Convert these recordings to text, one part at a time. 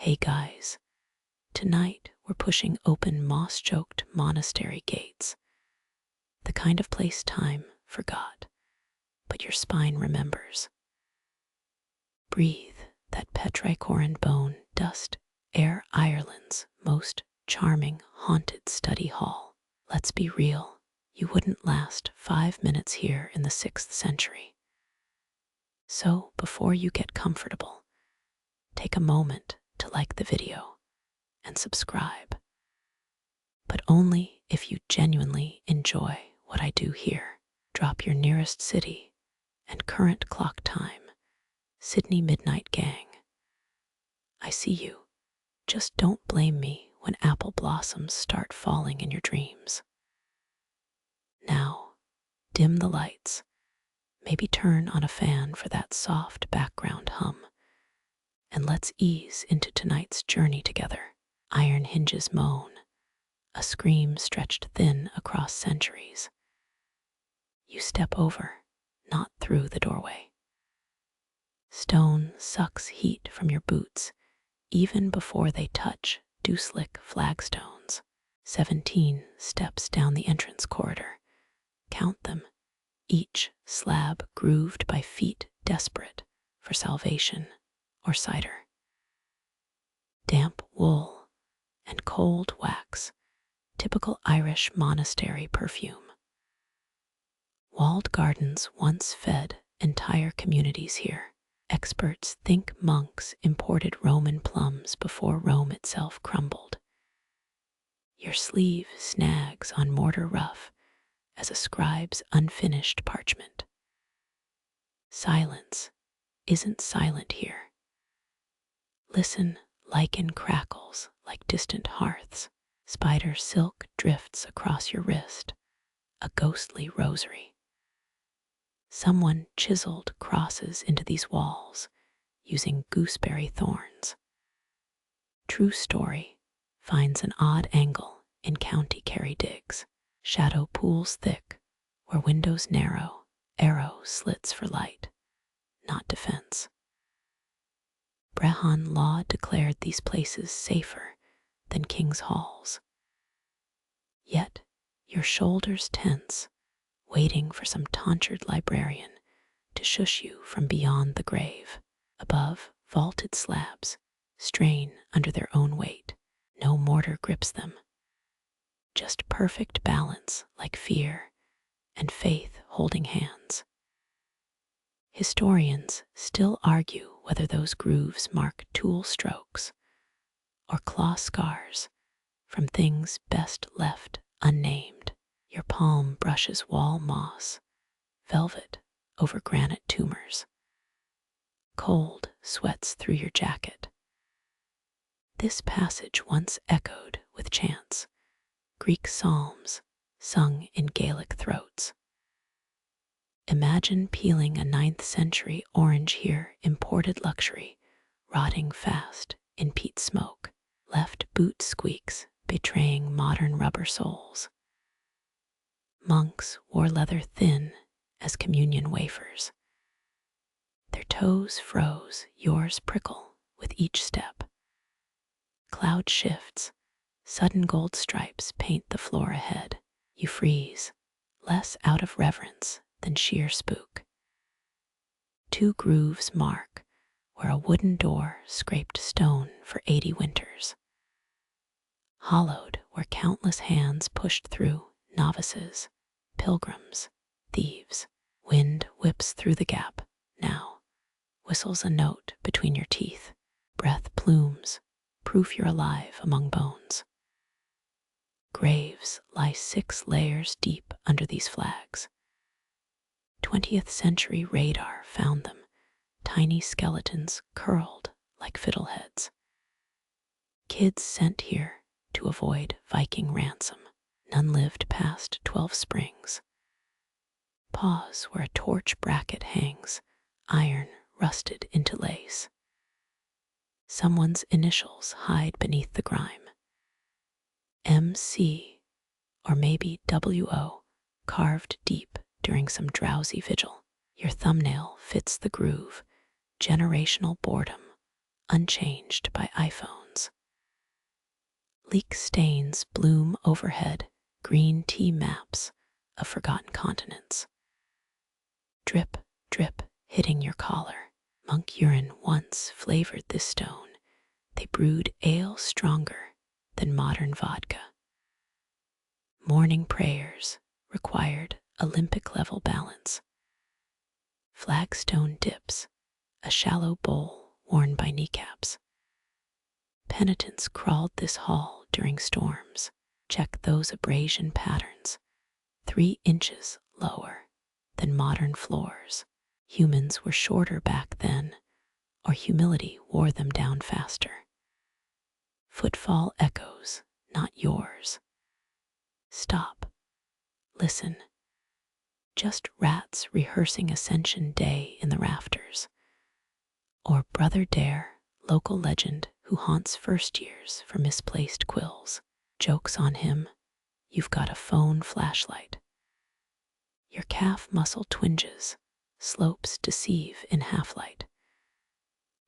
Hey guys, tonight we're pushing open moss-choked monastery gates, the kind of place time forgot, but your spine remembers. Breathe that petrichoran bone dust, air Ireland's most charming haunted study hall. Let's be real, you wouldn't last 5 minutes here in the 6th century. So before you get comfortable, take a moment to like the video and subscribe. But only if you genuinely enjoy what I do here. Drop your nearest city and current clock time, Sydney Midnight Gang. I see you. Just don't blame me when apple blossoms start falling in your dreams. Now, dim the lights. Maybe turn on a fan for that soft background hum. And let's ease into tonight's journey together. Iron hinges moan, a scream stretched thin across centuries. You step over, not through the doorway. Stone sucks heat from your boots even before they touch dew-slick flagstones. 17 steps down the entrance corridor. Count them, each slab grooved by feet desperate for salvation or cider. Damp wool and cold wax, typical Irish monastery perfume. Walled gardens once fed entire communities here. Experts think monks imported Roman plums before Rome itself crumbled. Your sleeve snags on mortar rough as a scribe's unfinished parchment. Silence isn't silent here. Listen, lichen crackles like distant hearths. Spider silk drifts across your wrist, a ghostly rosary. Someone chiseled crosses into these walls using gooseberry thorns. True story finds an odd angle in County Kerry digs. Shadow pools thick where windows narrow, arrow slits for light, not defense. Brehon law declared these places safer than king's halls. Yet your shoulders tense, waiting for some tonsured librarian to shush you from beyond the grave. Above, vaulted slabs strain under their own weight. No mortar grips them. Just perfect balance like fear and faith holding hands. Historians still argue whether those grooves mark tool strokes or claw scars from things best left unnamed. Your palm brushes wall moss, velvet over granite tumors. Cold sweats through your jacket. This passage once echoed with chants, Greek psalms sung in Gaelic throats. Imagine peeling a 9th century orange here, imported luxury, rotting fast in peat smoke, left boot squeaks betraying modern rubber soles. Monks wore leather thin as communion wafers. Their toes froze, yours prickle with each step. Cloud shifts, sudden gold stripes paint the floor ahead. You freeze, less out of reverence than sheer spook. 2 grooves mark where a wooden door scraped stone for 80 winters. Hollowed where countless hands pushed through, novices, pilgrims, thieves. Wind whips through the gap, now, whistles a note between your teeth. Breath plumes, proof you're alive among bones. Graves lie 6 layers deep under these flags. 20th century radar found them, tiny skeletons curled like fiddleheads. Kids sent here to avoid Viking ransom. None lived past 12 springs. Pause where a torch bracket hangs, iron rusted into lace. Someone's initials hide beneath the grime. MC, or maybe WO, carved deep during some drowsy vigil. Your thumbnail fits the groove, generational boredom, unchanged by iPhones. Leek stains bloom overhead, green tea maps of forgotten continents. Drip, drip, hitting your collar. Monk urine once flavored this stone. They brewed ale stronger than modern vodka. Morning prayers required Olympic-level balance. Flagstone dips, a shallow bowl worn by kneecaps. Penitents crawled this hall during storms. Check those abrasion patterns, 3 inches lower than modern floors. Humans were shorter back then, or humility wore them down faster. Footfall echoes, not yours. Stop. Listen. Just rats rehearsing Ascension Day in the rafters. Or Brother Dare, local legend who haunts first years for misplaced quills. Jokes on him, you've got a phone flashlight. Your calf muscle twinges, slopes deceive in half-light.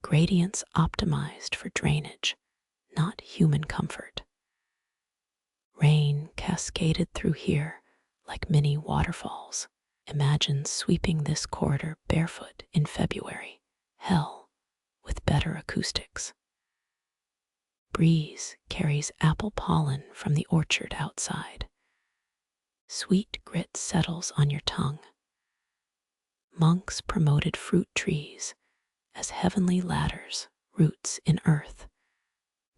Gradients optimized for drainage, not human comfort. Rain cascaded through here like mini waterfalls. Imagine sweeping this corridor barefoot in February. Hell, with better acoustics. Breeze carries apple pollen from the orchard outside. Sweet grit settles on your tongue. Monks promoted fruit trees as heavenly ladders, roots in earth,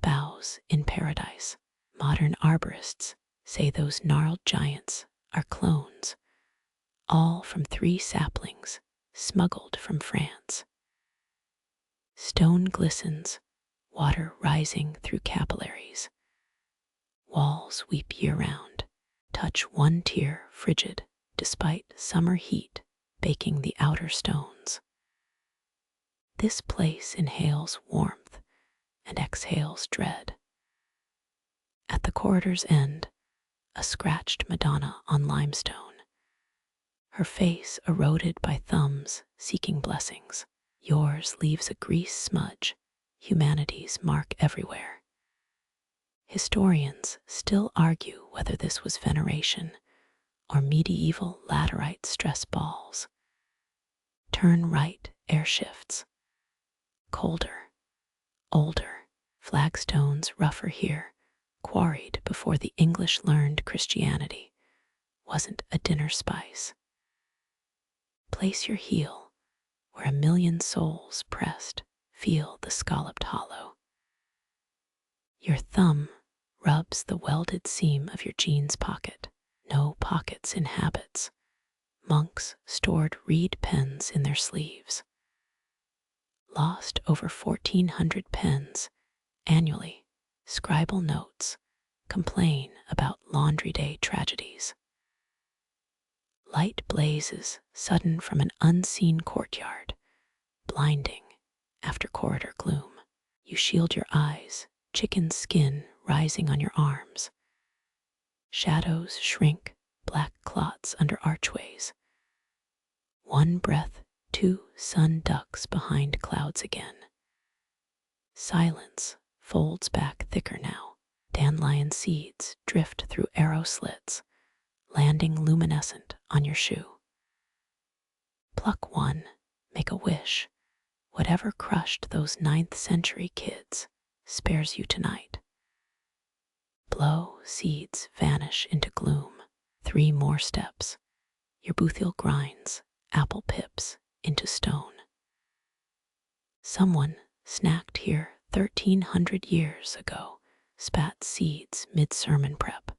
boughs in paradise. Modern arborists say those gnarled giants are clones, all from 3 saplings smuggled from France. Stone glistens, water rising through capillaries. Walls weep year-round. Touch one tier frigid, despite summer heat baking the outer stones. This place inhales warmth and exhales dread. At the corridor's end, a scratched Madonna on limestone. Her face eroded by thumbs seeking blessings. Yours leaves a grease smudge, humanity's mark everywhere. Historians still argue whether this was veneration or medieval laterite stress balls. Turn right, air shifts. Colder, older, flagstones rougher here, quarried before the English learned Christianity wasn't a dinner spice. Place your heel where a million souls pressed, feel the scalloped hollow. Your thumb rubs the welded seam of your jeans pocket. No pockets in habits. Monks stored reed pens in their sleeves. Lost over 1,400 pens annually. Scribal notes complain about laundry day tragedies. Light blazes sudden from an unseen courtyard, blinding after corridor gloom. You shield your eyes, chicken skin rising on your arms. Shadows shrink, black clots under archways. One breath, 2 sun ducks behind clouds again. Silence folds back thicker now. Dandelion seeds drift through arrow slits, landing luminescent on your shoe. Pluck one, make a wish. Whatever crushed those 9th century kids spares you tonight. Blow, seeds vanish into gloom. 3 more steps. Your boothiel grinds, apple pips into stone. Someone snacked here 1,300 years ago, spat seeds mid-sermon prep.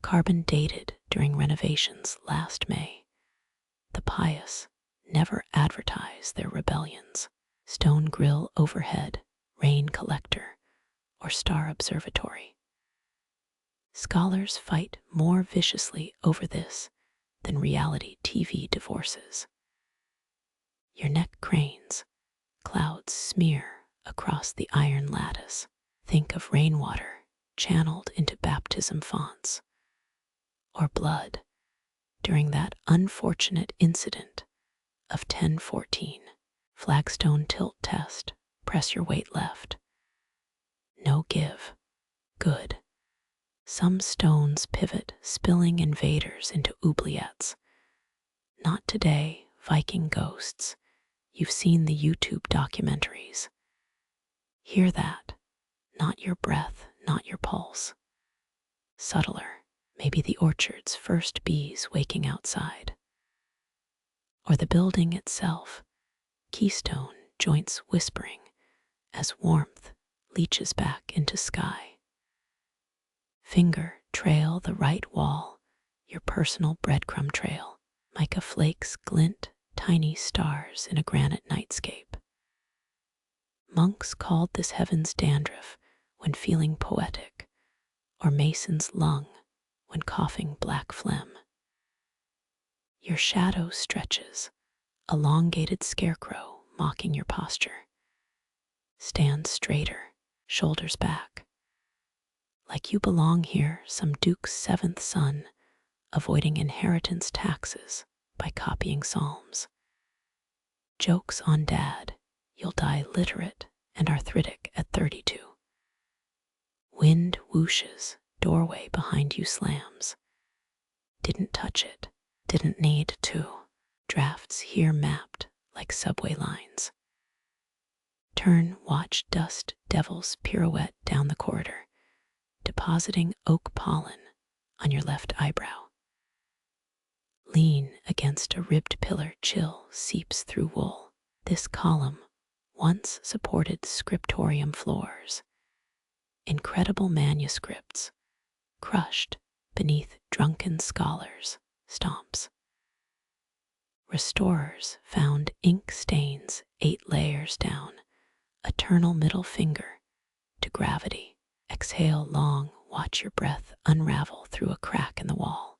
Carbon dated during renovations last May. The pious never advertise their rebellions. Stone grill overhead, rain collector, or star observatory. Scholars fight more viciously over this than reality TV divorces. Your neck cranes, clouds smear across the iron lattice. Think of rainwater channeled into baptism fonts, or blood during that unfortunate incident of 1014. Flagstone tilt test, Press your weight left. No give. Good. Some stones pivot, spilling invaders into oubliettes. Not today, Viking ghosts. You've seen the YouTube documentaries. Hear that. Not your breath, not your pulse. Subtler, maybe the orchard's first bees waking outside. Or the building itself, keystone joints whispering as warmth leaches back into sky. Finger trail the right wall, your personal breadcrumb trail. Mica flakes glint, tiny stars in a granite nightscape. Monks called this heaven's dandruff when feeling poetic, or mason's lung when coughing black phlegm. Your shadow stretches, elongated scarecrow mocking your posture. Stand straighter, shoulders back. Like you belong here, some duke's seventh son, avoiding inheritance taxes by copying psalms. Jokes on dad, you'll die literate and arthritic at 32. Wind whooshes, doorway behind you slams. Didn't touch it, didn't need to. Drafts here mapped like subway lines. Turn, watch dust devils pirouette down the corridor, depositing oak pollen on your left eyebrow. Lean against a ribbed pillar, chill seeps through wool. This column once supported scriptorium floors. Incredible manuscripts, crushed beneath drunken scholars' stomps. Restorers found ink stains 8 layers down, eternal middle finger to gravity. Exhale long, watch your breath unravel through a crack in the wall.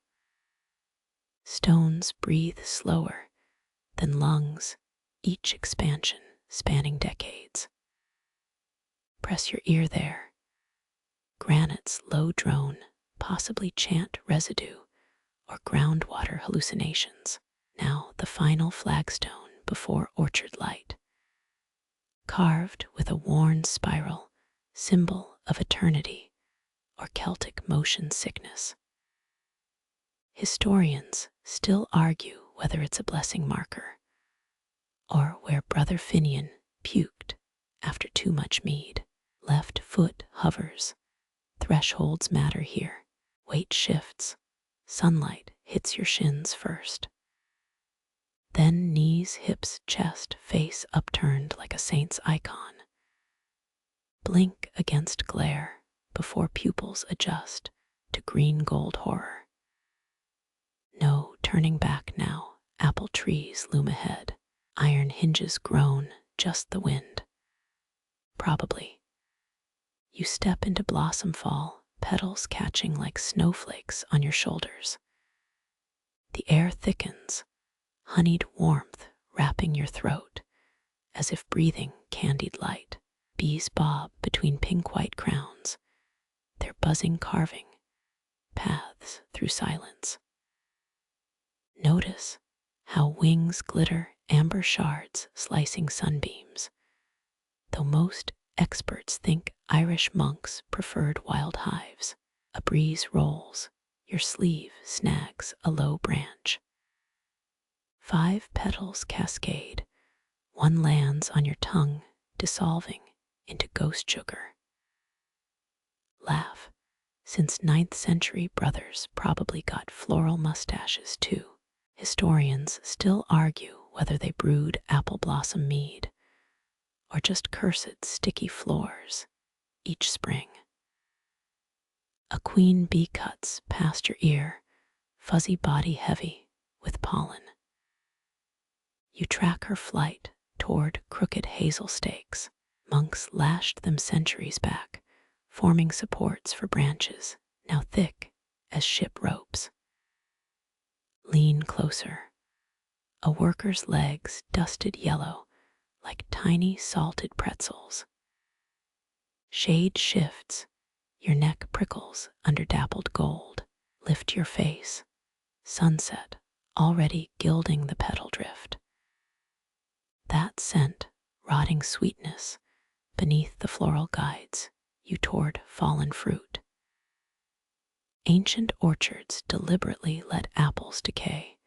Stones breathe slower than lungs, each expansion spanning decades. Press your ear there. Granite's low drone, possibly chant residue or groundwater hallucinations. Now the final flagstone before orchard light. Carved with a worn spiral, symbol of eternity or Celtic motion sickness. Historians still argue whether it's a blessing marker or where Brother Finian puked after too much mead. Left foot hovers. Thresholds matter here. Weight shifts. Sunlight hits your shins first. Then knees, hips, chest, face upturned like a saint's icon. Blink against glare before pupils adjust to green gold horror. No turning back now. Apple trees loom ahead. Iron hinges groan, just the wind. Probably. You step into blossom fall, petals catching like snowflakes on your shoulders. The air thickens, honeyed warmth wrapping your throat, as if breathing candied light. Bees bob between pink-white crowns, their buzzing carving paths through silence. Notice how wings glitter, amber shards slicing sunbeams. Though most experts think Irish monks preferred wild hives. A breeze rolls, your sleeve snags a low branch. 5 petals cascade, one lands on your tongue, dissolving into ghost sugar. Laugh, since 9th century brothers probably got floral mustaches too. Historians still argue whether they brewed apple blossom mead or just cursed sticky floors each spring. A queen bee cuts past your ear, fuzzy body heavy with pollen. You track her flight toward crooked hazel stakes. Monks lashed them centuries back, forming supports for branches now thick as ship ropes. Lean closer. A worker's legs dusted yellow like tiny salted pretzels. Shade shifts, your neck prickles under dappled gold. Lift your face, sunset already gilding the petal drift. That scent, rotting sweetness, Beneath the floral guides you toward fallen fruit. Ancient orchards deliberately let apples decay,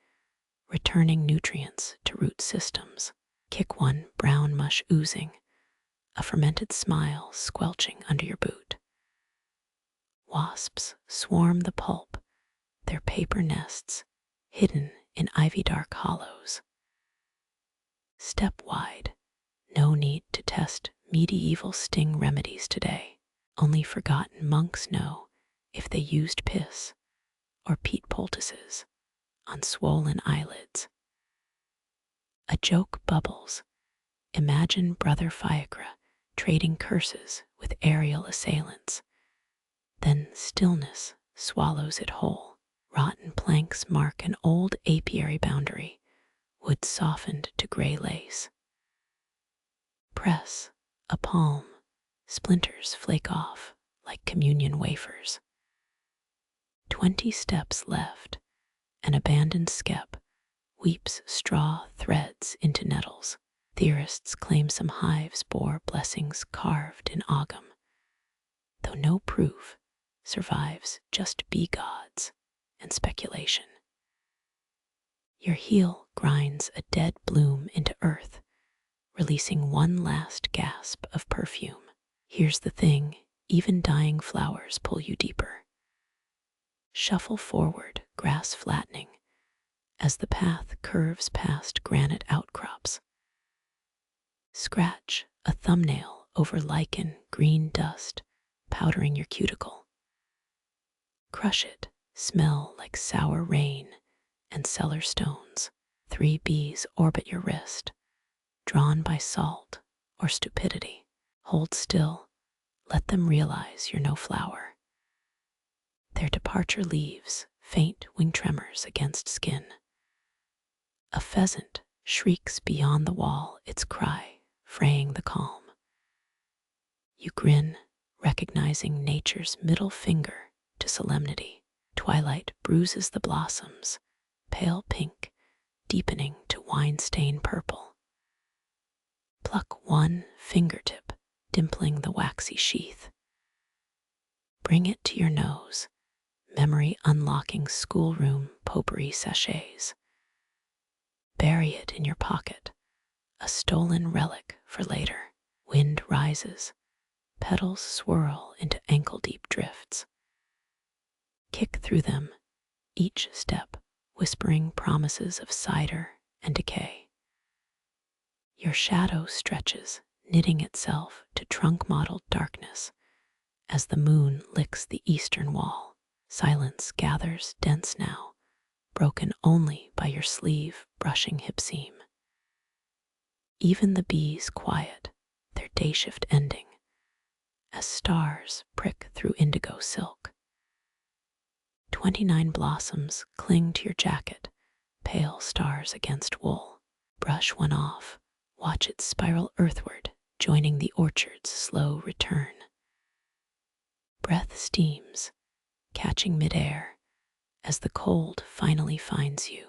returning nutrients to root systems. Kick one brown mush oozing, a fermented smile squelching under your boot. Wasps swarm the pulp, their paper nests hidden in ivy-dark hollows. Step wide, no need to test medieval sting remedies today. Only forgotten monks know if they used piss or peat poultices on swollen eyelids. A joke bubbles. Imagine Brother Fiacre trading curses with aerial assailants. Then stillness swallows it whole. Rotten planks mark an old apiary boundary, wood softened to gray lace. Press a palm, splinters flake off like communion wafers. 20 steps left, an abandoned skep weeps straw threads into nettles. Theorists claim some hives bore blessings carved in Ogham, though no proof survives, just bee gods and speculation. Your heel grinds a dead bloom into earth, releasing one last gasp of perfume. Here's the thing, even dying flowers pull you deeper. Shuffle forward, grass flattening, as the path curves past granite outcrops. Scratch a thumbnail over lichen green dust powdering your cuticle. Crush it, smell like sour rain and cellar stones. 3 bees orbit your wrist, drawn by salt or stupidity. Hold still, let them realize you're no flower. Their departure leaves faint wing tremors against skin. A pheasant shrieks beyond the wall, its cry fraying the calm. You grin, recognizing nature's middle finger to solemnity. Twilight bruises the blossoms, pale pink, deepening to wine-stained purple. Pluck one fingertip, dimpling the waxy sheath. Bring it to your nose, memory unlocking schoolroom potpourri sachets. Bury it in your pocket, a stolen relic for later. Wind rises, petals swirl into ankle-deep drifts. Kick through them, each step whispering promises of cider and decay. Your shadow stretches, knitting itself to trunk-mottled darkness as the moon licks the eastern wall. Silence gathers dense now, broken only by your sleeve brushing hip seam. Even the bees quiet, their day shift ending, as stars prick through indigo silk. 29 blossoms cling to your jacket, pale stars against wool. Brush one off, watch it spiral earthward, joining the orchard's slow return. Breath steams, catching midair as the cold finally finds you.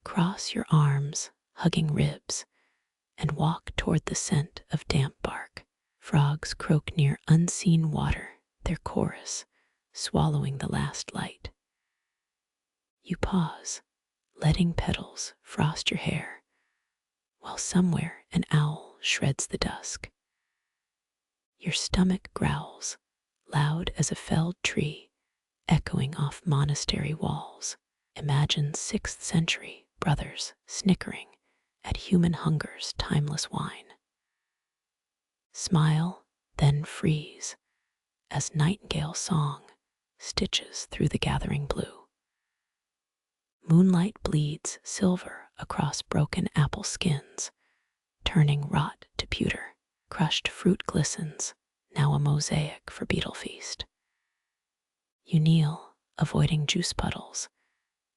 Cross your arms, hugging ribs, and walk toward the scent of damp bark. Frogs croak near unseen water, their chorus swallowing the last light. You pause, letting petals frost your hair, while somewhere an owl shreds the dusk. Your stomach growls, loud as a felled tree, echoing off monastery walls. Imagine 6th century brothers snickering at human hunger's timeless wine. Smile, then freeze, as nightingale song stitches through the gathering blue. Moonlight bleeds silver across broken apple skins, turning rot to pewter. Crushed fruit glistens, now a mosaic for beetle feast. You kneel, avoiding juice puddles,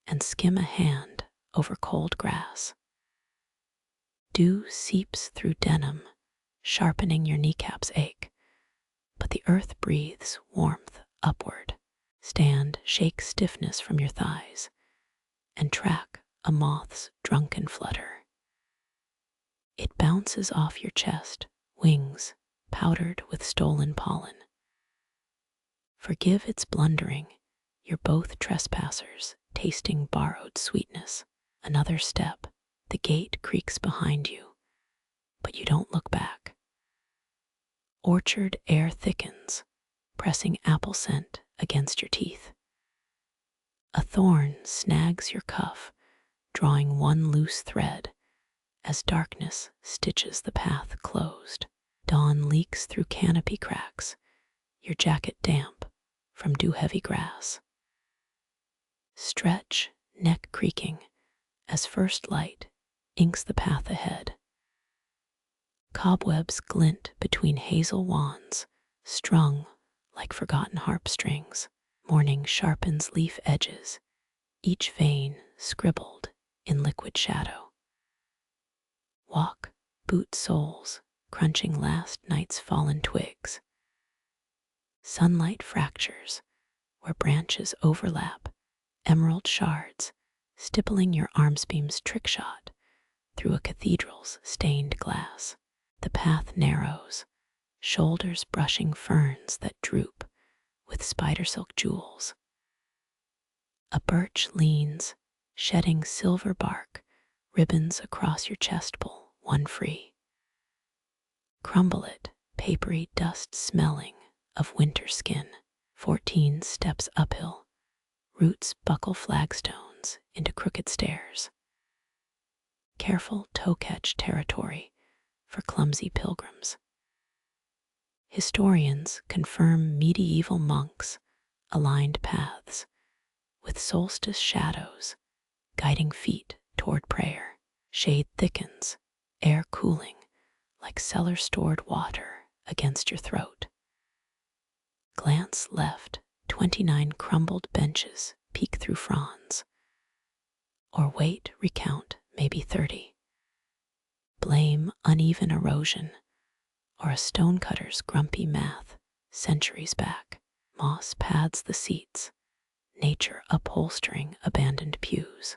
and skim a hand over cold grass. Dew seeps through denim, sharpening your kneecaps ache, but the earth breathes warmth upward. Stand, shake stiffness from your thighs, and track a moth's drunken flutter. It bounces off your chest, wings powdered with stolen pollen. Forgive its blundering, you're both trespassers tasting borrowed sweetness. Another step, the gate creaks behind you, but you don't look back. Orchard air thickens, pressing apple scent against your teeth. A thorn snags your cuff, drawing one loose thread as darkness stitches the path closed. Dawn leaks through canopy cracks, your jacket damp from dew-heavy grass. Stretch, neck creaking, as first light inks the path ahead. Cobwebs glint between hazel wands, strung like forgotten harp strings. Morning sharpens leaf edges, each vein scribbled in liquid shadow. Walk, boot soles, crunching last night's fallen twigs. Sunlight fractures, where branches overlap, emerald shards, stippling your armsbeam's trickshot through a cathedral's stained glass. The path narrows, shoulders brushing ferns that droop with spider silk jewels. A birch leans, shedding silver bark, ribbons across your chest pull, one free. Crumble it, papery dust smelling of winter skin. 14 steps uphill, roots buckle flagstones into crooked stairs. Careful toe-catch territory for clumsy pilgrims. Historians confirm medieval monks aligned paths with solstice shadows guiding feet toward prayer. Shade thickens, air cooling like cellar-stored water against your throat. Glance left, 29 crumbled benches peek through fronds. Or wait, recount, maybe 30. Blame uneven erosion, or a stonecutter's grumpy math, centuries back. Moss pads the seats, nature upholstering abandoned pews.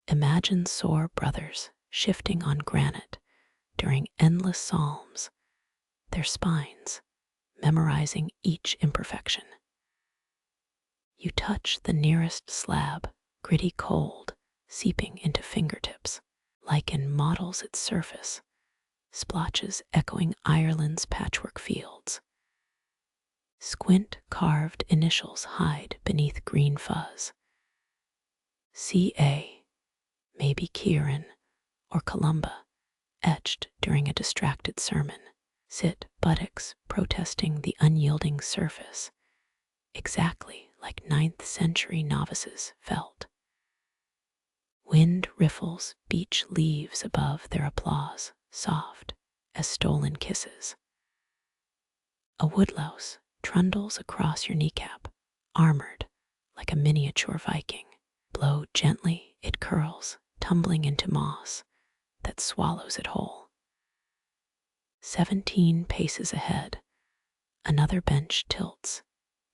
Imagine sore brothers shifting on granite during endless psalms, their spines memorizing each imperfection. You touch the nearest slab, gritty cold, seeping into fingertips. Lichen models its surface, splotches echoing Ireland's patchwork fields. Squint carved initials hide beneath green fuzz. C.A., maybe Kieran or Columba, etched during a distracted sermon. Sit buttocks protesting the unyielding surface, exactly like 9th century novices felt. Wind riffles beech leaves above their applause, soft as stolen kisses. A woodlouse trundles across your kneecap, armored like a miniature Viking. Blow gently, it curls, tumbling into moss that swallows it whole. 17 paces ahead, another bench tilts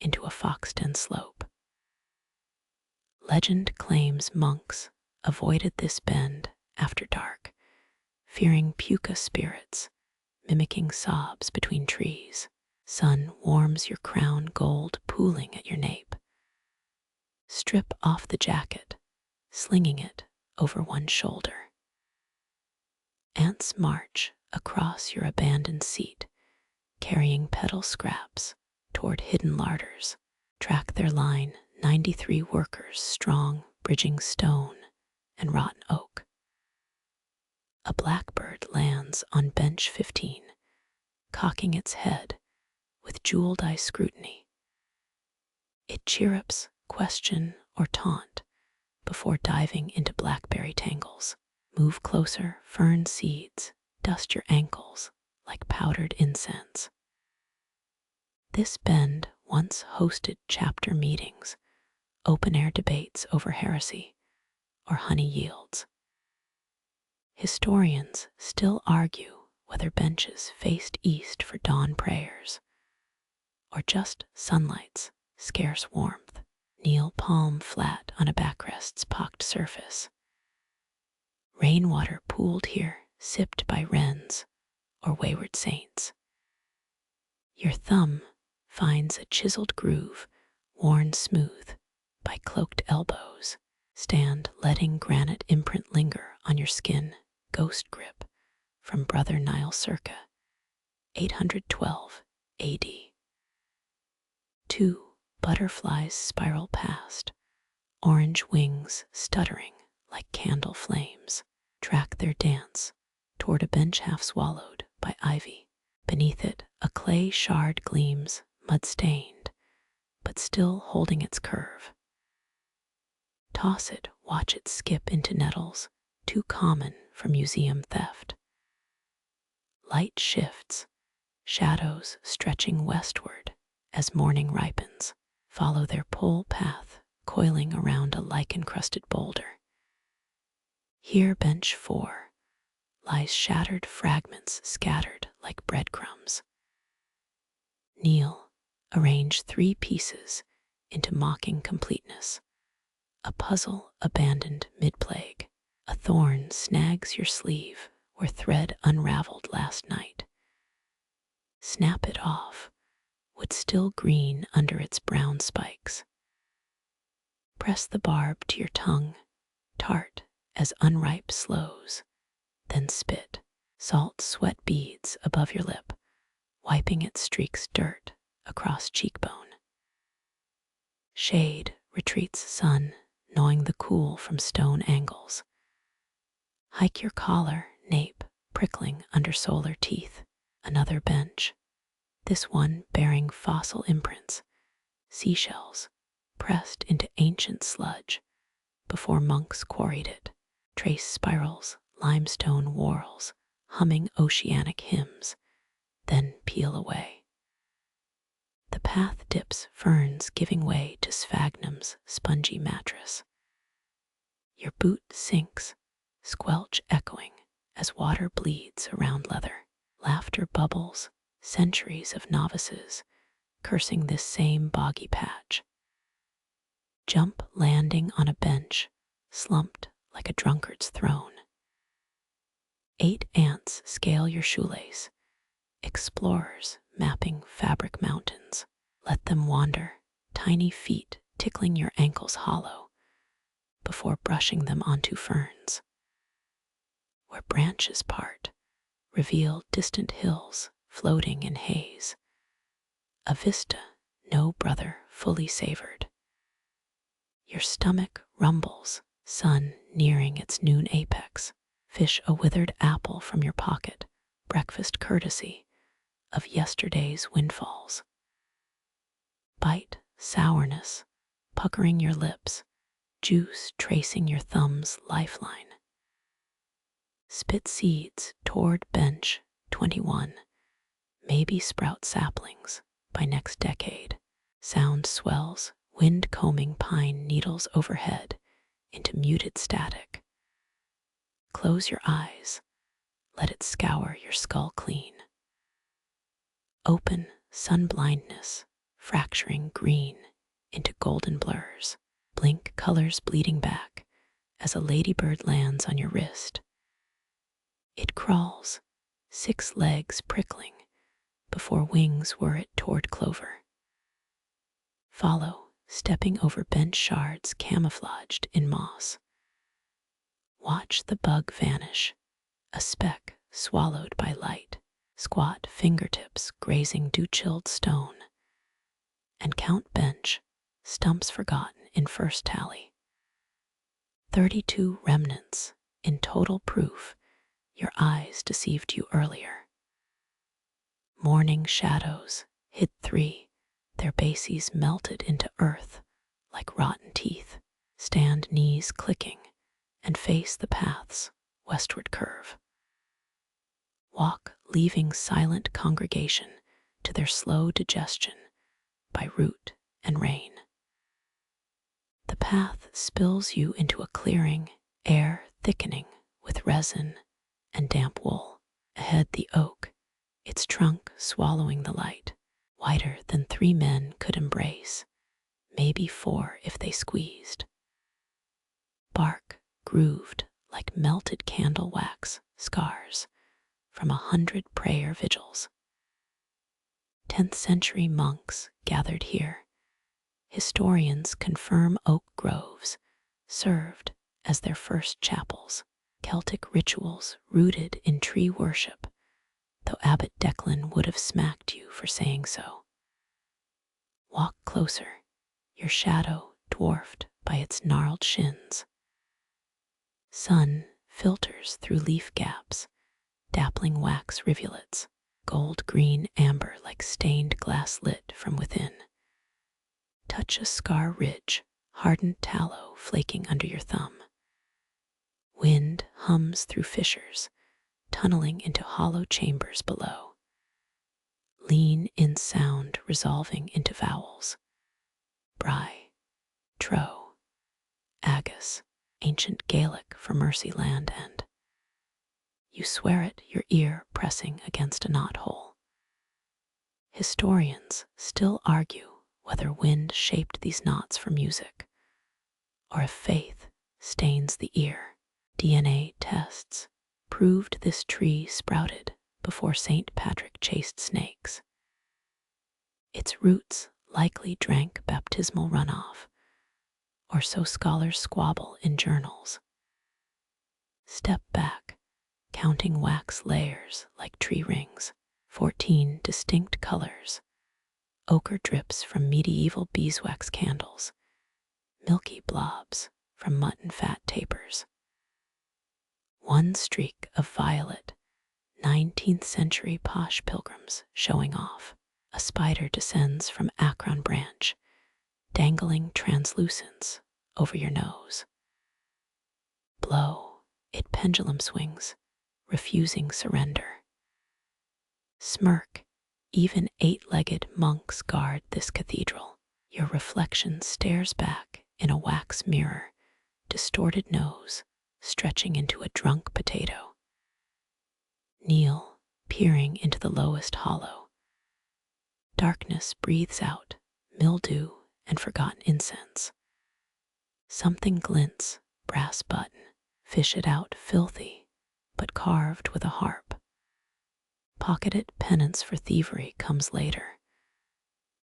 into a foxden slope. Legend claims monks avoided this bend after dark, fearing puka spirits mimicking sobs between trees. Sun warms your crown gold pooling at your nape. Strip off the jacket, slinging it over one shoulder. Ants march across your abandoned seat, carrying petal scraps toward hidden larders. Track their line, 93 workers strong, bridging stone and rotten oak. A blackbird lands on bench 15, cocking its head with jeweled eye scrutiny. It chirrups, question, or taunt before diving into blackberry tangles. Move closer, fern seeds dust your ankles like powdered incense. This bend once hosted chapter meetings, open-air debates over heresy or honey yields. Historians still argue whether benches faced east for dawn prayers or just sunlight's scarce warmth. Kneel palm flat on a backrest's pocked surface. Rainwater pooled here, sipped by wrens or wayward saints. Your thumb finds a chiseled groove worn smooth by cloaked elbows. Stand letting granite imprint linger on your skin. Ghost grip from Brother Nile circa 812 AD. 2. Butterflies spiral past, orange wings stuttering like candle flames. Track their dance toward a bench half swallowed by ivy. Beneath it, a clay shard gleams, mud-stained, but still holding its curve. Toss it, watch it skip into nettles, too common for museum theft. Light shifts, shadows stretching westward as morning ripens. Follow their pole path, coiling around a lichen-crusted boulder. Here, bench 4, lies shattered fragments scattered like breadcrumbs. Kneel, arrange 3 pieces into mocking completeness. A puzzle abandoned mid-plague. A thorn snags your sleeve where thread unraveled last night. Snap it off, wood still green under its brown spikes. Press the barb to your tongue, tart as unripe sloes, then spit. Salt sweat beads above your lip, wiping it streaks dirt across cheekbone. Shade retreats sun, gnawing the cool from stone angles. Hike your collar, nape prickling under solar teeth. Another bench, this one bearing fossil imprints, seashells pressed into ancient sludge before monks quarried it. Trace spirals, limestone whorls, humming oceanic hymns, then peel away. The path dips ferns giving way to sphagnum's spongy mattress. Your boot sinks, squelch echoing as water bleeds around leather. Laughter bubbles, centuries of novices cursing this same boggy patch. Jump landing on a bench, slumped like a drunkard's throne. 8 ants scale your shoelace, explorers mapping fabric mountains. Let them wander, tiny feet tickling your ankles hollow before brushing them onto ferns. Where branches part, reveal distant hills floating in haze. A vista no brother fully savored. Your stomach rumbles, sun nearing its noon apex. Fish a withered apple from your pocket, breakfast courtesy of yesterday's windfalls. Bite sourness, puckering your lips, juice tracing your thumb's lifeline. Spit seeds toward bench 21, maybe sprout saplings by next decade. Sound swells, wind combing pine needles overhead into muted static. Close your eyes, let it scour your skull clean. Open sun blindness, fracturing green into golden blurs. Blink colors bleeding back as a ladybird lands on your wrist. It crawls, 6 legs prickling before wings whir it toward clover. Follow, stepping over bench shards camouflaged in moss. Watch the bug vanish, a speck swallowed by light. Squat fingertips grazing dew-chilled stone. And count bench, stumps forgotten in first tally. 32 remnants in total proof your eyes deceived you earlier. Morning shadows hid 3, their bases melted into earth like rotten teeth. Stand knees clicking and face the path's westward curve. Walk leaving silent congregation to their slow digestion by root and rain. The path spills you into a clearing, air thickening with resin and damp wool. Ahead the oak, its trunk swallowing the light, wider than 3 men could embrace, maybe 4 if they squeezed. Bark grooved like melted candle wax scars from 100 prayer vigils. 10th century monks gathered here. Historians confirm oak groves served as their first chapels. Celtic rituals rooted in tree worship, though Abbot Declan would have smacked you for saying so. Walk closer, your shadow dwarfed by its gnarled shins. Sun filters through leaf gaps, dappling wax rivulets, gold, green, amber like stained glass lit from within. Touch a scar ridge, hardened tallow flaking under your thumb. Wind hums through fissures, tunneling into hollow chambers below. Lean in sound resolving into vowels. Bry, tro, agus, ancient Gaelic for mercy land and you swear it, your ear pressing against a knothole. Historians still argue whether wind shaped these knots for music, or if faith stains the ear. DNA tests proved this tree sprouted before St. Patrick chased snakes. Its roots likely drank baptismal runoff, or so scholars squabble in journals. Step back, counting wax layers like tree rings, 14 distinct colors. Ochre drips from medieval beeswax candles, milky blobs from mutton fat tapers. One streak of violet, 19th century posh pilgrims showing off. A spider descends from Akron branch, dangling translucence over your nose. Blow, it pendulum swings, refusing surrender. Smirk, even 8-legged monks guard this cathedral. Your reflection stares back in a wax mirror, distorted nose stretching into a drunk potato. Kneel, peering into the lowest hollow. Darkness breathes out mildew and forgotten incense. Something glints, brass button, fish it out filthy, but carved with a harp. Pocketed penance for thievery comes later.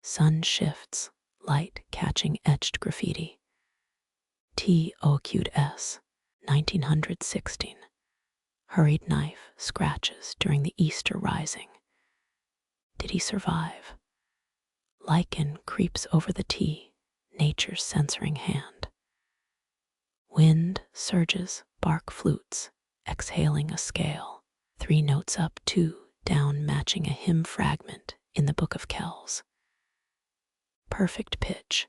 Sun shifts, light catching etched graffiti. TOQS, 1916. Hurried knife scratches during the Easter rising. Did he survive? Lichen creeps over the T, nature's censoring hand. Wind surges, bark flutes, exhaling a scale. 3 notes up, 2 down, matching a hymn fragment in the Book of Kells. Perfect pitch.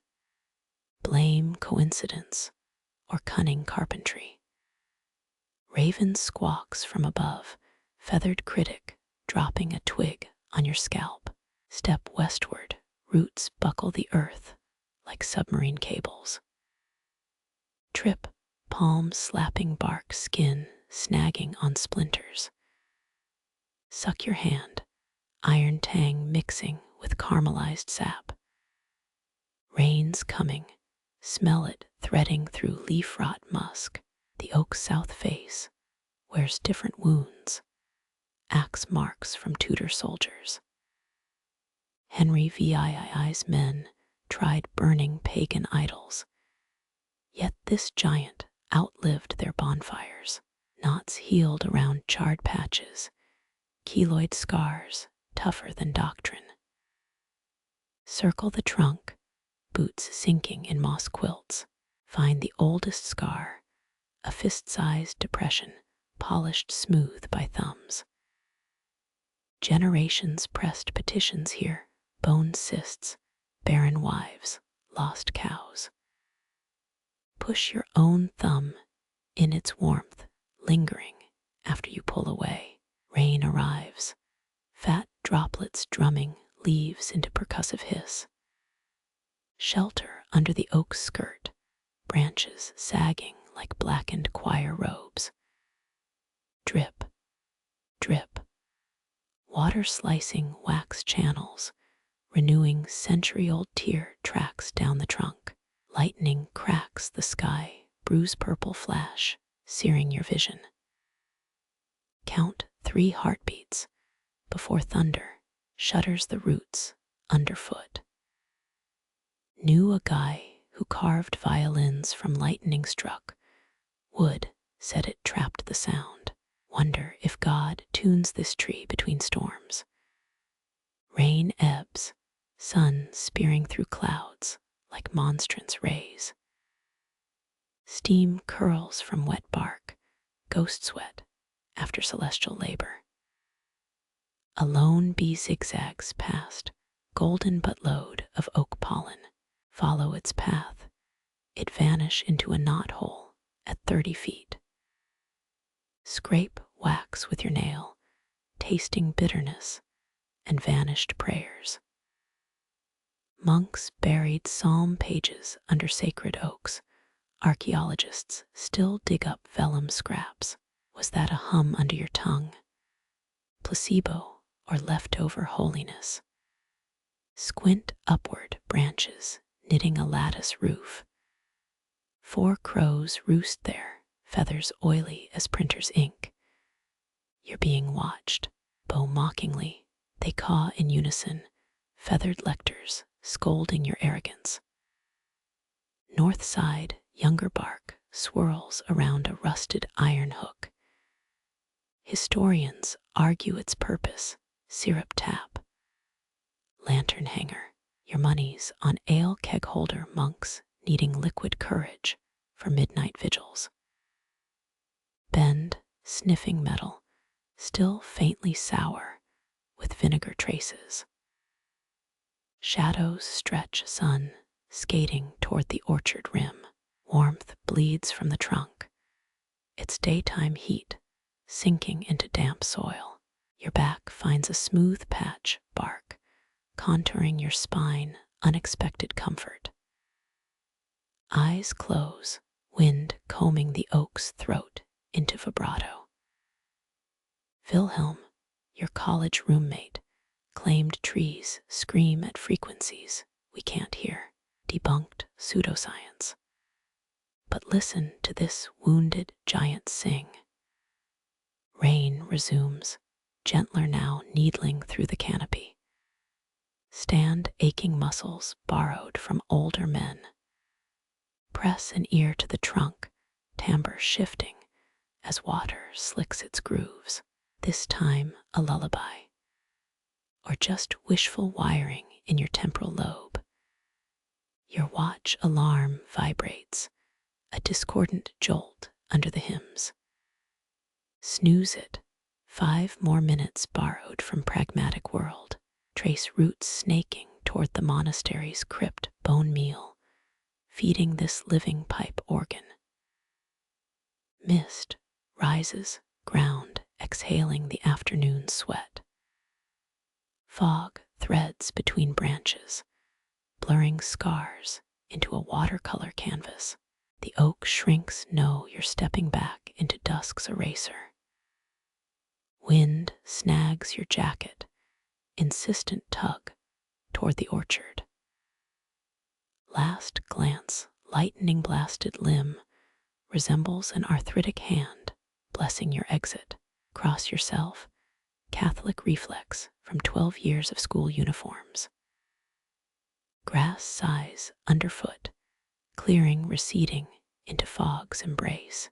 Blame coincidence or cunning carpentry. Raven squawks from above, feathered critic dropping a twig on your scalp. Step westward, roots buckle the earth like submarine cables. Trip, palm slapping bark, skin snagging on splinters. Suck your hand, iron tang mixing with caramelized sap. Rain's coming, smell it threading through leaf rot musk. The oak's south face wears different wounds, axe marks from Tudor soldiers. Henry VII's men tried burning pagan idols, yet this giant outlived their bonfires. Knots healed around charred patches, keloid scars tougher than doctrine. Circle the trunk, boots sinking in moss quilts. Find the oldest scar, a fist-sized depression polished smooth by thumbs. Generations pressed petitions here, bone cysts, barren wives, lost cows. Push your own thumb in its warmth, lingering after you pull away. Rain arrives, fat droplets drumming leaves into percussive hiss. Shelter under the oak's skirt, branches sagging like blackened choir robes. Drip, drip, water slicing wax channels, renewing century-old tear tracks down the trunk. Lightning cracks the sky, bruise purple flash, searing your vision. Count 3 heartbeats before thunder shudders the roots underfoot. Knew a guy who carved violins from lightning struck wood, said it trapped the sound. Wonder if God tunes this tree between storms. Rain ebbs, sun spearing through clouds like monstrance rays. Steam curls from wet bark, ghost sweat after celestial labor. A lone bee zigzags past, golden but load of oak pollen. Follow its path, it vanish into a knothole at 30 feet. Scrape wax with your nail, tasting bitterness and vanished prayers. Monks buried psalm pages under sacred oaks. Archaeologists still dig up vellum scraps. Was that a hum under your tongue? Placebo or leftover holiness? Squint upward branches, knitting a lattice roof. 4 crows roost there, feathers oily as printer's ink. You're being watched. Bow mockingly, they caw in unison, feathered lectors scolding your arrogance. North side, younger bark swirls around a rusted iron hook. Historians argue its purpose, syrup tap. Lantern hanger, your money's on ale keg holder monks needing liquid courage for midnight vigils. Bend, sniffing metal, still faintly sour with vinegar traces. Shadows stretch sun, skating toward the orchard rim. Warmth bleeds from the trunk, its daytime heat sinking into damp soil. Your back finds a smooth patch, bark, contouring your spine, unexpected comfort. Eyes close, wind combing the oak's throat into vibrato. Wilhelm, your college roommate, claimed trees scream at frequencies we can't hear. Debunked pseudoscience. But listen to this wounded giant sing. Rain resumes, gentler now needling through the canopy. Stand aching muscles borrowed from older men. Press an ear to the trunk, timbre shifting as water slicks its grooves. This time a lullaby, or just wishful wiring in your temporal lobe. Your watch alarm vibrates, a discordant jolt under the hymns. Snooze it, 5 more minutes borrowed from pragmatic world. Trace roots snaking toward the monastery's crypt bone meal, feeding this living pipe organ. Mist rises, ground, exhaling the afternoon sweat. Fog threads between branches, blurring scars into a watercolor canvas. The oak shrinks, know you're stepping back into dusk's eraser. Wind snags your jacket, insistent tug toward the orchard. Last glance, lightning blasted limb, resembles an arthritic hand blessing your exit. Cross yourself, Catholic reflex from 12 years of school uniforms. Grass sighs underfoot, clearing receding into fog's embrace.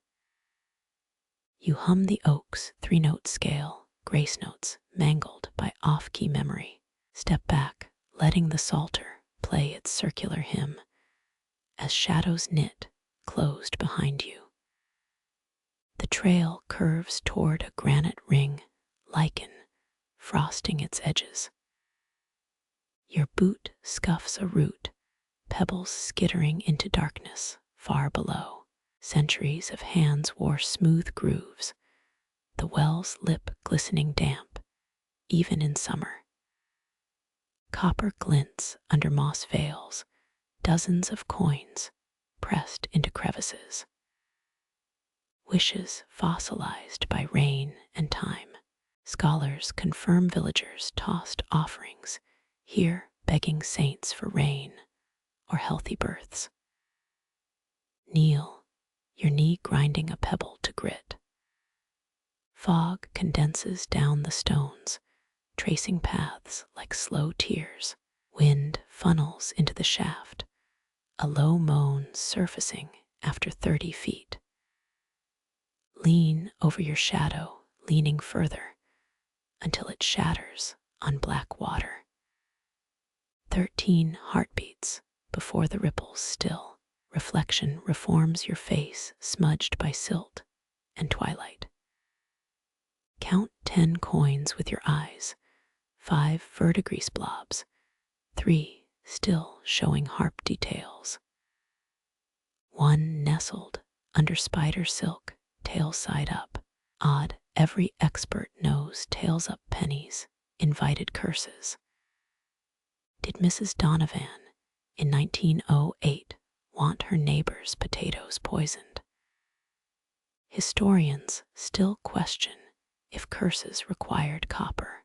You hum the oak's 3-note scale, grace notes mangled by off-key memory. Step back, letting the psalter play its circular hymn as shadows knit closed behind you. The trail curves toward a granite ring, lichen frosting its edges. Your boot scuffs a root, pebbles skittering into darkness far below. Centuries of hands wore smooth grooves, the well's lip glistening damp, even in summer. Copper glints under moss veils, dozens of coins pressed into crevices. Wishes fossilized by rain and time. Scholars confirm villagers tossed offerings, here begging saints for rain or healthy births. Kneel, your knee grinding a pebble to grit. Fog condenses down the stones, tracing paths like slow tears. Wind funnels into the shaft, a low moan surfacing after 30 feet. Lean over your shadow, leaning further, until it shatters on black water. 13 heartbeats before the ripples still. Reflection reforms your face smudged by silt and twilight. Count 10 coins with your eyes, 5 verdigris blobs, 3 still showing harp details. 1 nestled under spider silk, tail side up. Odd, every expert knows tails up pennies, invited curses. Did Mrs. Donovan, in 1908, want her neighbor's potatoes poisoned? Historians still question if curses required copper,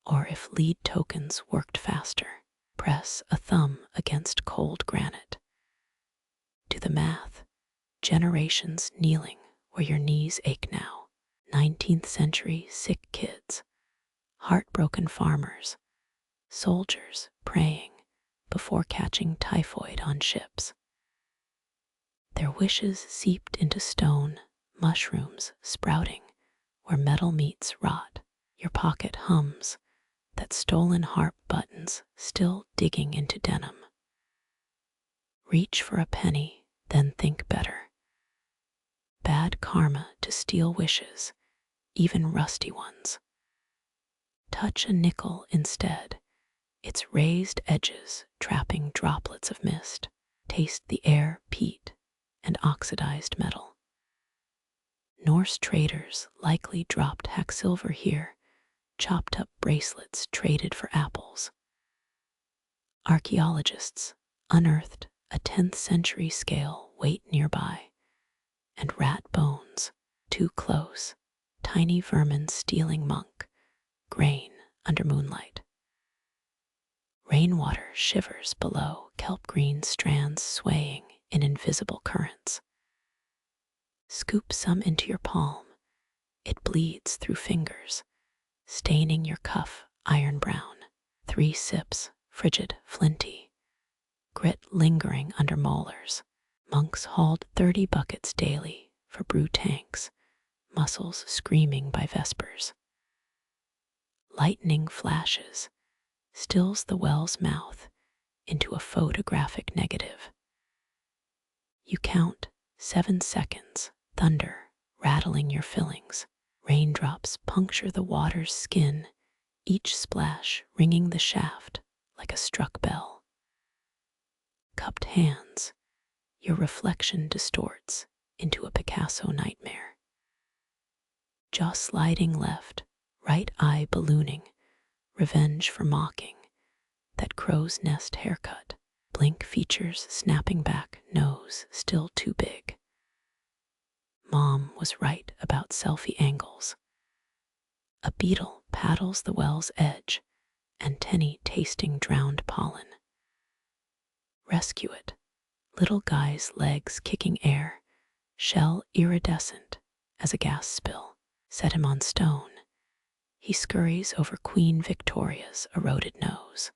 or if lead tokens worked faster. Press a thumb against cold granite. Do the math. Generations kneeling where your knees ache now. 19th century sick kids, heartbroken farmers, soldiers praying before catching typhoid on ships. Their wishes seeped into stone, mushrooms sprouting where metal meets rot. Your pocket hums, that stolen harp buttons still digging into denim. Reach for a penny, then think better. Bad karma to steal wishes, even rusty ones. Touch a nickel instead, its raised edges trapping droplets of mist. Taste the air, peat, and oxidized metal. Norse traders likely dropped hacksilver here, chopped up bracelets traded for apples. Archaeologists unearthed a 10th century scale weight nearby, and rat bones, too close, tiny vermin stealing monk, grain under moonlight. Rainwater shivers below, kelp green strands swaying in invisible currents. Scoop some into your palm. It bleeds through fingers, staining your cuff iron brown. 3 sips, frigid, flinty, grit lingering under molars. Monks hauled 30 buckets daily for brew tanks, muscles screaming by vespers. Lightning flashes, stills the well's mouth into a photographic negative. You count 7 seconds, thunder rattling your fillings. Raindrops puncture the water's skin, each splash ringing the shaft like a struck bell. Cupped hands, your reflection distorts into a Picasso nightmare. Jaw sliding left, right eye ballooning, revenge for mocking, that crow's nest haircut. Blink features snapping back, nose still too big. Mom was right about selfie angles. A beetle paddles the well's edge, and Tenny tasting drowned pollen. Rescue it. Little guy's legs kicking air, shell iridescent as a gas spill. Set him on stone. He scurries over Queen Victoria's eroded nose.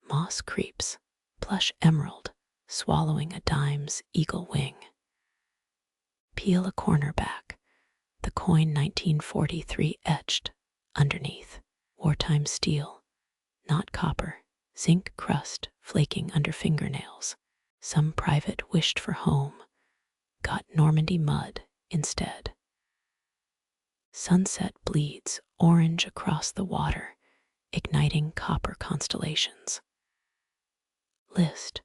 Moss creeps, plush emerald, swallowing a dime's eagle wing. Peel a corner back, the coin 1943 etched underneath. Wartime steel, not copper, zinc crust flaking under fingernails. Some private wished for home, got Normandy mud instead. Sunset bleeds orange across the water, igniting copper constellations. List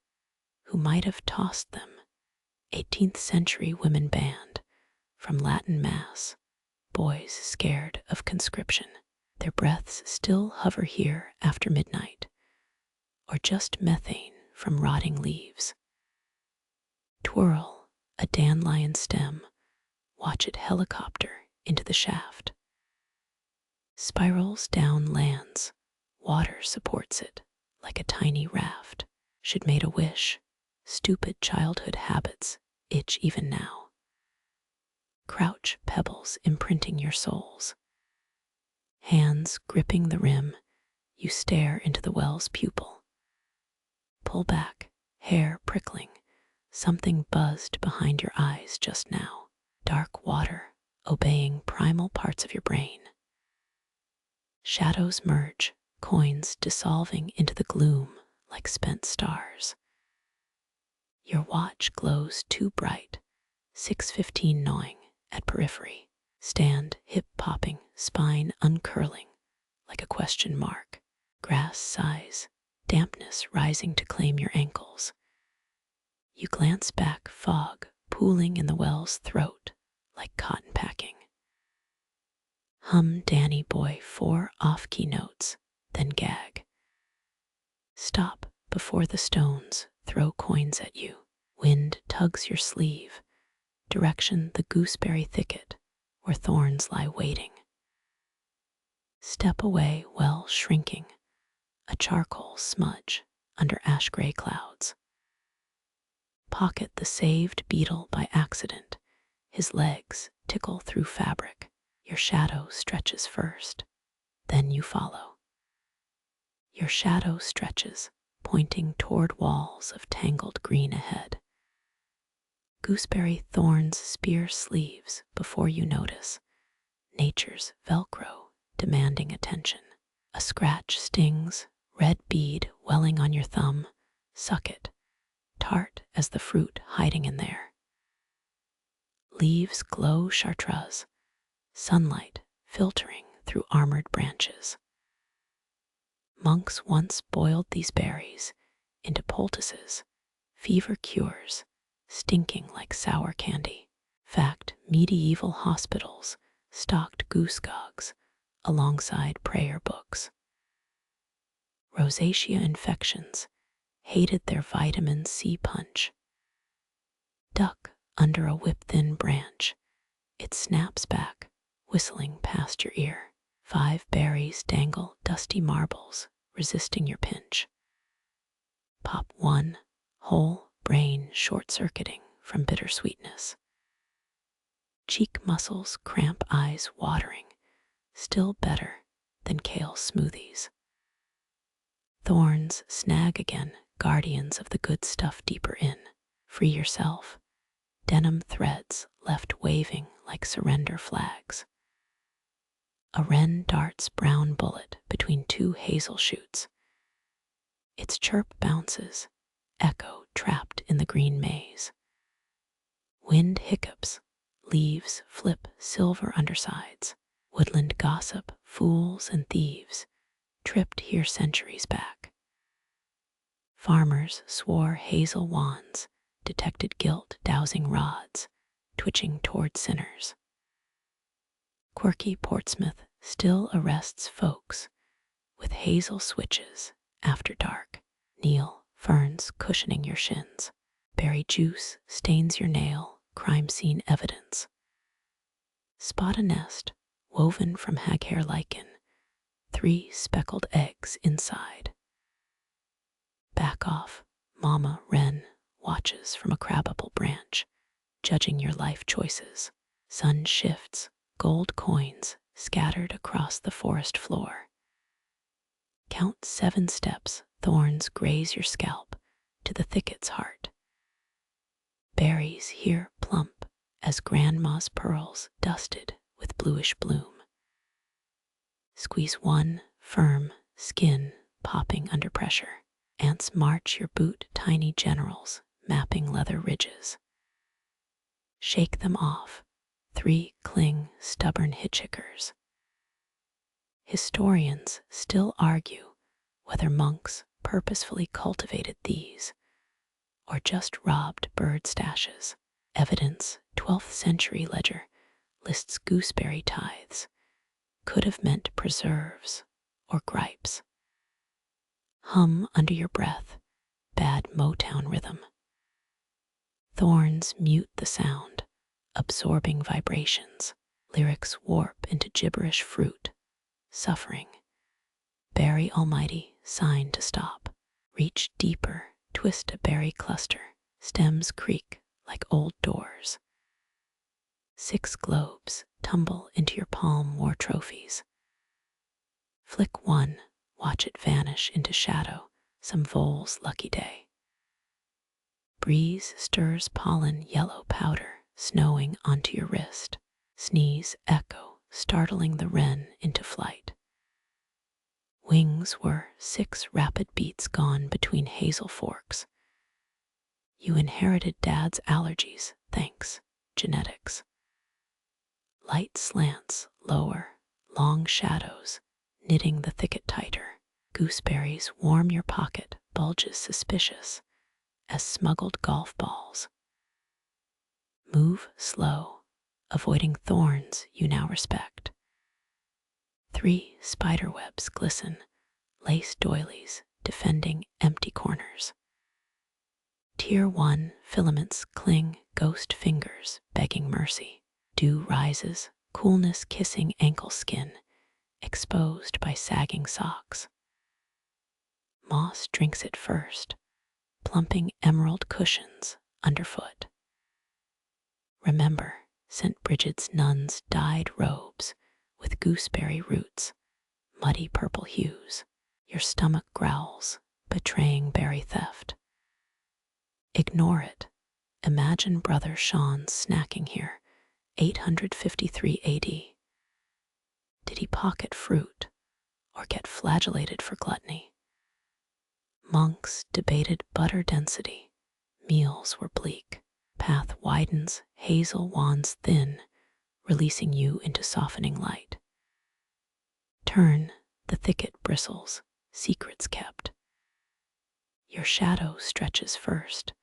who might have tossed them. 18th century women banned from Latin Mass, boys scared of conscription. Their breaths still hover here after midnight, or just methane from rotting leaves. Twirl a dandelion stem, watch it helicopter into the shaft. Spirals down lands, water supports it like a tiny raft. Should made a wish, stupid childhood habits itch even now. crouch pebbles imprinting your soles. Hands gripping the rim, you stare into the well's pupil. Pull back, hair prickling. Something buzzed behind your eyes just now. Dark water, obeying primal parts of your brain. Shadows merge, coins dissolving into the gloom like spent stars. Your watch glows too bright, 6:15 gnawing at periphery. Stand, hip popping, spine uncurling like a question mark. Grass sighs, dampness rising to claim your ankles. You glance back, fog pooling in the well's throat like cotton packing. Hum Danny Boy 4 off-key notes, then gag. Stop before the stones throw coins at you. Wind tugs your sleeve, direction the gooseberry thicket where thorns lie waiting. Step away, well shrinking, a charcoal smudge under ash-gray clouds. Pocket the saved beetle by accident, his legs tickle through fabric. Your shadow stretches first, then you follow. Your shadow stretches, pointing toward walls of tangled green ahead. Gooseberry thorns spear sleeves before you notice, nature's Velcro demanding attention. A scratch stings, red bead welling on your thumb, suck it, tart as the fruit hiding in there. Leaves glow chartreuse, sunlight filtering through armored branches. Monks once boiled these berries into poultices, fever cures, stinking like sour candy. Fact, medieval hospitals stocked goosegogs alongside prayer books. Rosacea infections hated their vitamin C punch. Duck under a whip-thin branch, it snaps back, whistling past your ear. 5 berries dangle dusty marbles, resisting your pinch. Pop 1, whole brain short-circuiting from bittersweetness. Cheek muscles cramp, eyes watering, still better than kale smoothies. Thorns snag again, guardians of the good stuff deeper in. Free yourself, denim threads left waving like surrender flags. A wren darts brown bullet between 2 hazel shoots. Its chirp bounces, echo trapped in the green maze. Wind hiccups, leaves flip silver undersides. Woodland gossip, fools and thieves, tripped here centuries back. Farmers swore hazel wands, detected guilt dousing rods, twitching toward sinners. Quirky Portsmouth still arrests folks with hazel switches after dark. Kneel, ferns cushioning your shins. Berry juice stains your nail, crime scene evidence. Spot a nest woven from haghair lichen, 3 speckled eggs inside. Back off, Mama Wren watches from a crabapple branch, judging your life choices. Sun shifts, gold coins scattered across the forest floor. Count 7 steps, thorns graze your scalp to the thicket's heart. Berries here plump as grandma's pearls dusted with bluish bloom. Squeeze 1, firm, skin popping under pressure. Ants march your boot, tiny generals mapping leather ridges. Shake them off, 3 cling, stubborn hitchhickers. Historians still argue whether monks purposefully cultivated these or just robbed bird stashes. Evidence, 12th century ledger, lists gooseberry tithes. Could have meant preserves or gripes. Hum under your breath, bad Motown rhythm. Thorns mute the sound, absorbing vibrations. Lyrics warp into gibberish fruit, suffering. Berry almighty, sign to stop. Reach deeper, twist a berry cluster. Stems creak like old doors. 6 globes tumble into your palm war trophies. Flick 1, watch it vanish into shadow, some vole's lucky day. Breeze stirs pollen yellow powder, snowing onto your wrist. Sneeze echo, startling the wren into flight. Wings were 6 rapid beats gone between hazel forks. You inherited dad's allergies, thanks, genetics. Light slants lower, long shadows, knitting the thicket tighter. Gooseberries warm your pocket, bulges suspicious as smuggled golf balls. Move slow, avoiding thorns you now respect. 3 spider webs glisten, lace doilies defending empty corners. Tier 1 filaments cling, ghost fingers begging mercy. Dew rises, coolness kissing ankle skin, exposed by sagging socks. Moss drinks it first, plumping emerald cushions underfoot. Remember, St. Bridget's nuns dyed robes with gooseberry roots, muddy purple hues. Your stomach growls, betraying berry theft. Ignore it. Imagine Brother Sean's snacking here, 853 AD. Did he pocket fruit or get flagellated for gluttony? Monks debated butter density. Meals were bleak. Path widens, hazel wands thin, releasing you into softening light. Turn, the thicket bristles, secrets kept. Your shadow stretches first,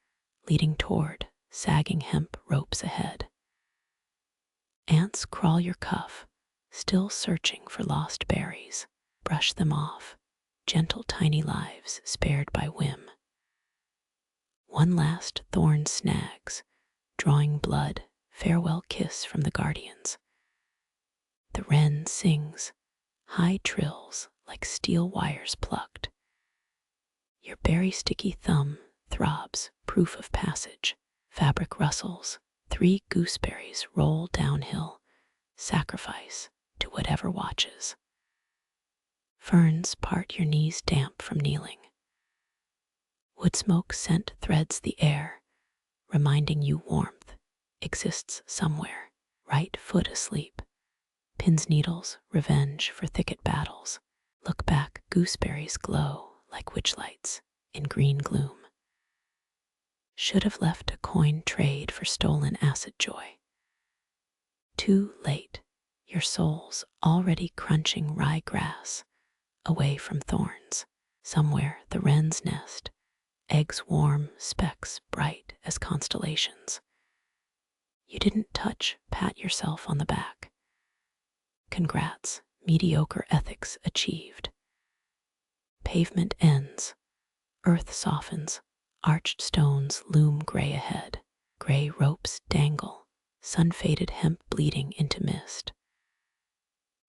leading toward sagging hemp ropes ahead. Ants crawl your cuff, still searching for lost berries. Brush them off, gentle tiny lives spared by whim. One last thorn snags, drawing blood, farewell kiss from the guardians. The wren sings, high trills like steel wires plucked. Your berry-sticky thumb throbs, proof of passage. Fabric rustles, 3 gooseberries roll downhill, sacrifice to whatever watches. Ferns part your knees damp from kneeling. Wood smoke scent threads the air, reminding you warmth exists somewhere. Right foot asleep, pins needles, revenge for thicket battles. Look back, gooseberries glow like witch lights in green gloom. Should have left a coin trade for stolen acid joy. Too late, your soul's already crunching rye grass, away from thorns. Somewhere the wren's nest, eggs warm, specks bright as constellations. You didn't touch, pat yourself on the back. Congrats, mediocre ethics achieved. Pavement ends, earth softens, arched stones loom gray ahead. Gray ropes dangle, sun-faded hemp bleeding into mist.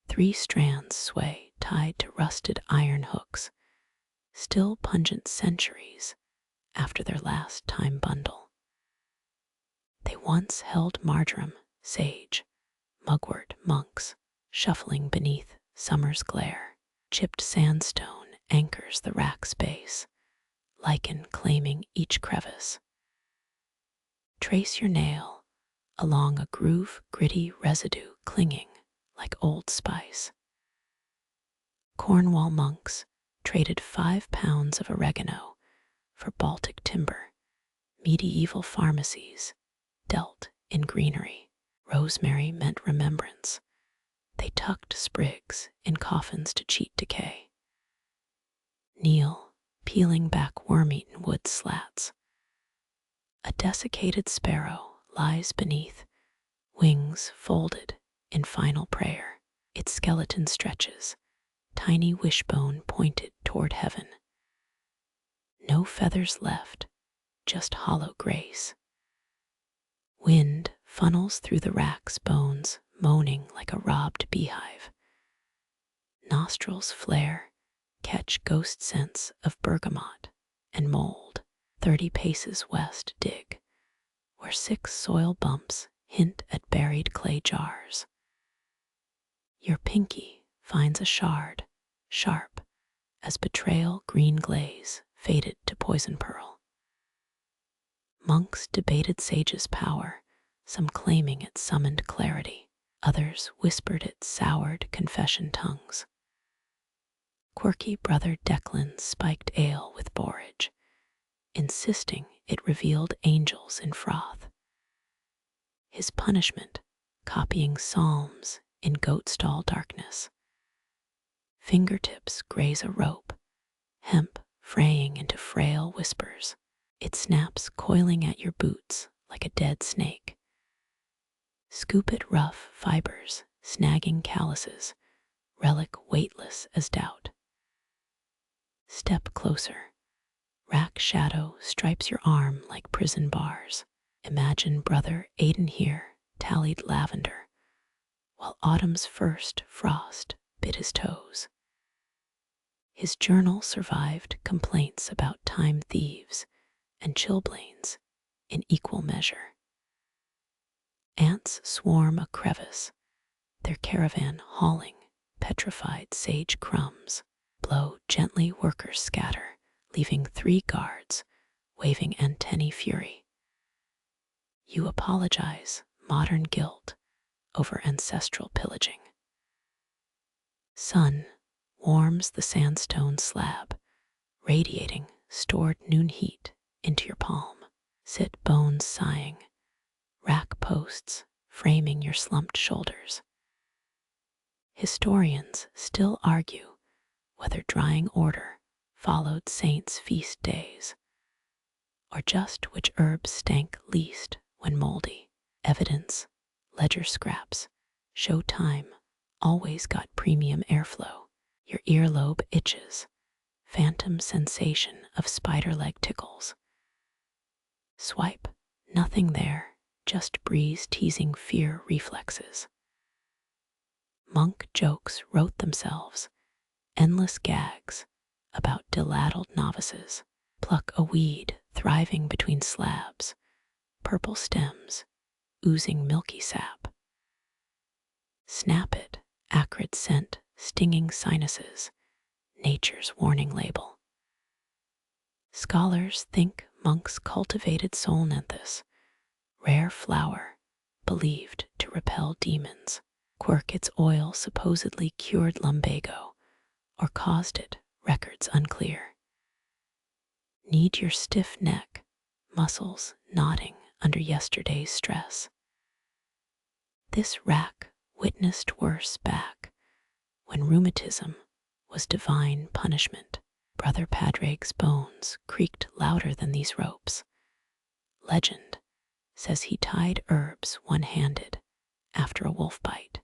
3 strands sway, tied to rusted iron hooks, still pungent centuries after their last time bundle. They once held marjoram, sage, mugwort monks, shuffling beneath summer's glare. Chipped sandstone anchors the rack's base, lichen claiming each crevice. Trace your nail along a groove, gritty residue clinging like old spice. Cornwall monks traded 5 pounds of oregano for Baltic timber. Medieval pharmacies dealt in greenery. Rosemary meant remembrance. They tucked sprigs in coffins to cheat decay. Kneel, peeling back worm-eaten wood slats. A desiccated sparrow lies beneath, wings folded in final prayer. Its skeleton stretches, tiny wishbone pointed toward heaven. No feathers left, just hollow grace. Wind funnels through the rack's bones, moaning like a robbed beehive. Nostrils flare, catch ghost scents of bergamot and mold. 30 paces west dig, where 6 soil bumps hint at buried clay jars. Your pinky finds a shard, sharp as betrayal green glaze faded to poison pearl. Monks debated sage's power, some claiming it summoned clarity, others whispered it soured confession tongues. Quirky brother Declan spiked ale with borage, insisting it revealed angels in froth. His punishment, copying psalms in goat stall darkness. Fingertips graze a rope, hemp fraying into frail whispers. It snaps coiling at your boots like a dead snake. Scoop it rough fibers, snagging calluses, relic weightless as doubt. Step closer. Rack shadow stripes your arm like prison bars. Imagine brother Aiden here tallied lavender, while autumn's first frost bit his toes. His journal survived complaints about time thieves and chilblains in equal measure. Ants swarm a crevice, their caravan hauling petrified sage crumbs. Blow gently workers scatter, leaving 3 guards waving antennae fury. You apologize, modern guilt, over ancestral pillaging. Sun warms the sandstone slab, radiating stored noon heat into your palm. Sit bones sighing, rack posts framing your slumped shoulders. Historians still argue whether drying order followed saints' feast days, or just which herbs stank least when moldy. Evidence, ledger scraps, show time always got premium airflow. Your earlobe itches, phantom sensation of spider leg tickles. Swipe, nothing there, just breeze teasing fear reflexes. Monk jokes wrote themselves, endless gags about diladdled novices. Pluck a weed thriving between slabs, purple stems, oozing milky sap. Snap it, acrid scent, stinging sinuses, nature's warning label. Scholars think monks cultivated solnanthus, rare flower, believed to repel demons. Quirk its oil supposedly cured lumbago, or caused it, records unclear. Need your stiff neck, muscles knotting under yesterday's stress. This rack witnessed worse back when rheumatism was divine punishment. Brother Padraig's bones creaked louder than these ropes. Legend says he tied herbs one-handed after a wolf bite.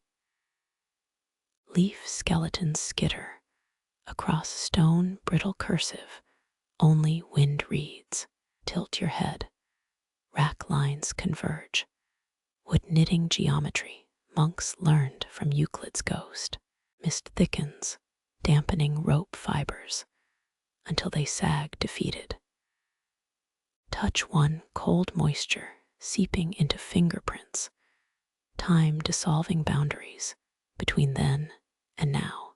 Leaf skeletons skitter across stone brittle cursive. Only wind reads. Tilt your head. Rack lines converge. Wood knitting geometry monks learned from Euclid's ghost. Mist thickens, dampening rope fibers until they sag defeated. Touch one cold moisture seeping into fingerprints. Time dissolving boundaries between then and now.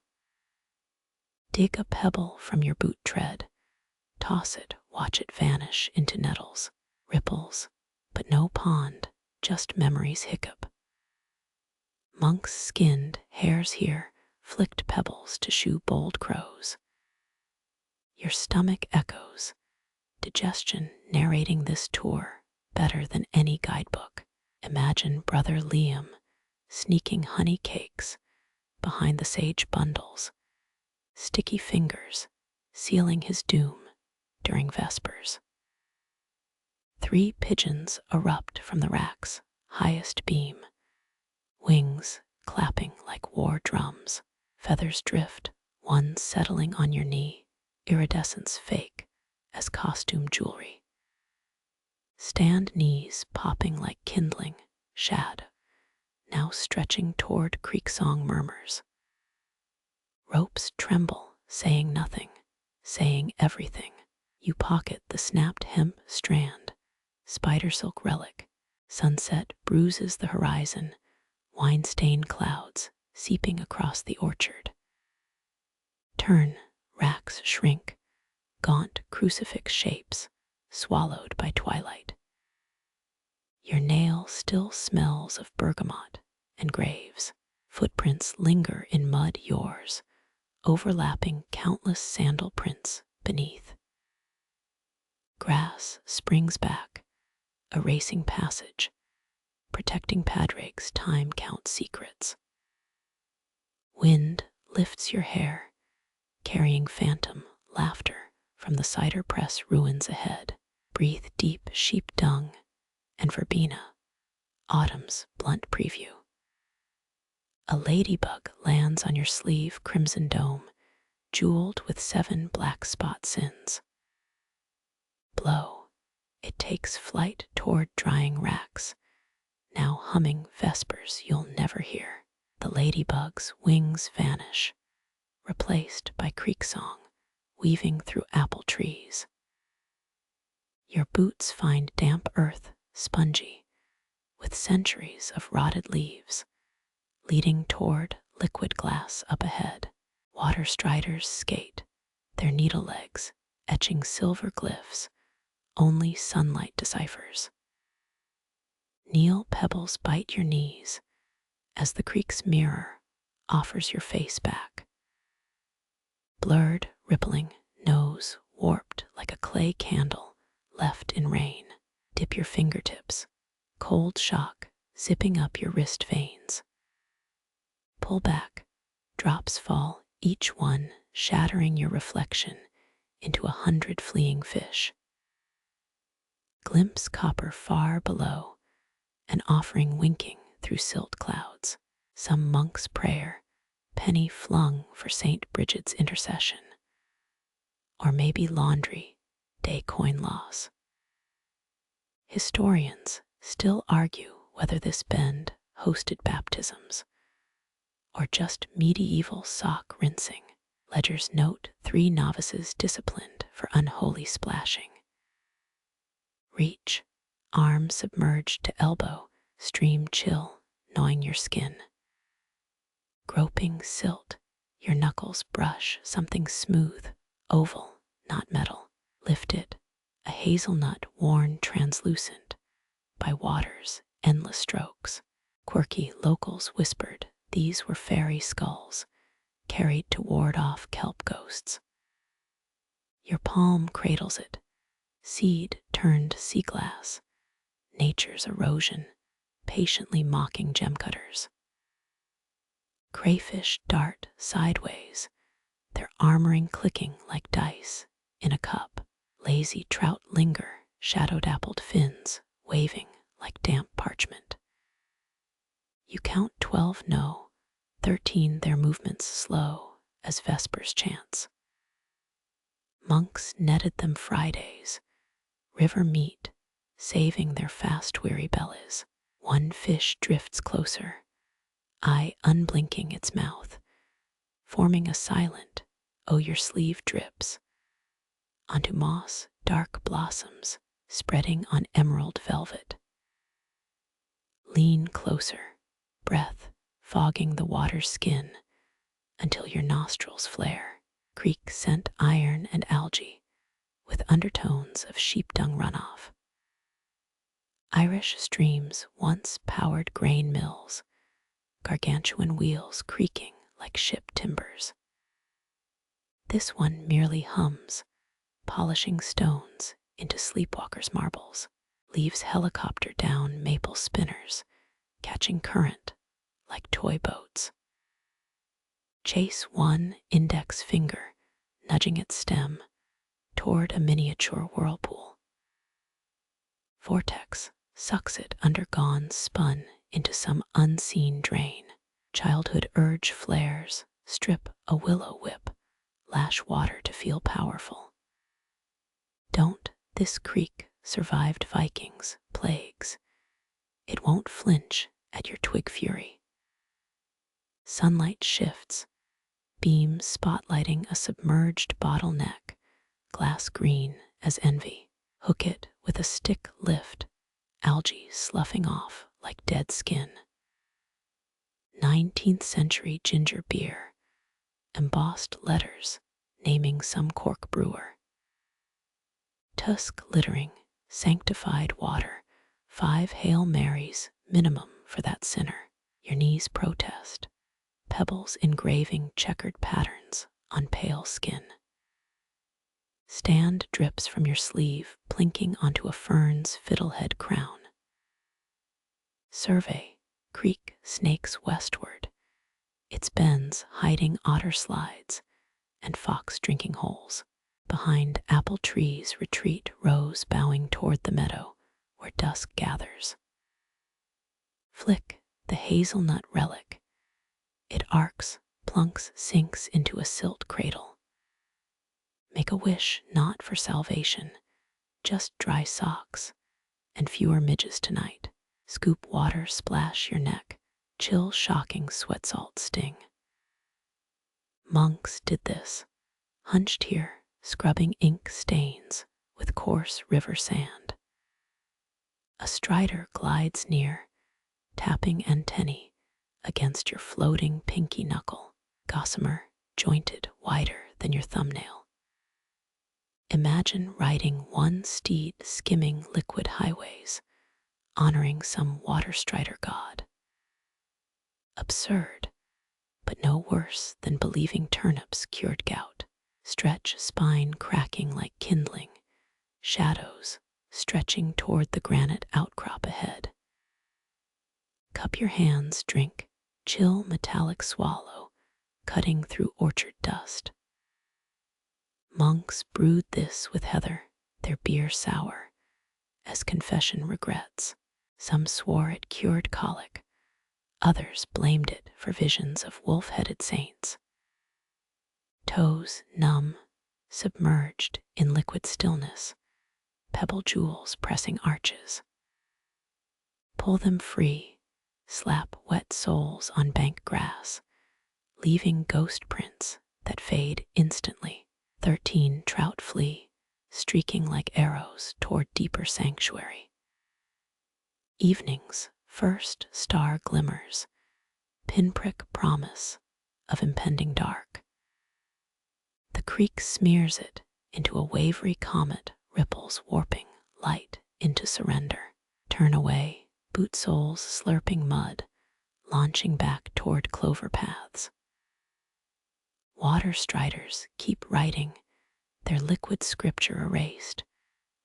Dig a pebble from your boot tread. Toss it, watch it vanish into nettles, ripples, but no pond, just memory's hiccup. Monks skinned hairs here, flicked pebbles to shoo bold crows. Your stomach echoes, digestion narrating this tour better than any guidebook. Imagine brother Liam sneaking honey cakes behind the sage bundles, sticky fingers sealing his doom during vespers. 3 pigeons erupt from the rack's highest beam, wings clapping like war drums. Feathers drift, one settling on your knee, iridescence fake as costume jewelry. Stand knees popping like kindling, shad, now stretching toward creeksong murmurs. Ropes tremble, saying nothing, saying everything. You pocket the snapped hemp strand, spider silk relic, Sunset bruises the horizon, wine-stained clouds seeping across the orchard. Turn, racks shrink, gaunt crucifix shapes swallowed by twilight. Your nail still smells of bergamot and graves. Footprints linger in mud yours, overlapping countless sandal prints beneath. Grass springs back, erasing passage, protecting Padraig's time count secrets. Wind lifts your hair, carrying phantom laughter from the cider press ruins ahead. Breathe deep sheep dung and verbena, autumn's blunt preview. A ladybug lands on your sleeve, crimson dome, jeweled with 7 black spot sins. Blow, it takes flight toward drying racks, now humming vespers you'll never hear. The ladybug's wings vanish, replaced by creek song, weaving through apple trees. Your boots find damp earth, spongy, with centuries of rotted leaves, leading toward liquid glass up ahead. Water striders skate, their needle legs etching silver glyphs only sunlight deciphers. Kneel pebbles bite your knees as the creek's mirror offers your face back. Blurred, rippling, nose warped like a clay candle left in rain. Dip your fingertips, cold shock zipping up your wrist veins. Pull back, drops fall, each one shattering your reflection into 100 fleeing fish. Glimpse copper far below, an offering winking through silt clouds. Some monk's prayer, penny flung for St. Bridget's intercession. Or maybe laundry, day coin loss. Historians still argue whether this bend hosted baptisms, or just medieval sock rinsing. Ledgers note 3 novices disciplined for unholy splashing. Reach, arm submerged to elbow, stream chill, gnawing your skin. Groping silt, your knuckles brush something smooth, oval, not metal. Lifted, a hazelnut worn translucent by water's endless strokes. Quirky locals whispered these were fairy skulls, carried to ward off kelp ghosts. Your palm cradles it, seed turned sea glass, nature's erosion, patiently mocking gem cutters. Crayfish dart sideways, their armoring clicking like dice in a cup. Lazy trout linger, shadow-dappled fins waving like damp parchment. You count 12 no, 13 their movements slow as vespers chants. Monks netted them Fridays, river meat, saving their fast weary bellies. One fish drifts closer, eye unblinking its mouth, forming a silent, oh your sleeve drips, onto moss dark blossoms spreading on emerald velvet. Lean closer, breath fogging the water's skin until your nostrils flare. Creek scent iron and algae with undertones of sheep dung runoff. Irish streams once powered grain mills, gargantuan wheels creaking like ship timbers. This one merely hums, polishing stones into sleepwalkers' marbles, leaves helicopter down maple spinners, catching current like toy boats. Chase one index finger, nudging its stem toward a miniature whirlpool. Vortex sucks it undergone, spun into some unseen drain. Childhood urge flares, strip a willow whip, lash water to feel powerful. Don't, this creek survived Vikings, plagues. It won't flinch at your twig fury. Sunlight shifts, beams spotlighting a submerged bottleneck, glass green as envy. Hook it with a stick lift algae sloughing off like dead skin. 19th century ginger beer, embossed letters naming some cork brewer. Tusk littering, sanctified water, 5 Hail Marys minimum for that sinner. Your knees protest, pebbles engraving checkered patterns on pale skin. Stand drips from your sleeve plinking onto a fern's fiddlehead crown. Survey, creek snakes westward, its bends hiding otter slides and fox drinking holes. Behind apple trees retreat rows bowing toward the meadow where dusk gathers. Flick the hazelnut relic. It arcs, plunks, sinks into a silt cradle. Make a wish not for salvation, just dry socks and fewer midges tonight. Scoop water, splash your neck, chill shocking sweat salt sting. Monks did this, hunched here, scrubbing ink stains with coarse river sand. A strider glides near, tapping antennae against your floating pinky knuckle, gossamer jointed wider than your thumbnail. Imagine riding one steed skimming liquid highways, honoring some water strider god. Absurd, but no worse than believing turnips cured gout. Stretch spine cracking like kindling, shadows stretching toward the granite outcrop ahead. Cup your hands, drink, chill metallic swallow, cutting through orchard dust. Monks brewed this with heather, their beer sour, as confession regrets. Some swore it cured colic, others blamed it for visions of wolf-headed saints. Toes numb, submerged in liquid stillness, pebble jewels pressing arches. Pull them free, slap wet soles on bank grass, leaving ghost prints that fade instantly. 13 trout flee, streaking like arrows toward deeper sanctuary. Evening's first star glimmers, pinprick promise of impending dark. The creek smears it into a wavery comet, ripples warping light into surrender. Turn away, boot soles slurping mud, launching back toward clover paths. Water striders keep writing, their liquid scripture erased,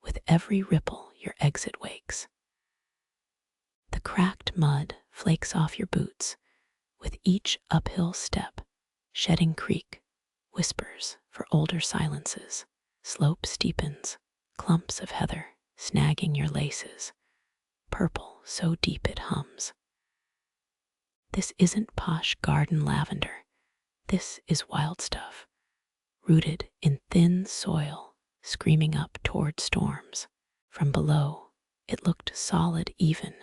with every ripple your exit wakes. The cracked mud flakes off your boots, with each uphill step, shedding creek, whispers for older silences. Slope steepens, clumps of heather snagging your laces, purple so deep it hums. This isn't posh garden lavender. This is wild stuff, rooted in thin soil, screaming up toward storms. From below, it looked solid even.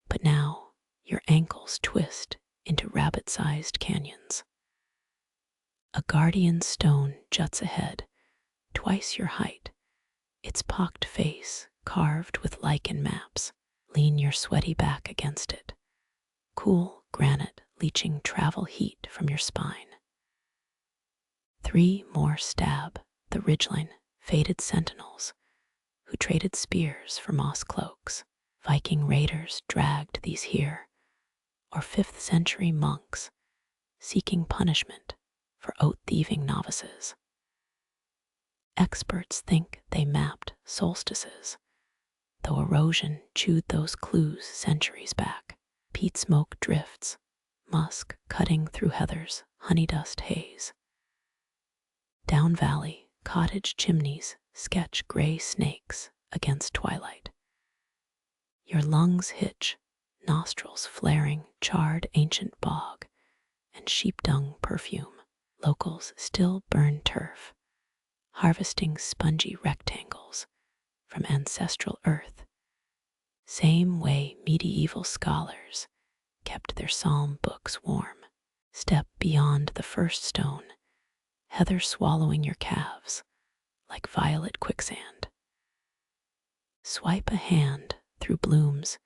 But now, your ankles twist into rabbit-sized canyons. A guardian stone juts ahead, twice your height, its pocked face carved with lichen maps. Lean your sweaty back against it. Cool granite leaching travel heat from your spine. 3 more stab the ridgeline faded sentinels who traded spears for moss cloaks. Viking raiders dragged these here, or 5th century monks seeking punishment for oath-thieving novices. Experts think they mapped solstices, though erosion chewed those clues centuries back. Peat smoke drifts, musk cutting through heather's honey dust haze. Down valley, cottage chimneys sketch gray snakes against twilight. Your lungs hitch, nostrils flaring charred ancient bog and sheep dung perfume. Locals still burn turf, harvesting spongy rectangles from ancestral earth, same way medieval scholars kept their psalm books warm. Step beyond the first stone, heather swallowing your calves like violet quicksand. Swipe a hand through blooms,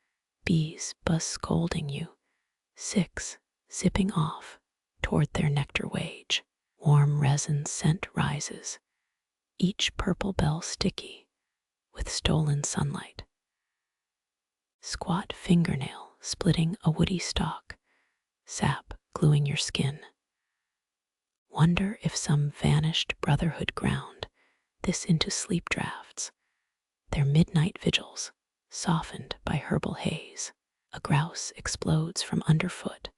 bees buzz scolding you, 6 zipping off toward their nectar wage. Warm resin scent rises, each purple bell sticky with stolen sunlight. Squat fingernail splitting a woody stalk, sap gluing your skin. Wonder if some vanished brotherhood ground this into sleep drafts, their midnight vigils softened by herbal haze. A grouse explodes from underfoot,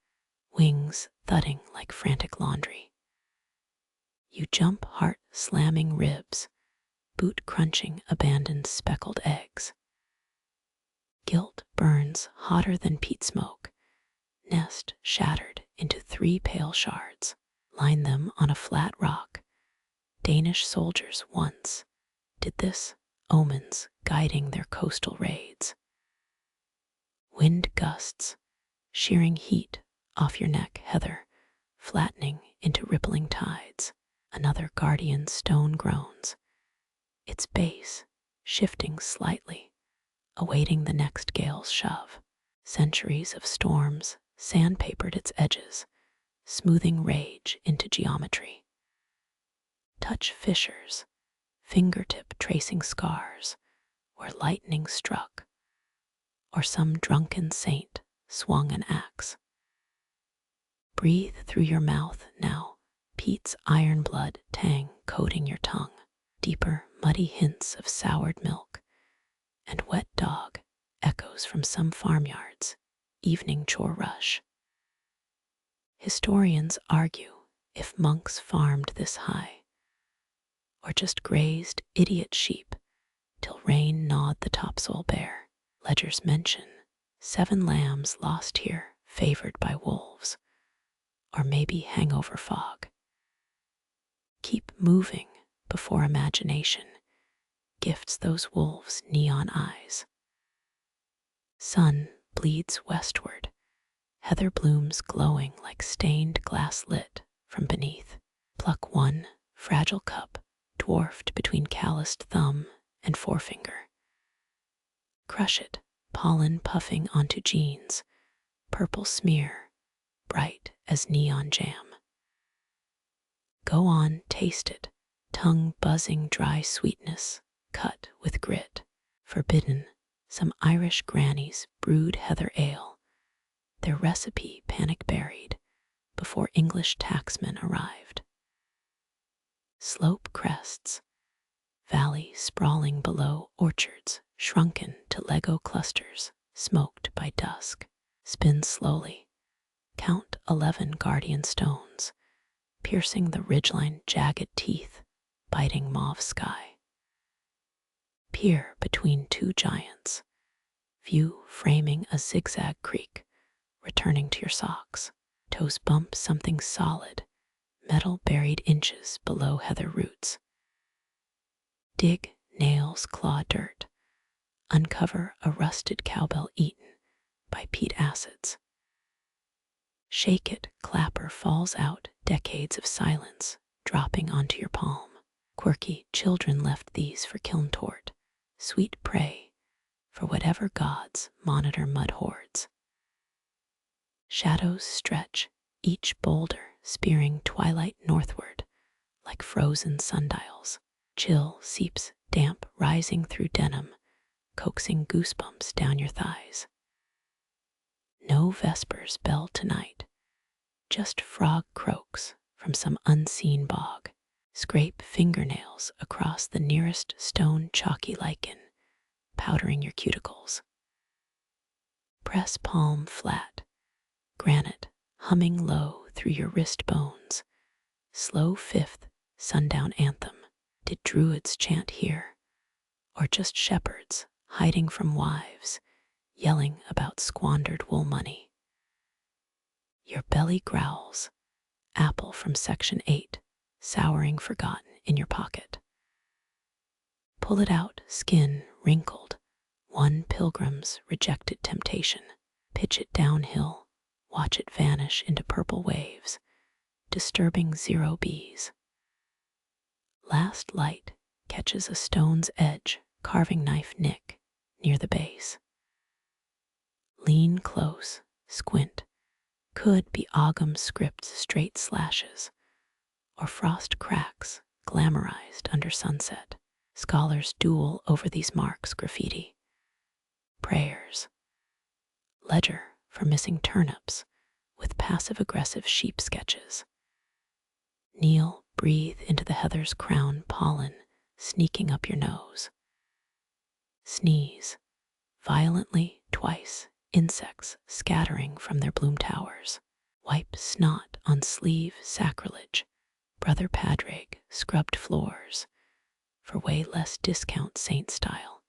wings thudding like frantic laundry. You jump, heart slamming ribs, boot crunching abandoned speckled eggs. Guilt burns hotter than peat smoke, nest shattered into 3 pale shards. Line them on a flat rock. Danish soldiers once did this, omens guiding their coastal raids. Wind gusts, shearing heat off your neck, heather flattening into rippling tides. Another guardian stone groans, its base shifting slightly, awaiting the next gale's shove. Centuries of storms sandpapered its edges, smoothing rage into geometry. Touch fissures, fingertip tracing scars where lightning struck, or some drunken saint swung an axe. Breathe through your mouth now, peat's iron blood tang coating your tongue, deeper muddy hints of soured milk, and wet dog echoes from some farmyard's evening chore rush. Historians argue if monks farmed this high, or just grazed idiot sheep till rain gnawed the topsoil bare. Ledgers mention 7 lambs lost here, favored by wolves, or maybe hangover fog. Keep moving before imagination gifts those wolves neon eyes. Sun bleeds westward, heather blooms glowing like stained glass lit from beneath. Pluck 1 fragile cup, dwarfed between calloused thumb and forefinger. Crush it, pollen puffing onto jeans, purple smear, bright as neon jam. Go on, taste it, tongue buzzing dry sweetness, cut with grit. Forbidden, some Irish grannies brewed heather ale, their recipe panic buried before English tacksmen arrived. Slope crests, valley sprawling below orchards shrunken to Lego clusters, smoked by dusk. Spin slowly, count 11 guardian stones, piercing the ridgeline jagged teeth, biting mauve sky. Peer between 2 giants, view framing a zigzag creek, returning to your socks. Toes bump something solid, metal buried inches below heather roots. Dig, nails claw dirt, uncover a rusted cowbell eaten by peat acids. Shake it, clapper falls out, decades of silence dropping onto your palm. Quirky children left these for kiln tort, sweet prey for whatever gods monitor mud hordes. Shadows stretch, each boulder spearing twilight northward like frozen sundials. Chill seeps damp rising through denim, coaxing goosebumps down your thighs. No vespers bell tonight, just frog croaks from some unseen bog. Scrape fingernails across the nearest stone chalky lichen, powdering your cuticles. Press palm flat, granite humming low through your wrist bones. Slow 5th sundown anthem. Did druids chant here, or just shepherds hiding from wives, yelling about squandered wool money? Your belly growls, apple from section 8, souring forgotten in your pocket. Pull it out, skin wrinkled, 1 pilgrim's rejected temptation. Pitch it downhill, watch it vanish into purple waves, disturbing 0 bees. Last light catches a stone's edge, carving knife nick near the base. Lean close, squint. Could be Ogham script straight slashes, or frost cracks glamorized under sunset. Scholars duel over these marks graffiti. Prayers. Ledger for missing turnips with passive-aggressive sheep sketches. Kneel, breathe into the heather's crown pollen sneaking up your nose. Sneeze. Violently twice, insects scattering from their bloom towers. Wipe snot on sleeve sacrilege. Brother Padraig scrubbed floors for way less discount saint style.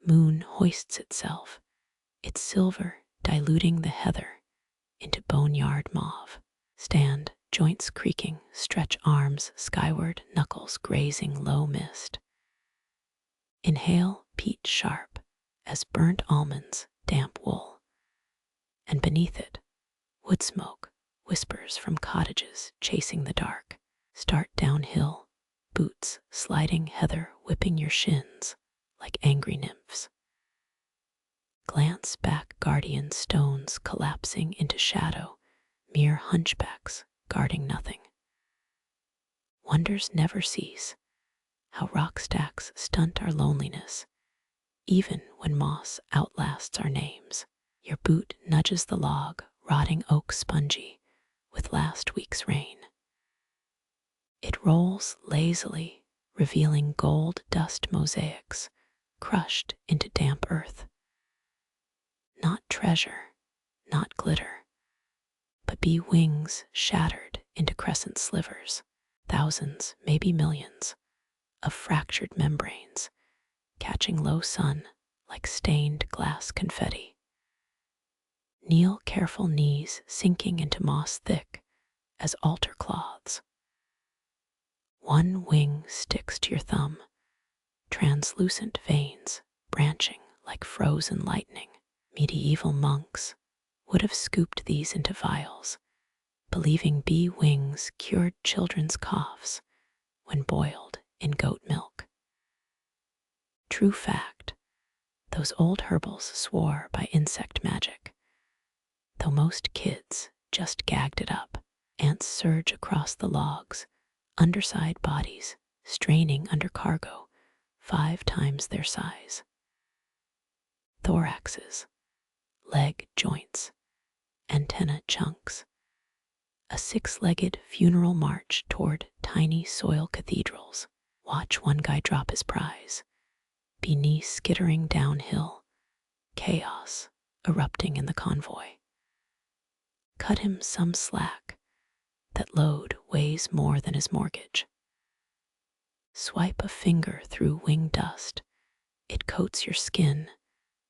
Moon hoists itself, its silver diluting the heather into boneyard mauve. Stand, joints creaking, stretch arms skyward, knuckles grazing low mist. Inhale peat sharp as burnt almonds damp wool, and beneath it, wood smoke whispers from cottages chasing the dark. Start downhill, boots sliding heather whipping your shins like angry nymphs. Glance back, guardian stones collapsing into shadow, mere hunchbacks guarding nothing. Wonders never cease, how rock stacks stunt our loneliness, even when moss outlasts our names. Your boot nudges the log, rotting oak spongy with last week's rain. It rolls lazily, revealing gold dust mosaics crushed into damp earth. Not treasure, not glitter, but bee wings shattered into crescent slivers, thousands, maybe millions, of fractured membranes, catching low sun like stained glass confetti. Kneel, careful knees sinking into moss thick as altar cloths. One wing sticks to your thumb, translucent veins branching like frozen lightning. Medieval monks would have scooped these into vials, believing bee wings cured children's coughs when boiled in goat milk. True fact, those old herbals swore by insect magic, though most kids just gagged it up. Ants surge across the logs, underside bodies straining under cargo 5 times their size. Thoraxes, leg joints, antenna chunks, a 6-legged funeral march toward tiny soil cathedrals. Watch one guy drop his prize, be knee skittering downhill, chaos erupting in the convoy. Cut him some slack, that load weighs more than his mortgage. Swipe a finger through wing dust, it coats your skin,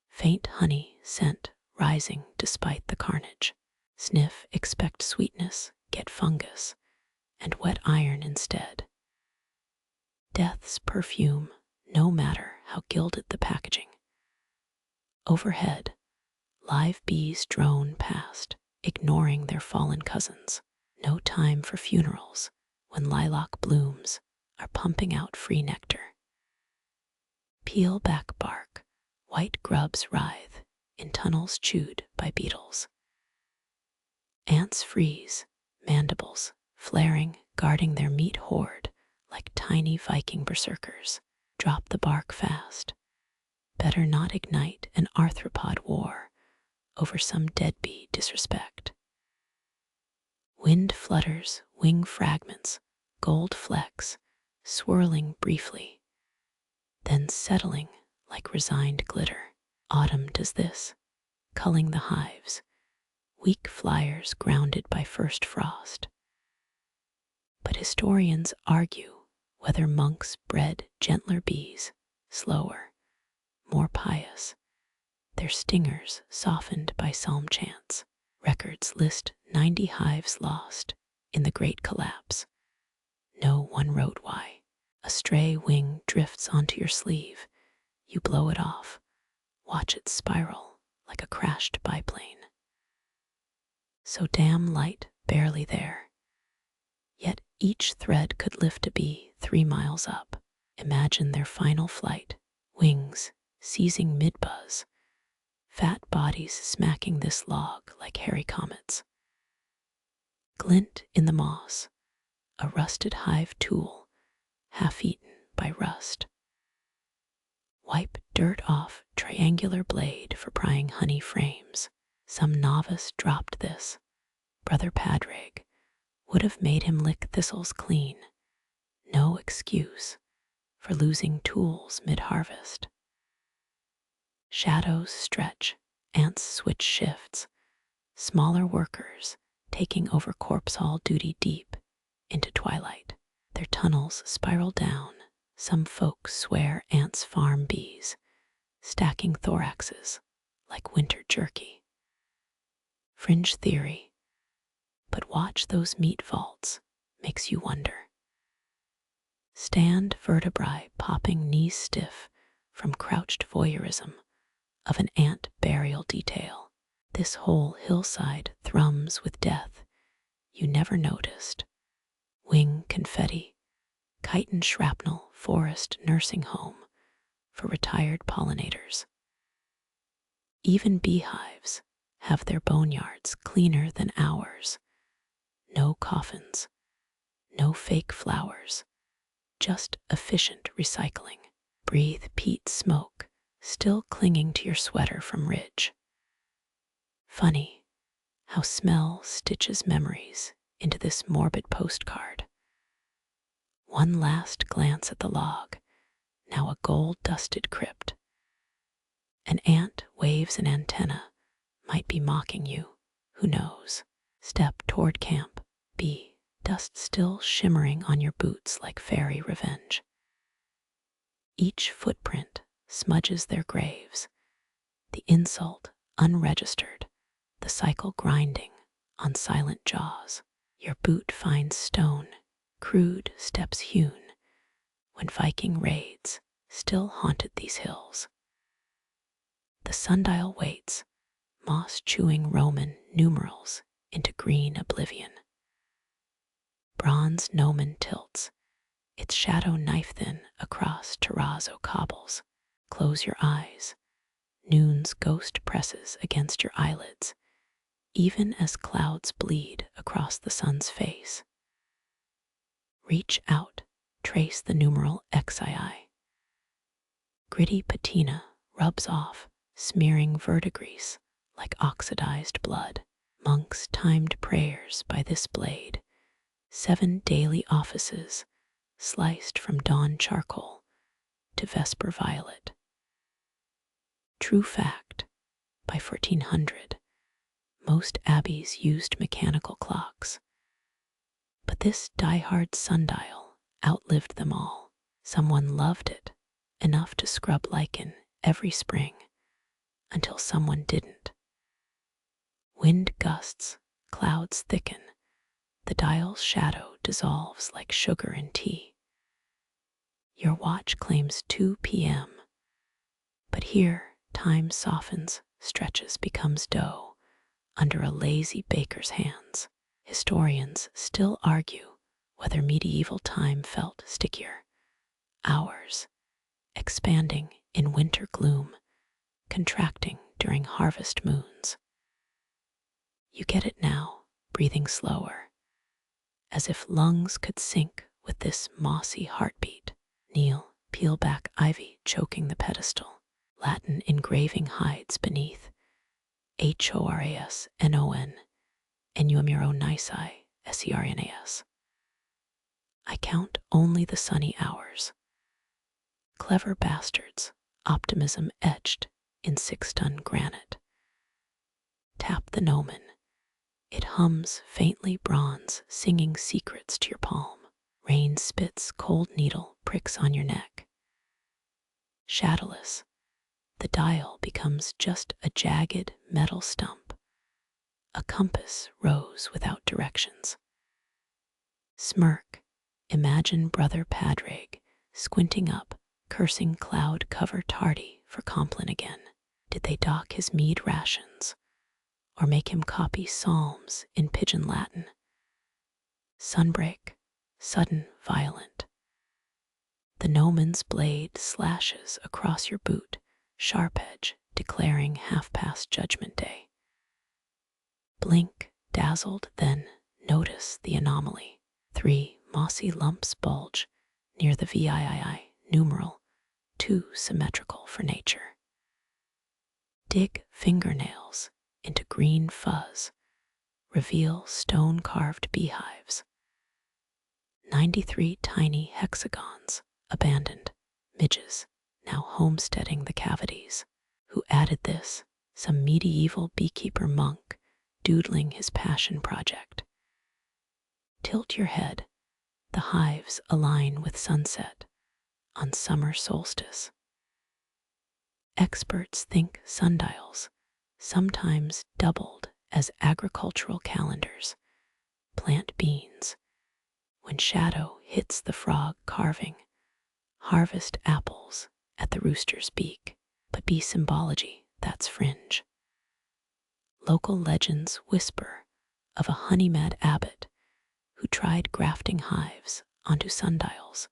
faint honey scent rising despite the carnage. Sniff, expect sweetness, get fungus, and wet iron instead. Death's perfume, no matter how gilded the packaging. Overhead, live bees drone past, ignoring their fallen cousins. No time for funerals when lilac blooms are pumping out free nectar. Peel back bark, white grubs writhe in tunnels chewed by beetles. Ants freeze, mandibles flaring, guarding their meat hoard like tiny Viking berserkers. Drop the bark fast. Better not ignite an arthropod war over some dead bee disrespect. Wind flutters, wing fragments, gold flecks, swirling briefly, then settling like resigned glitter. Autumn does this, culling the hives, weak flyers grounded by first frost. But historians argue whether monks bred gentler bees, slower, more pious, their stingers softened by psalm chants. Records list 90 hives lost in the Great Collapse. No one wrote why. A stray wing drifts onto your sleeve. You blow it off. Watch it spiral like a crashed biplane. So damn light, barely there. Yet each thread could lift a bee 3 miles up. Imagine their final flight, wings seizing mid-buzz, fat bodies smacking this log like hairy comets. Glint in the moss, a rusted hive tool, half-eaten by rust. Wipe dirt off triangular blade for prying honey frames. Some novice dropped this. Brother Padraig would have made him lick thistles clean. No excuse for losing tools mid-harvest. Shadows stretch, ants switch shifts, smaller workers taking over corpse hall duty deep into twilight. Their tunnels spiral down. Some folks swear ants farm bees, stacking thoraxes like winter jerky. Fringe theory, but watch those meat vaults, makes you wonder. Stand vertebrae popping knees stiff from crouched voyeurism of an ant burial detail. This whole hillside thrums with death you never noticed. Wing confetti, chitin shrapnel forest nursing home for retired pollinators. Even beehives have their boneyards cleaner than ours. No coffins, no fake flowers, just efficient recycling. Breathe peat smoke, still clinging to your sweater from ridge. Funny how smell stitches memories into this morbid postcard. One last glance at the log, now a gold-dusted crypt. An ant waves an antenna, might be mocking you, who knows. Step toward camp, bee, dust still shimmering on your boots like fairy revenge. Each footprint smudges their graves, the insult unregistered, the cycle grinding on silent jaws. Your boot finds stone, crude steps hewn, when Viking raids still haunted these hills. The sundial waits, moss-chewing Roman numerals into green oblivion. Bronze gnomon tilts, its shadow knife-thin across terrazzo cobbles. Close your eyes. Noon's ghost presses against your eyelids, even as clouds bleed across the sun's face. Reach out, trace the numeral XII. Gritty patina rubs off, smearing verdigris like oxidized blood. Monks timed prayers by this blade, 7 daily offices sliced from dawn charcoal to vesper violet. True fact, by 1400, most abbeys used mechanical clocks. But this die-hard sundial outlived them all. Someone loved it enough to scrub lichen every spring until someone didn't. Wind gusts, clouds thicken, the dial's shadow dissolves like sugar in tea. Your watch claims 2 p.m., but here time softens, stretches, becomes dough under a lazy baker's hands. Historians still argue whether medieval time felt stickier. Hours, expanding in winter gloom, contracting during harvest moons. You get it now, breathing slower, as if lungs could sync with this mossy heartbeat. Kneel, peel back ivy choking the pedestal. Latin engraving hides beneath. HORASNON, Murmurations, SERNAS. I count only the sunny hours. Clever bastards, optimism etched in 6-ton granite. Tap the gnomon. It hums faintly bronze, singing secrets to your palm. Rain spits cold needle pricks on your neck. Shadowless, the dial becomes just a jagged metal stump. A compass rose without directions. Smirk, imagine Brother Padraig squinting up, cursing cloud cover tardy for Compline again. Did they dock his mead rations, or make him copy psalms in pidgin Latin? Sunbreak, sudden, violent. The gnomon's blade slashes across your boot, sharp edge declaring half past Judgment Day. Blink, dazzled, then notice the anomaly. 3 mossy lumps bulge near the VIII numeral, too symmetrical for nature. Dig fingernails into green fuzz, reveal stone-carved beehives. 93 tiny hexagons, abandoned midges, now homesteading the cavities. Who added this? Some medieval beekeeper monk doodling his passion project. Tilt your head. The hives align with sunset on summer solstice. Experts think sundials, sometimes doubled as agricultural calendars, plant beans. When shadow hits the frog carving, harvest apples at the rooster's beak. But bee symbology, that's fringe. Local legends whisper of a honey-mad abbot who tried grafting hives onto sundials,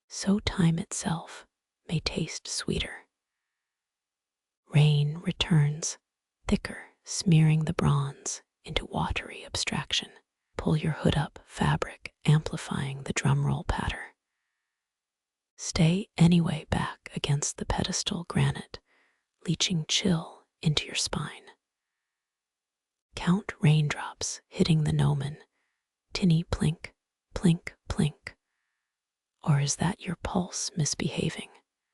so time itself may taste sweeter. Rain returns, thicker, smearing the bronze into watery abstraction. Pull your hood up, fabric amplifying the drumroll patter. Stay anyway back against the pedestal granite, leaching chill into your spine. Count raindrops hitting the gnomon, tinny plink, plink, plink. Or is that your pulse misbehaving?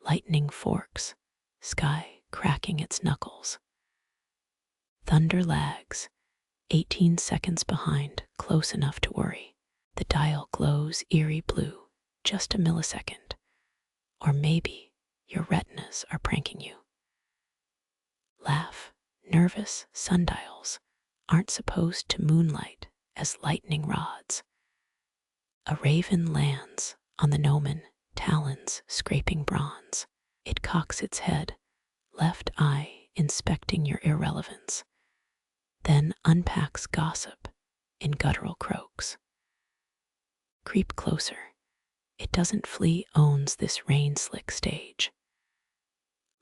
Lightning forks, sky cracking its knuckles. Thunder lags, 18 seconds behind, close enough to worry. The dial glows eerie blue, just a millisecond. Or maybe your retinas are pranking you. Laugh, nervous sundials aren't supposed to moonlight as lightning rods. A raven lands on the gnomon, talons scraping bronze. It cocks its head, left eye inspecting your irrelevance, then unpacks gossip in guttural croaks. Creep closer. It doesn't flee, owns this rain-slick stage.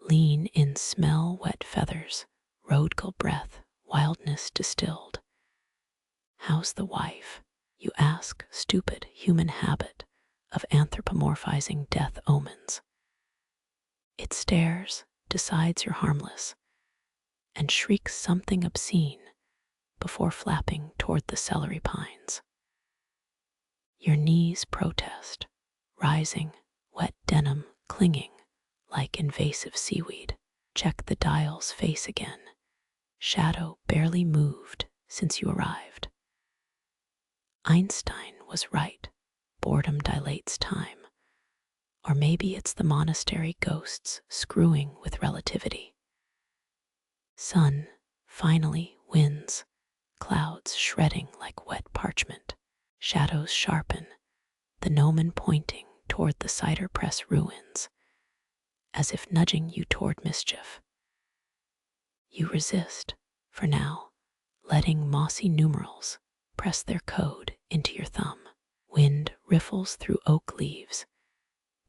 Lean in, smell wet feathers, roadkill breath, wildness distilled. How's the wife? You ask, stupid human habit of anthropomorphizing death omens. It stares, decides you're harmless, and shrieks something obscene before flapping toward the celery pines. Your knees protest, rising, wet denim clinging like invasive seaweed. Check the dial's face again. Shadow barely moved since you arrived. Einstein was right. Boredom dilates time. Or maybe it's the monastery ghosts screwing with relativity. Sun finally wins, clouds shredding like wet parchment. Shadows sharpen, the gnomon pointing toward the cider press ruins, as if nudging you toward mischief. You resist, for now, letting mossy numerals press their code into your thumb. Wind riffles through oak leaves,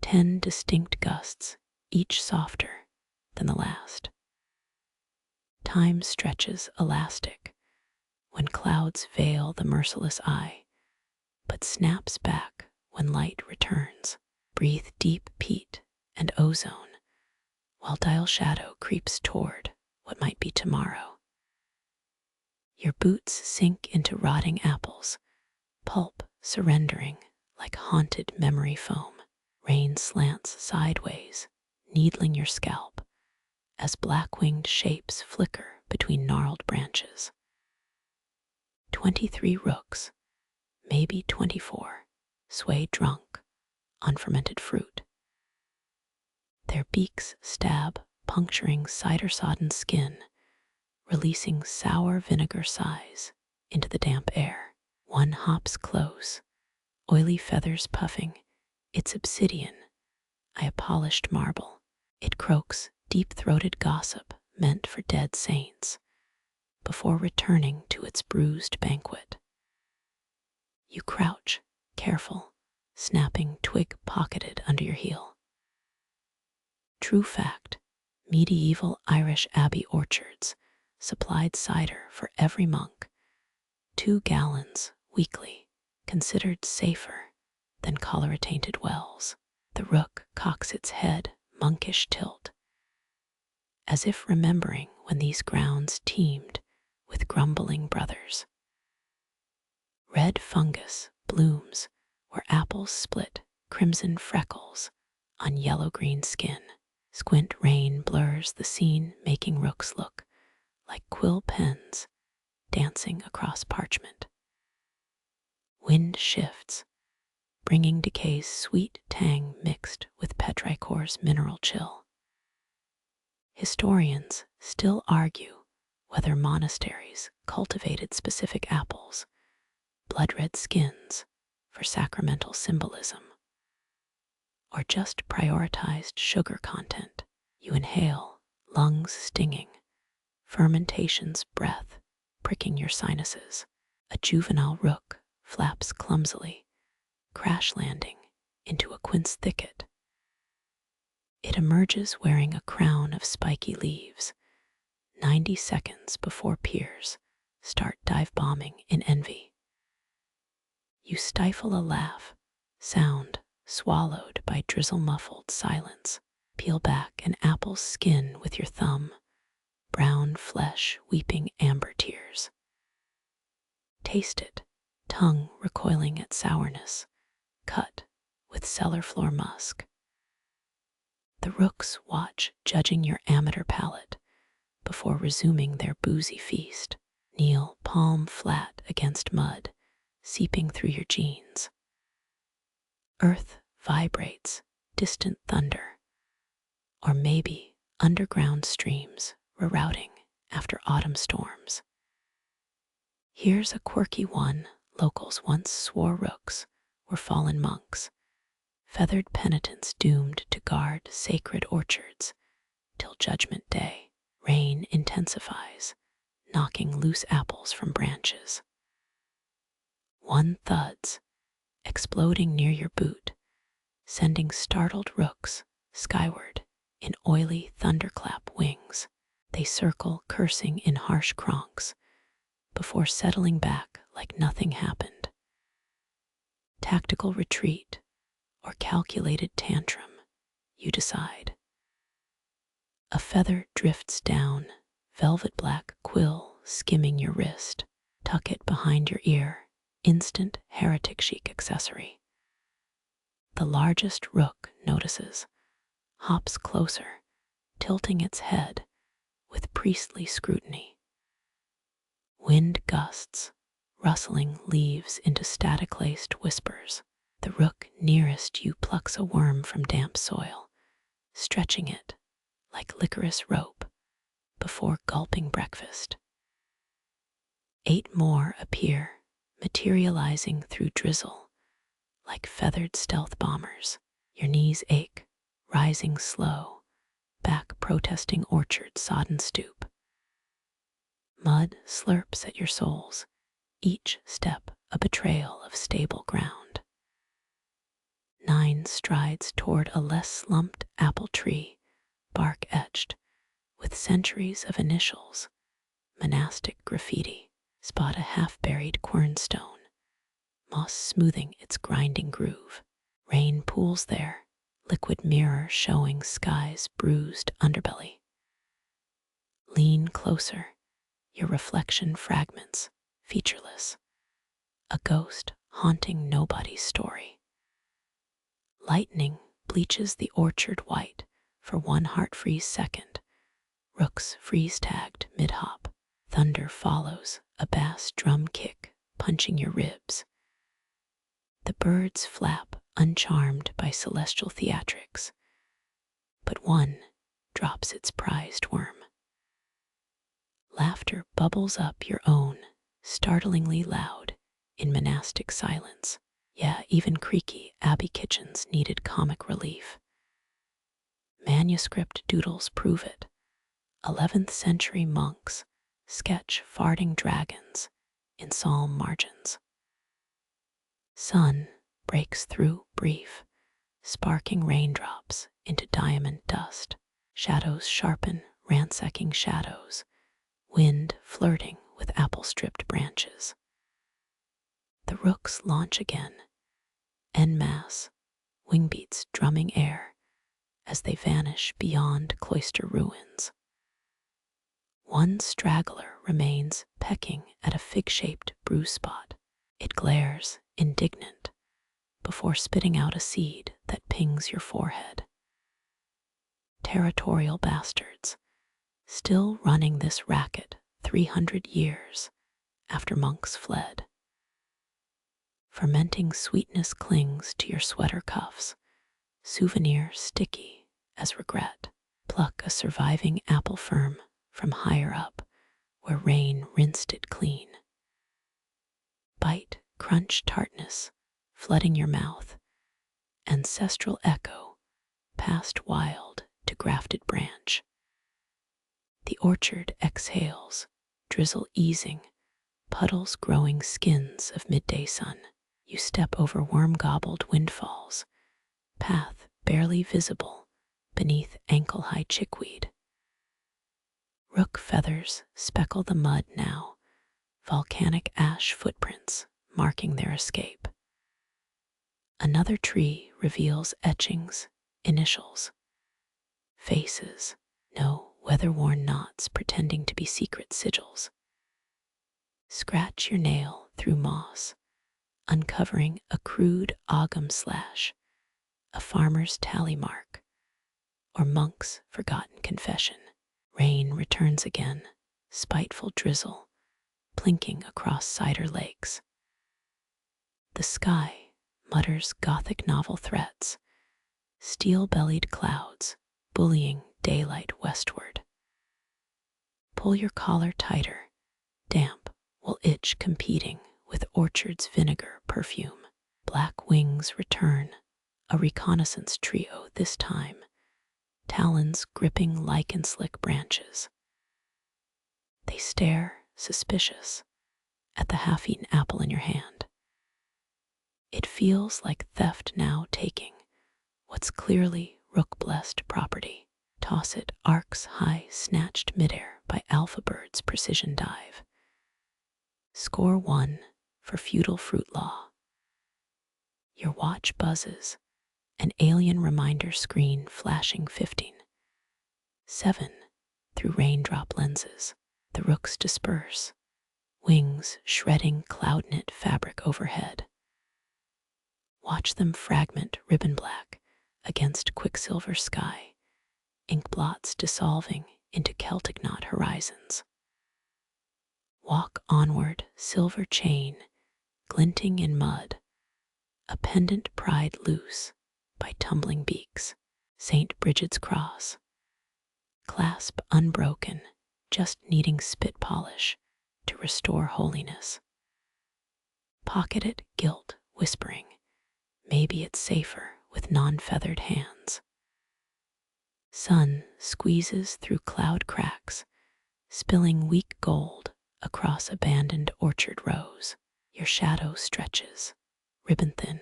10 distinct gusts, each softer than the last. Time stretches elastic when clouds veil the merciless eye, but snaps back when light returns. Breathe deep peat and ozone, while dial shadow creeps toward what might be tomorrow. Your boots sink into rotting apples, pulp surrendering like haunted memory foam. Rain slants sideways, needling your scalp, as black-winged shapes flicker between gnarled branches. 23 rooks, maybe 24, sway drunk on fermented fruit. Their beaks stab, puncturing cider-sodden skin, releasing sour vinegar sighs into the damp air. One hops close, oily feathers puffing. It's obsidian, a polished marble. It croaks deep-throated gossip meant for dead saints before returning to its bruised banquet. You crouch, careful, snapping twig pocketed under your heel. True fact, Medieval Irish abbey orchards supplied cider for every monk, 2 gallons weekly, considered safer than cholera-tainted wells. The rook cocks its head, monkish tilt, as if remembering when these grounds teemed with grumbling brothers. Red fungus blooms where apples split crimson freckles on yellow-green skin. Squint rain blurs the scene, making rooks look like quill pens dancing across parchment. Wind shifts, bringing decay's sweet tang mixed with petrichor's mineral chill. Historians still argue whether monasteries cultivated specific apples, blood-red skins for sacramental symbolism, or just prioritized sugar content. You inhale, lungs stinging, fermentation's breath pricking your sinuses. A juvenile rook flaps clumsily, crash landing into a quince thicket. It emerges wearing a crown of spiky leaves, 90 seconds before peers start dive bombing in envy. You stifle a laugh, sound swallowed by drizzle-muffled silence. Peel back an apple's skin with your thumb, brown flesh weeping amber tears. Taste it, tongue recoiling at sourness, cut with cellar floor musk. The rooks watch, judging your amateur palate before resuming their boozy feast. Kneel palm flat against mud, seeping through your jeans. Earth vibrates, distant thunder, or maybe underground streams rerouting after autumn storms. Here's a quirky one locals once swore rooks were fallen monks, feathered penitents doomed to guard sacred orchards till Judgment Day. Rain intensifies, knocking loose apples from branches. One thuds, exploding near your boot, sending startled rooks skyward in oily thunderclap wings. They circle, cursing in harsh cronks, before settling back like nothing happened. Tactical retreat or calculated tantrum, you decide. A feather drifts down, velvet black quill skimming your wrist. Tuck it behind your ear, instant heretic chic accessory. The largest rook notices, hops closer, tilting its head with priestly scrutiny. Wind gusts, rustling leaves into static-laced whispers. The rook nearest you plucks a worm from damp soil, stretching it like licorice rope before gulping breakfast. 8 more appear, materializing through drizzle like feathered stealth bombers. Your knees ache, rising slow, back protesting orchard sodden stoop. Mud slurps at your soles, each step a betrayal of stable ground. 9 strides toward a less slumped apple tree, bark etched with centuries of initials, monastic graffiti. Spot a half-buried quernstone, moss smoothing its grinding groove. Rain pools there, liquid mirror showing sky's bruised underbelly. Lean closer, your reflection fragments, featureless, a ghost haunting nobody's story. Lightning bleaches the orchard white for one heart-freeze second. Rooks freeze-tagged mid-hop. Thunder follows, a bass drum kick punching your ribs. The birds flap, uncharmed by celestial theatrics, but one drops its prized worm. Laughter bubbles up your own, startlingly loud in monastic silence. Yeah, even creaky abbey kitchens needed comic relief. Manuscript doodles prove it. 11th century monks sketch farting dragons in psalm margins. Sun breaks through brief, sparking raindrops into diamond dust. Shadows sharpen, ransacking shadows, wind flirting with apple-stripped branches. The rooks launch again, en masse, wingbeats drumming air as they vanish beyond cloister ruins. One straggler remains pecking at a fig-shaped bruise spot. It glares, indignant, before spitting out a seed that pings your forehead. Territorial bastards, still running this racket 300 years after monks fled. Fermenting sweetness clings to your sweater cuffs, souvenir sticky as regret. Pluck a surviving apple firm from higher up, where rain rinsed it clean. Bite, crunch tartness, flooding your mouth, ancestral echo, passed wild to grafted branch. The orchard exhales, drizzle easing, puddles growing skins of midday sun. You step over worm-gobbled windfalls, path barely visible beneath ankle-high chickweed. Rook feathers speckle the mud now, volcanic ash footprints marking their escape. Another tree reveals etchings, initials, faces, no weather-worn knots pretending to be secret sigils. Scratch your nail through moss, uncovering a crude Ogham slash, a farmer's tally mark, or monk's forgotten confession. Rain returns again, spiteful drizzle, plinking across cider lakes. The sky mutters Gothic novel threats, steel-bellied clouds bullying daylight westward. Pull your collar tighter, damp will itch competing with orchard's vinegar perfume. Black wings return, a reconnaissance trio this time, talons gripping lichen-slick branches. They stare, suspicious, at the half-eaten apple in your hand. It feels like theft now taking what's clearly rook-blessed property. Toss it arcs high, snatched midair by alpha bird's precision dive. Score 1 for feudal fruit law. Your watch buzzes, an alien reminder screen flashing 15. 7 through raindrop lenses. The rooks disperse, wings shredding cloud-knit fabric overhead. Watch them fragment ribbon black against quicksilver sky, ink blots dissolving into Celtic knot horizons. Walk onward, silver chain, glinting in mud, a pendant pried loose by tumbling beaks. St. Bridget's cross, clasp unbroken, just needing spit polish to restore holiness. Pocket it, guilt, whispering, maybe it's safer with non-feathered hands. Sun squeezes through cloud cracks, spilling weak gold across abandoned orchard rows. Your shadow stretches, ribbon thin,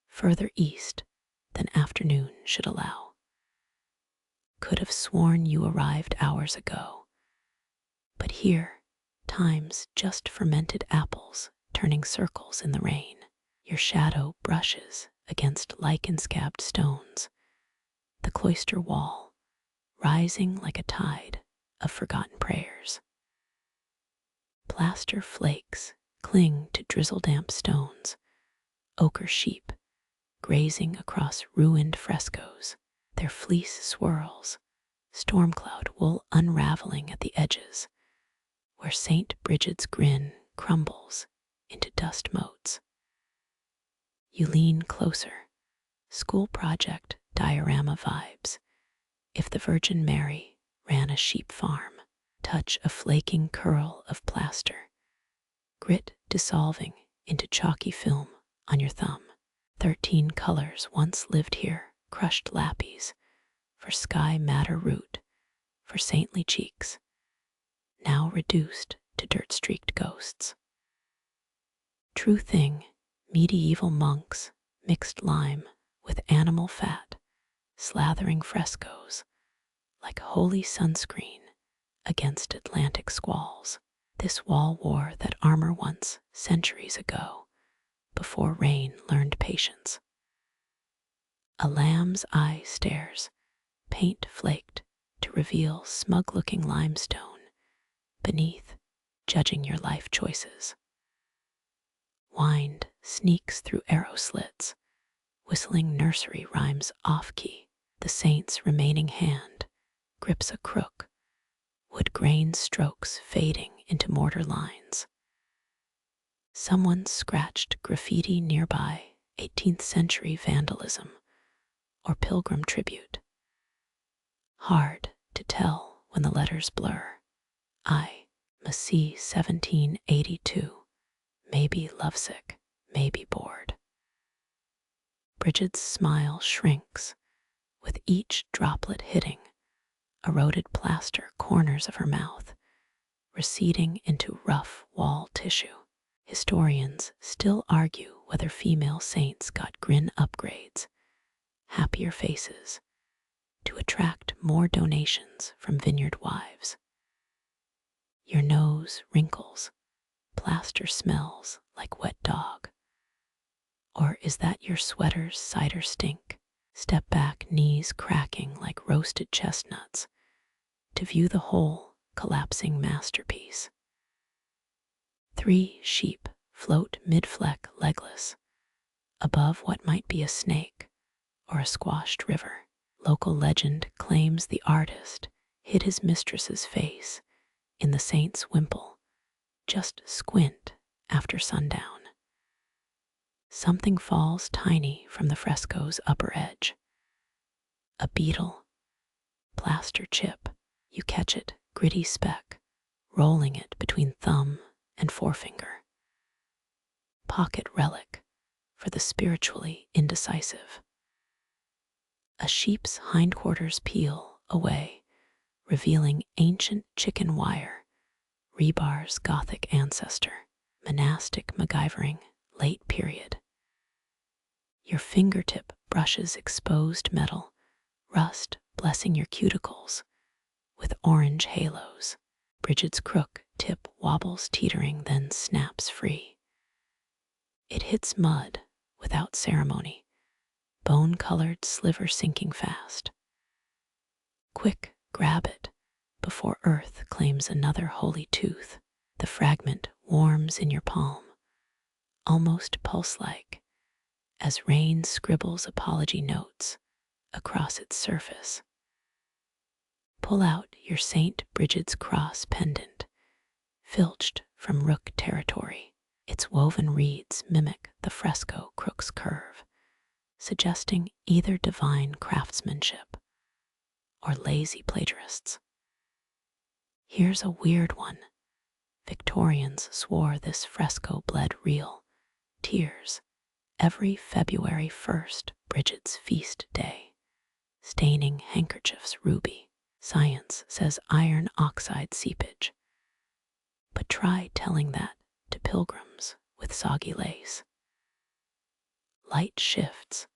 further east than afternoon should allow. Could have sworn you arrived hours ago, but here, time's just fermented apples turning circles in the rain. Your shadow brushes against lichen-scabbed stones, the cloister wall rising like a tide of forgotten prayers. Plaster flakes cling to drizzle-damp stones, ochre sheep grazing across ruined frescoes, their fleece swirls, storm cloud wool unraveling at the edges, where St. Bridget's grin crumbles into dust motes. You lean closer, school project diorama vibes. If the Virgin Mary ran a sheep farm, touch a flaking curl of plaster, grit dissolving into chalky film on your thumb. 13 colors once lived here, crushed lappies, for sky madder root, for saintly cheeks, now reduced to dirt-streaked ghosts. True thing, medieval monks mixed lime with animal fat, slathering frescoes, like holy sunscreen against Atlantic squalls. This wall wore that armor once, centuries ago, before rain learned patience. A lamb's eye stares, paint flaked to reveal smug-looking limestone beneath, judging your life choices. Wind sneaks through arrow slits, whistling nursery rhymes off-key. The saint's remaining hand grips a crook, wood grain strokes fading into mortar lines. Someone scratched graffiti nearby, 18th century vandalism or pilgrim tribute. Hard to tell when the letters blur. I must see 1782, maybe lovesick, maybe bored. Bridget's smile shrinks, with each droplet hitting eroded plaster corners of her mouth, receding into rough wall tissue. Historians still argue whether female saints got grin upgrades, happier faces, to attract more donations from vineyard wives. Your nose wrinkles, plaster smells like wet dog. Or is that your sweater's cider stink? Step back, knees cracking like roasted chestnuts, to view the whole collapsing masterpiece. 3 sheep float mid-fleck legless, above what might be a snake or a squashed river. Local legend claims the artist hid his mistress's face in the saint's wimple, just squint after sundown. Something falls tiny from the fresco's upper edge. A beetle, plaster chip. You catch it, gritty speck, rolling it between thumb and forefinger. Pocket relic for the spiritually indecisive. A sheep's hindquarters peel away, revealing ancient chicken wire, rebar's Gothic ancestor, monastic MacGyvering, late period. Your fingertip brushes exposed metal, rust blessing your cuticles with orange halos. Bridget's crook tip wobbles teetering, then snaps free. It hits mud without ceremony, bone-colored sliver sinking fast. Quick, grab it before earth claims another holy tooth. The fragment warms in your palm, almost pulse-like, as rain scribbles apology notes across its surface. Pull out your St. Bridget's cross pendant, filched from rook territory. Its woven reeds mimic the fresco crook's curve, suggesting either divine craftsmanship or lazy plagiarists. Here's a weird one. Victorians swore this fresco bled real tears every February 1st, Bridget's feast day, staining handkerchiefs ruby. Science says iron oxide seepage. But try telling that to pilgrims with soggy lace. Light shifts,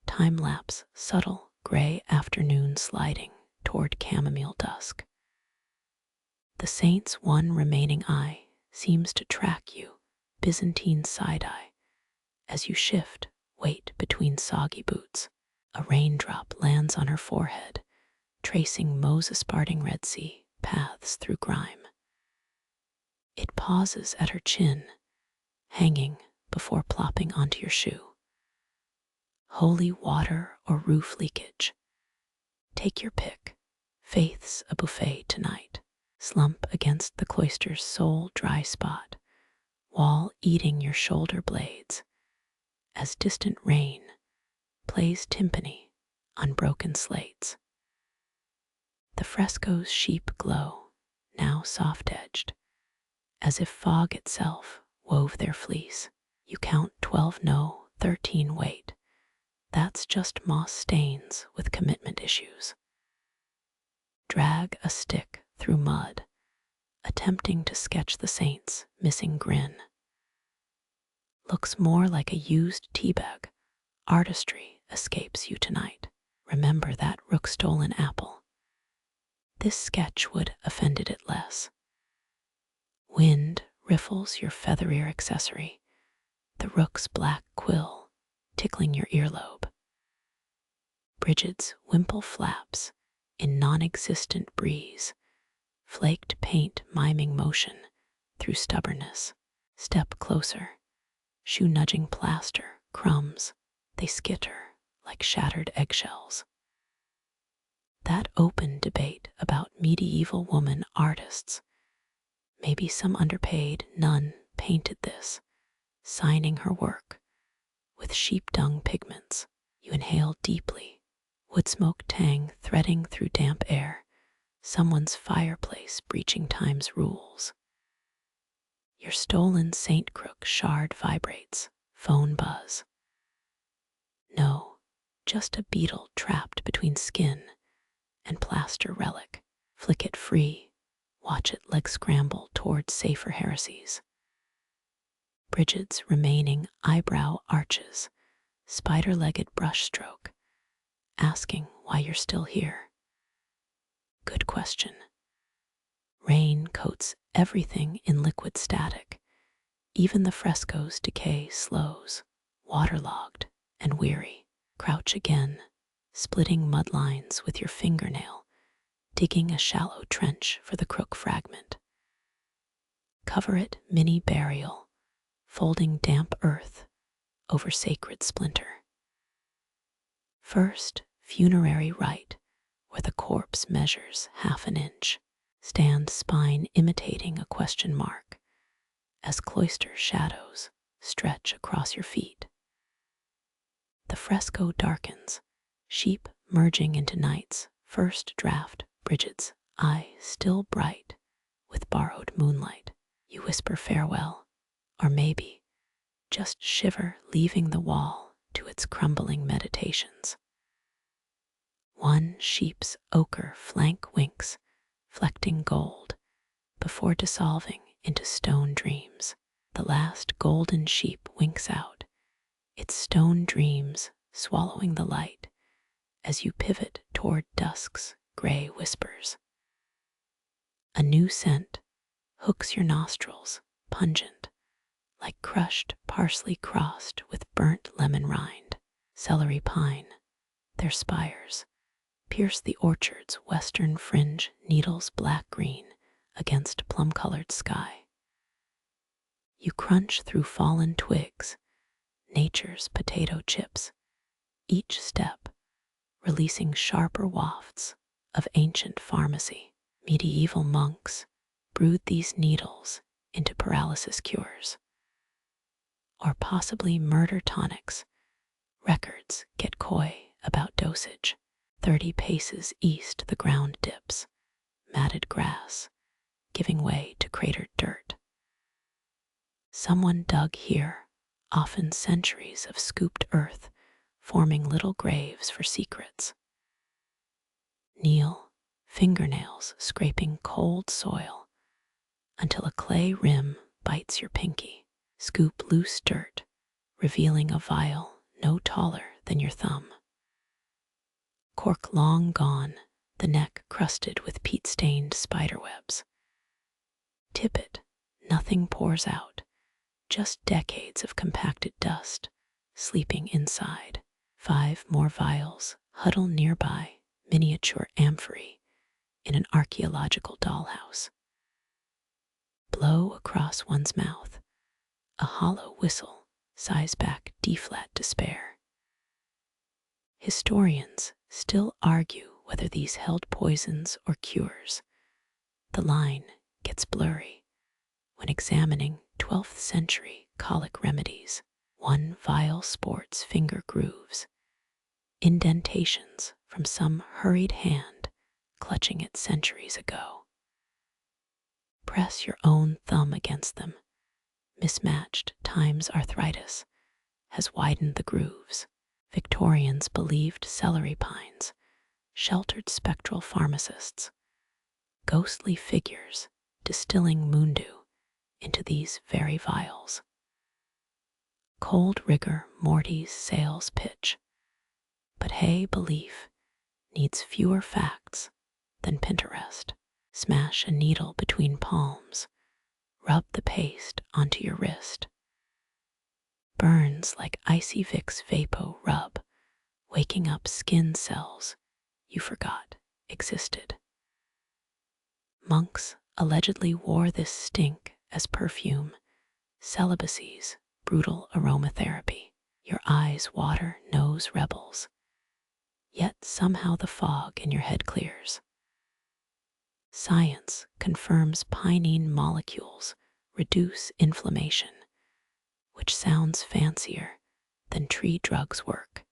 time-lapse, subtle gray afternoon sliding toward chamomile dusk. The saint's one remaining eye seems to track you, Byzantine side-eye, as you shift weight between soggy boots. A raindrop lands on her forehead, tracing Moses-parting Red Sea paths through grime. It pauses at her chin, hanging before plopping onto your shoe. Holy water or roof leakage? Take your pick. Faith's a buffet tonight. Slump against the cloister's sole dry spot, wall eating your shoulder blades, as distant rain plays timpani on broken slates. The fresco's sheep glow, now soft-edged, as if fog itself wove their fleece. You count 12 no, 13 wait. That's just moss stains with commitment issues. Drag a stick through mud, attempting to sketch the saint's missing grin. Looks more like a used teabag. Artistry escapes you tonight. Remember that rook-stolen apple. This sketch would offended it less. Wind riffles your featherier accessory, the rook's black quill tickling your earlobe. Brigid's wimple flaps in non-existent breeze, flaked paint miming motion through stubbornness. Step closer, shoe nudging plaster, crumbs, they skitter like shattered eggshells. That open debate about medieval woman artists. Maybe some underpaid nun painted this, signing her work with sheep dung pigments. You inhale deeply, wood smoke tang threading through damp air, someone's fireplace breaching time's rules. Your stolen Saint Crook shard vibrates, phone buzz. No, just a beetle trapped between skin and plaster relic. Flick it free, watch it leg scramble towards safer heresies. Brigid's remaining eyebrow arches, spider-legged brushstroke, asking why you're still here. Good question. Rain coats everything in liquid static. Even the fresco's decay slows, waterlogged and weary. Crouch again, splitting mud lines with your fingernail, digging a shallow trench for the crook fragment. Cover it mini burial, folding damp earth over sacred splinter. First, funerary rite, where the corpse measures half an inch. Stand spine imitating a question mark, as cloister shadows stretch across your feet. The fresco darkens, sheep merging into night's first draft. Brigid's eye still bright with borrowed moonlight. You whisper farewell, or maybe just shiver, leaving the wall to its crumbling meditations. One sheep's ochre flank winks, flecting gold, before dissolving into stone dreams. The last golden sheep winks out, its stone dreams swallowing the light as you pivot toward dusk's gray whispers. A new scent hooks your nostrils, pungent, like crushed parsley crossed with burnt lemon rind. Celery pine, their spires pierce the orchard's western fringe, needles black-green against plum-colored sky. You crunch through fallen twigs, nature's potato chips, each step releasing sharper wafts of ancient pharmacy. Medieval monks brewed these needles into paralysis cures. Or possibly murder tonics. Records get coy about dosage. 30 paces east the ground dips, matted grass, giving way to cratered dirt. Someone dug here, often centuries of scooped earth, forming little graves for secrets. Kneel, fingernails scraping cold soil, until a clay rim bites your pinky. Scoop loose dirt, revealing a vial no taller than your thumb. Cork long gone, the neck crusted with peat-stained spiderwebs. Tip it, nothing pours out, just decades of compacted dust sleeping inside. 5 more vials huddle nearby, miniature amphorae in an archaeological dollhouse. Blow across one's mouth, a hollow whistle sighs back D-flat despair. Historians still argue whether these held poisons or cures. The line gets blurry when examining 12th century colic remedies. One vial sports finger grooves, indentations from some hurried hand clutching it centuries ago. Press your own thumb against them. Mismatched time's arthritis has widened the grooves. Victorians believed celery pines sheltered spectral pharmacists, ghostly figures distilling moondew into these very vials. Cold rigor mortis sales pitch, but hey, belief needs fewer facts than Pinterest. Smash a needle between palms. Rub the paste onto your wrist. Burns like icy Vicks Vapo Rub, waking up skin cells you forgot existed. Monks allegedly wore this stink as perfume, celibacy's brutal aromatherapy. Your eyes water, nose rebels. Yet somehow the fog in your head clears. Science confirms pinene molecules reduce inflammation, which sounds fancier than tree drugs work.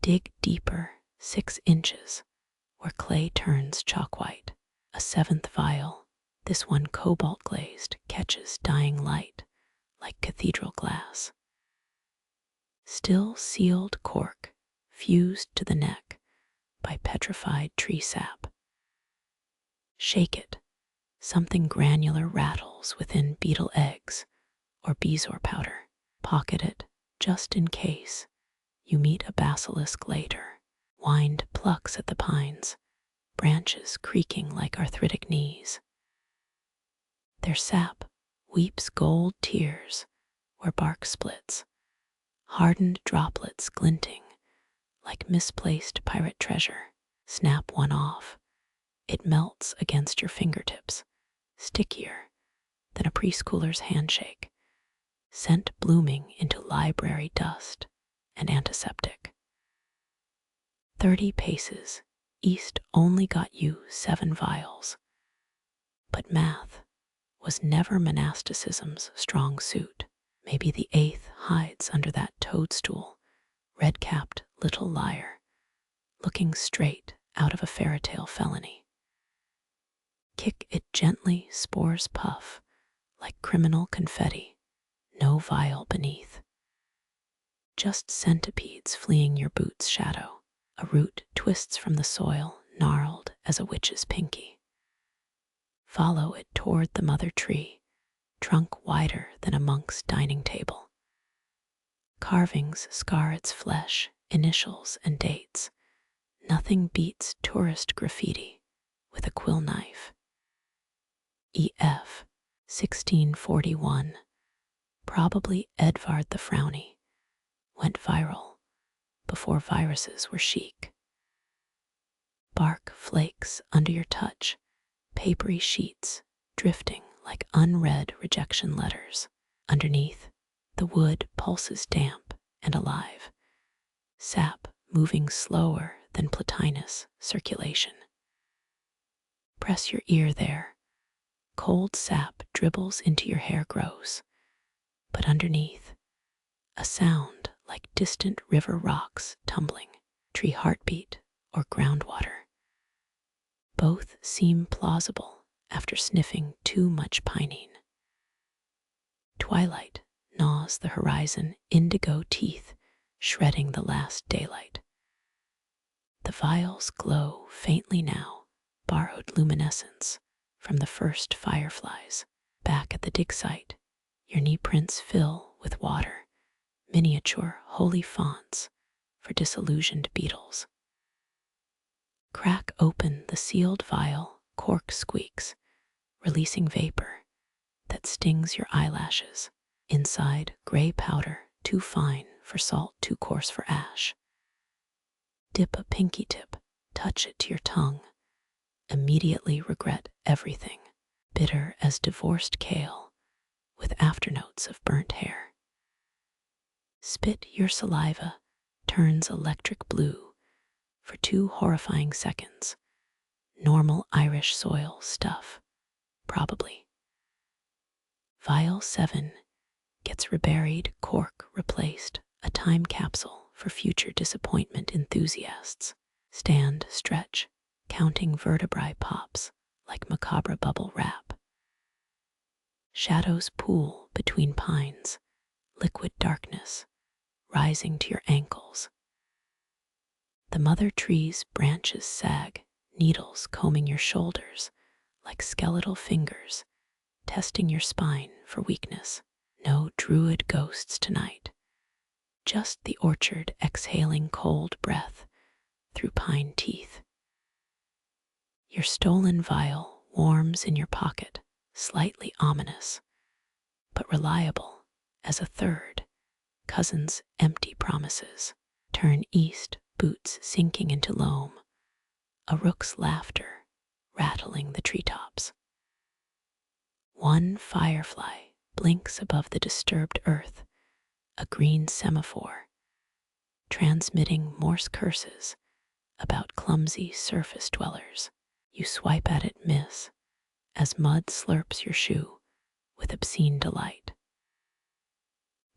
Dig deeper, 6 inches, where clay turns chalk white. A 7th vial, this one cobalt glazed, catches dying light like cathedral glass. Still sealed cork, fused to the neck by petrified tree sap. Shake it, something granular rattles within beetle eggs or bezoar powder. Pocket it, just in case you meet a basilisk later. Wind plucks at the pines, branches creaking like arthritic knees. Their sap weeps gold tears where bark splits, hardened droplets glinting like misplaced pirate treasure. Snap one off. It melts against your fingertips, stickier than a preschooler's handshake, scent blooming into library dust and antiseptic. 30 paces east only got you 7 vials. But math was never monasticism's strong suit. Maybe the 8th hides under that toadstool, red-capped little liar, looking straight out of a fairy tale felony. Kick it gently, spores puff, like criminal confetti, no vial beneath. Just centipedes fleeing your boot's shadow. A root twists from the soil, gnarled as a witch's pinky. Follow it toward the mother tree, trunk wider than a monk's dining table. Carvings scar its flesh, initials and dates. Nothing beats tourist graffiti with a quill knife. E.F. 1641, probably Edvard the Frowny, went viral before viruses were chic. Bark flakes under your touch, papery sheets drifting like unread rejection letters. Underneath, the wood pulses damp and alive, sap moving slower than Plotinus circulation. Press your ear there. Cold sap dribbles into your hair grows, but underneath, a sound like distant river rocks tumbling, tree heartbeat or groundwater. Both seem plausible after sniffing too much pinene. Twilight gnaws the horizon, indigo teeth shredding the last daylight. The vials glow faintly now, borrowed luminescence from the first fireflies. Back at the dig site, your knee prints fill with water, miniature holy fonts for disillusioned beetles. Crack open the sealed vial, cork squeaks, releasing vapor that stings your eyelashes. Inside, gray powder, too fine for salt, too coarse for ash. Dip a pinky tip, touch it to your tongue. Immediately regret everything, bitter as divorced kale, with afternotes of burnt hair. Spit your saliva turns electric blue for 2 horrifying seconds. Normal Irish soil stuff, probably. Vial 7 gets reburied, cork replaced, a time capsule for future disappointment enthusiasts. Stand, stretch, counting vertebrae pops like macabre bubble wrap. Shadows pool between pines, liquid darkness rising to your ankles. The mother tree's branches sag, needles combing your shoulders like skeletal fingers, testing your spine for weakness. No druid ghosts tonight, just the orchard exhaling cold breath through pine teeth. Your stolen vial warms in your pocket, slightly ominous, but reliable as a third cousin's empty promises. Turn east, boots sinking into loam, a rook's laughter rattling the treetops. One firefly blinks above the disturbed earth, a green semaphore, transmitting Morse curses about clumsy surface dwellers. You swipe at it, miss, as mud slurps your shoe with obscene delight.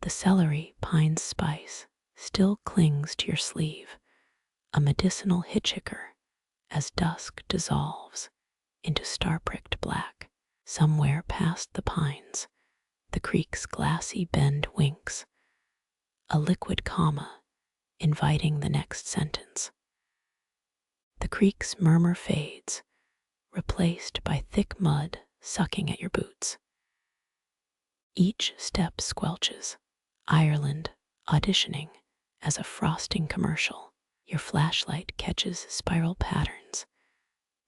The celery pine spice still clings to your sleeve, a medicinal hitchhiker as dusk dissolves into star-pricked black. Somewhere past the pines, the creek's glassy bend winks, a liquid comma inviting the next sentence. The creek's murmur fades, replaced by thick mud sucking at your boots. Each step squelches, Ireland auditioning as a frosting commercial. Your flashlight catches spiral patterns,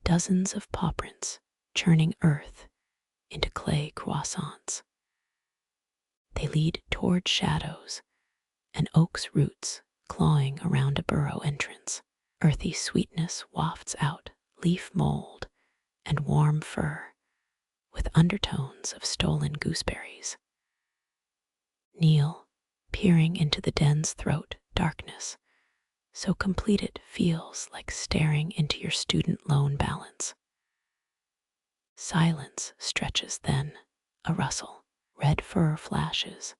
dozens of paw prints churning earth into clay croissants. They lead toward shadows, an oak's roots clawing around a burrow entrance. Earthy sweetness wafts out, leaf mold and warm fur, with undertones of stolen gooseberries. Kneel, peering into the den's throat, darkness, so complete it feels like staring into your student loan balance. Silence stretches then, a rustle, red fur flashes,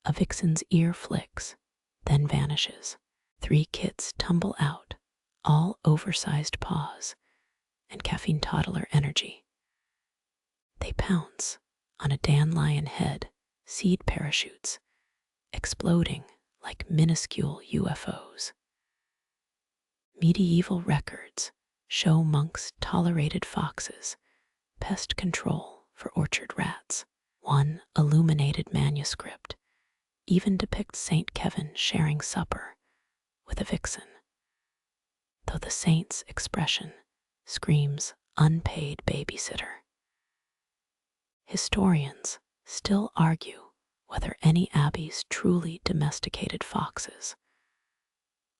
a vixen's ear flicks, then vanishes. 3 kits tumble out, all oversized paws and caffeine toddler energy. They pounce on a dandelion head, seed parachutes, exploding like minuscule UFOs. Medieval records show monks tolerated foxes, pest control for orchard rats. One illuminated manuscript even depicts Saint Kevin sharing supper with a vixen, though the saint's expression screams unpaid babysitter. Historians still argue whether any abbeys truly domesticated foxes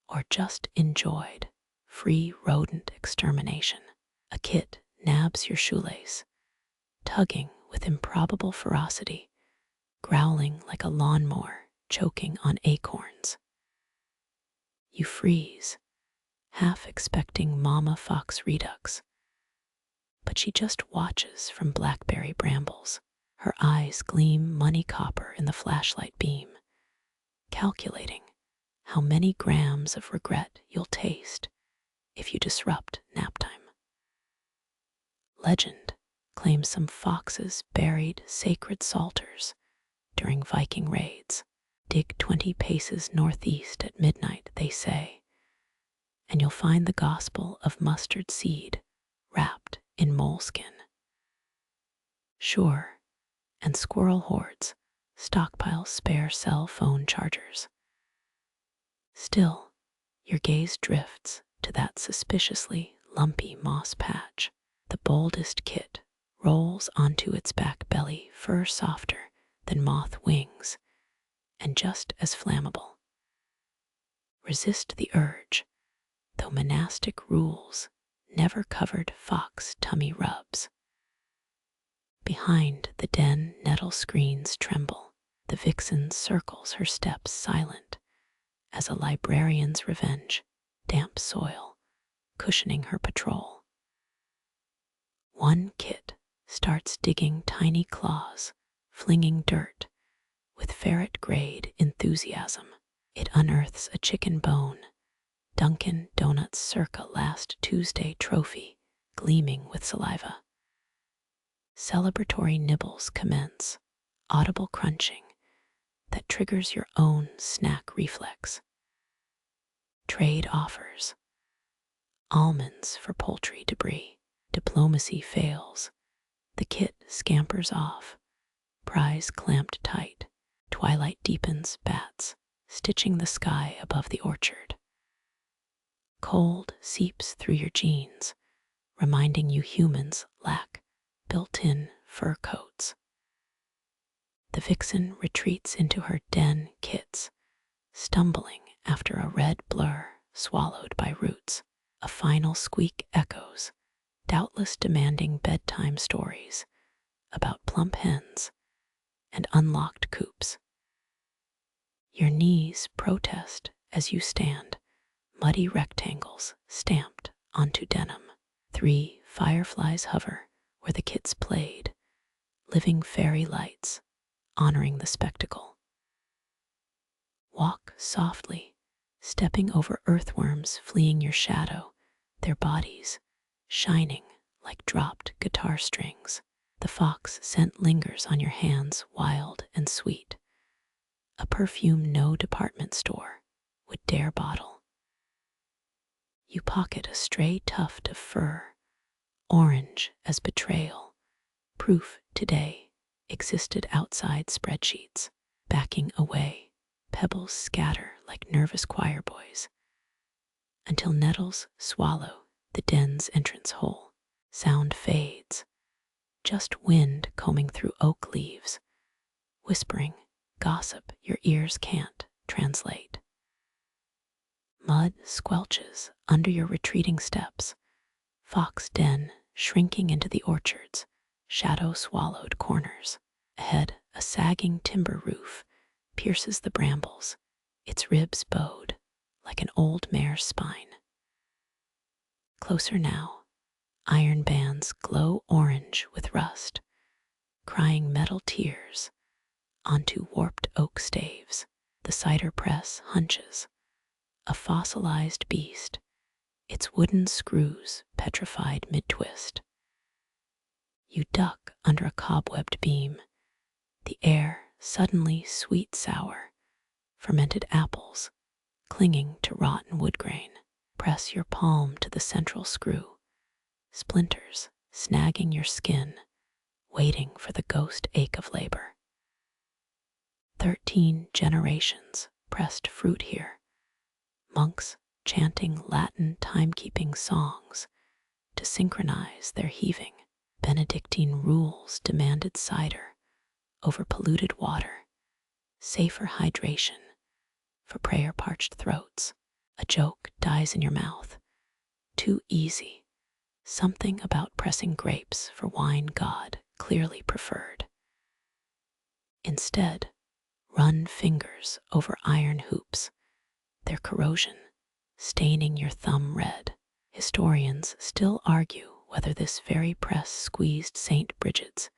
or just enjoyed free rodent extermination. A kit nabs your shoelace, tugging with improbable ferocity, growling like a lawnmower choking on acorns. You freeze, half expecting Mama Fox redux, but she just watches from blackberry brambles. Her eyes gleam money copper in the flashlight beam, calculating how many grams of regret you'll taste if you disrupt nap time. Legend claims some foxes buried sacred psalters during Viking raids. Dig 20 paces northeast at midnight, they say, and you'll find the gospel of mustard seed wrapped in moleskin. Sure, and squirrel hordes stockpile spare cell phone chargers. Still, your gaze drifts to that suspiciously lumpy moss patch. The boldest kit rolls onto its back belly, fur softer than moth wings, and just as flammable. Resist the urge, though monastic rules never covered fox tummy rubs. Behind the den, nettle screens tremble. The vixen circles her steps silent as a librarian's revenge, damp soil cushioning her patrol. One kit starts digging tiny claws, flinging dirt with ferret-grade enthusiasm. It unearths a chicken bone, Dunkin' Donuts circa last Tuesday trophy, gleaming with saliva. Celebratory nibbles commence, audible crunching that triggers your own snack reflex. Trade offers. Almonds for poultry debris. Diplomacy fails. The kit scampers off, prize clamped tight. Twilight deepens, bats stitching the sky above the orchard. Cold seeps through your jeans, reminding you humans lack built-in fur coats. The vixen retreats into her den kits, stumbling after a red blur swallowed by roots. A final squeak echoes, doubtless demanding bedtime stories about plump hens and unlocked coops. Your knees protest as you stand, muddy rectangles stamped onto denim. 3 fireflies hover where the kids played, living fairy lights, honoring the spectacle. Walk softly, stepping over earthworms fleeing your shadow, their bodies shining like dropped guitar strings. The fox scent lingers on your hands, wild and sweet, a perfume no department store would dare bottle. You pocket a stray tuft of fur, orange as betrayal, proof today existed outside spreadsheets. Backing away, pebbles scatter like nervous choir boys, until nettles swallow the den's entrance hole. Sound fades, just wind combing through oak leaves, whispering gossip your ears can't translate. Mud squelches under your retreating steps, fox den shrinking into the orchard's shadow-swallowed corners. Ahead, a sagging timber roof pierces the brambles, its ribs bowed like an old mare's spine. Closer now, iron bands glow orange with rust, crying metal tears onto warped oak staves. The cider press hunches, a fossilized beast, its wooden screws petrified mid-twist. You duck under a cobwebbed beam, the air suddenly sweet-sour, fermented apples clinging to rotten wood grain. Press your palm to the central screw, splinters snagging your skin, waiting for the ghost ache of labor. 13 generations pressed fruit here, monks chanting Latin timekeeping songs to synchronize their heaving. Benedictine rules demanded cider over polluted water, safer hydration for prayer-parched throats. A joke dies in your mouth, too easy, something about pressing grapes for wine God clearly preferred. Instead, run fingers over iron hoops, their corrosion staining your thumb red. Historians still argue whether this very press squeezed St. Bridget's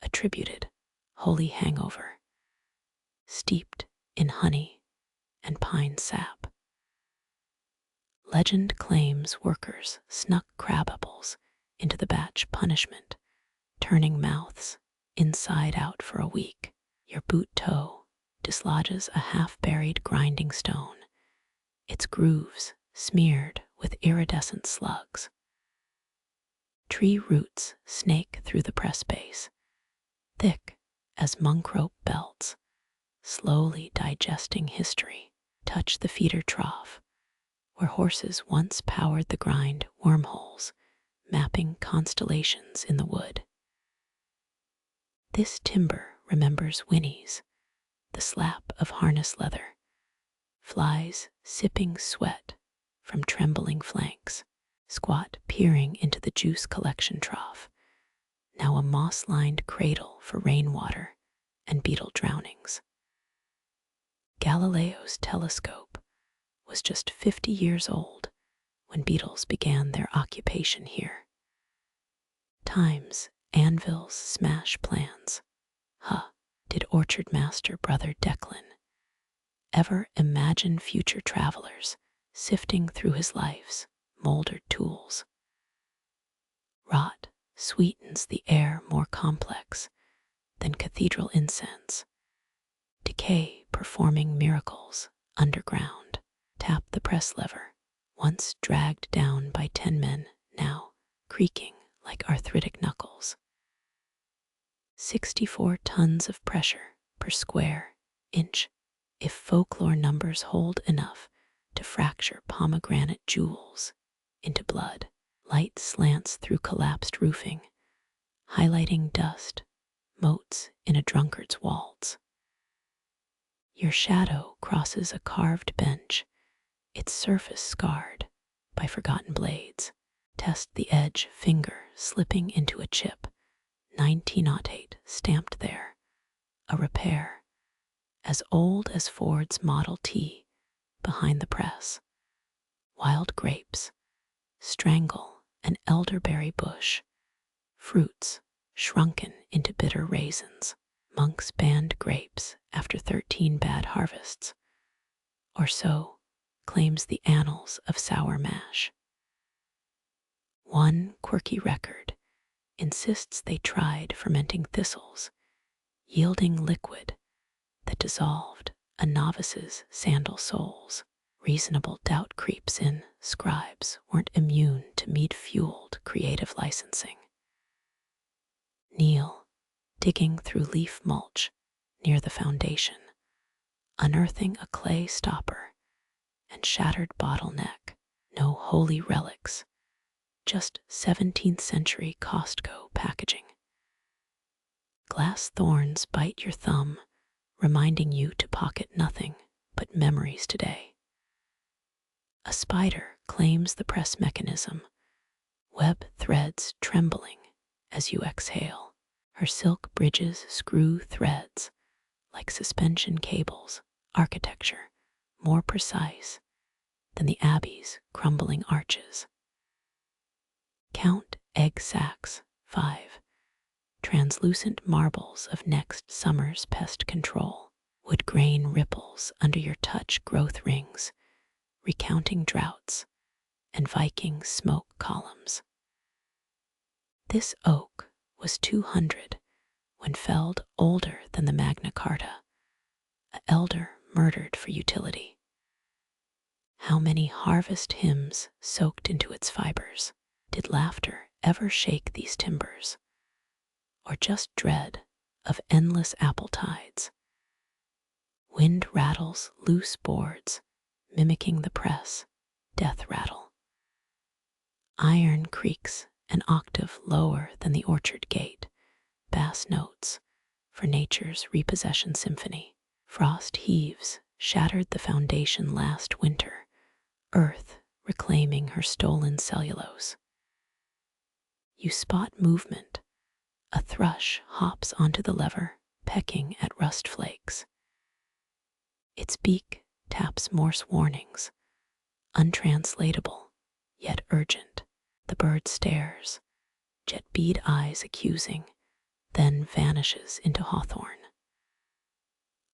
attributed holy hangover, steeped in honey and pine sap. Legend claims workers snuck crab apples into the batch punishment, turning mouths inside out for a week. Your boot toe dislodges a half-buried grinding stone, its grooves smeared with iridescent slugs. Tree roots snake through the press base, thick as monk rope belts, slowly digesting history. Touch the feeder trough, where horses once powered the grind, wormholes mapping constellations in the wood. This timber remembers whinnies, the slap of harness leather, flies sipping sweat from trembling flanks, squat peering into the juice collection trough, now a moss-lined cradle for rainwater and beetle drownings. Galileo's telescope was just 50 years old when beetles began their occupation here. Times anvils smash plans. Did orchard master brother Declan ever imagine future travelers sifting through his life's moldered tools? Rot sweetens the air more complex than cathedral incense, decay performing miracles underground. Tap the press lever, once dragged down by 10 men, now creaking like arthritic knuckles. 64 tons of pressure per square inch, if folklore numbers hold enough to fracture pomegranate jewels into blood. Light slants through collapsed roofing, highlighting dust, motes in a drunkard's waltz. Your shadow crosses a carved bench, its surface scarred by forgotten blades. Test the edge finger slipping into a chip, 1908 stamped there, a repair, as old as Ford's Model T behind the press. Wild grapes strangle an elderberry bush, fruits shrunken into bitter raisins. Monks banned grapes after 13 bad harvests, or so claims the annals of sour mash. One quirky record insists they tried fermenting thistles, yielding liquid that dissolved a novice's sandal soles. Reasonable doubt creeps in. Scribes weren't immune to mead-fueled creative licensing. Kneel, digging through leaf mulch near the foundation, unearthing a clay stopper and shattered bottleneck. No holy relics, just 17th century Costco packaging. Glass thorns bite your thumb, reminding you to pocket nothing but memories today. A spider claims the press mechanism, web threads trembling as you exhale. Her silk bridges screw threads like suspension cables, architecture more precise than the abbey's crumbling arches. Count egg sacs, 5, translucent marbles of next summer's pest control. Wood grain ripples under your touch, growth rings, recounting droughts and Viking smoke columns. This oak was 200 when felled, older than the Magna Carta, a elder murdered for utility. How many harvest hymns soaked into its fibers? Did laughter ever shake these timbers, or just dread of endless apple tides? Wind rattles loose boards, mimicking the press, death rattle. Iron creaks an octave lower than the orchard gate, bass notes for nature's repossession symphony. Frost heaves shattered the foundation last winter, earth reclaiming her stolen cellulose. You spot movement. A thrush hops onto the lever, pecking at rust flakes. Its beak taps Morse warnings, untranslatable, yet urgent. The bird stares, jet bead eyes accusing, then vanishes into hawthorn.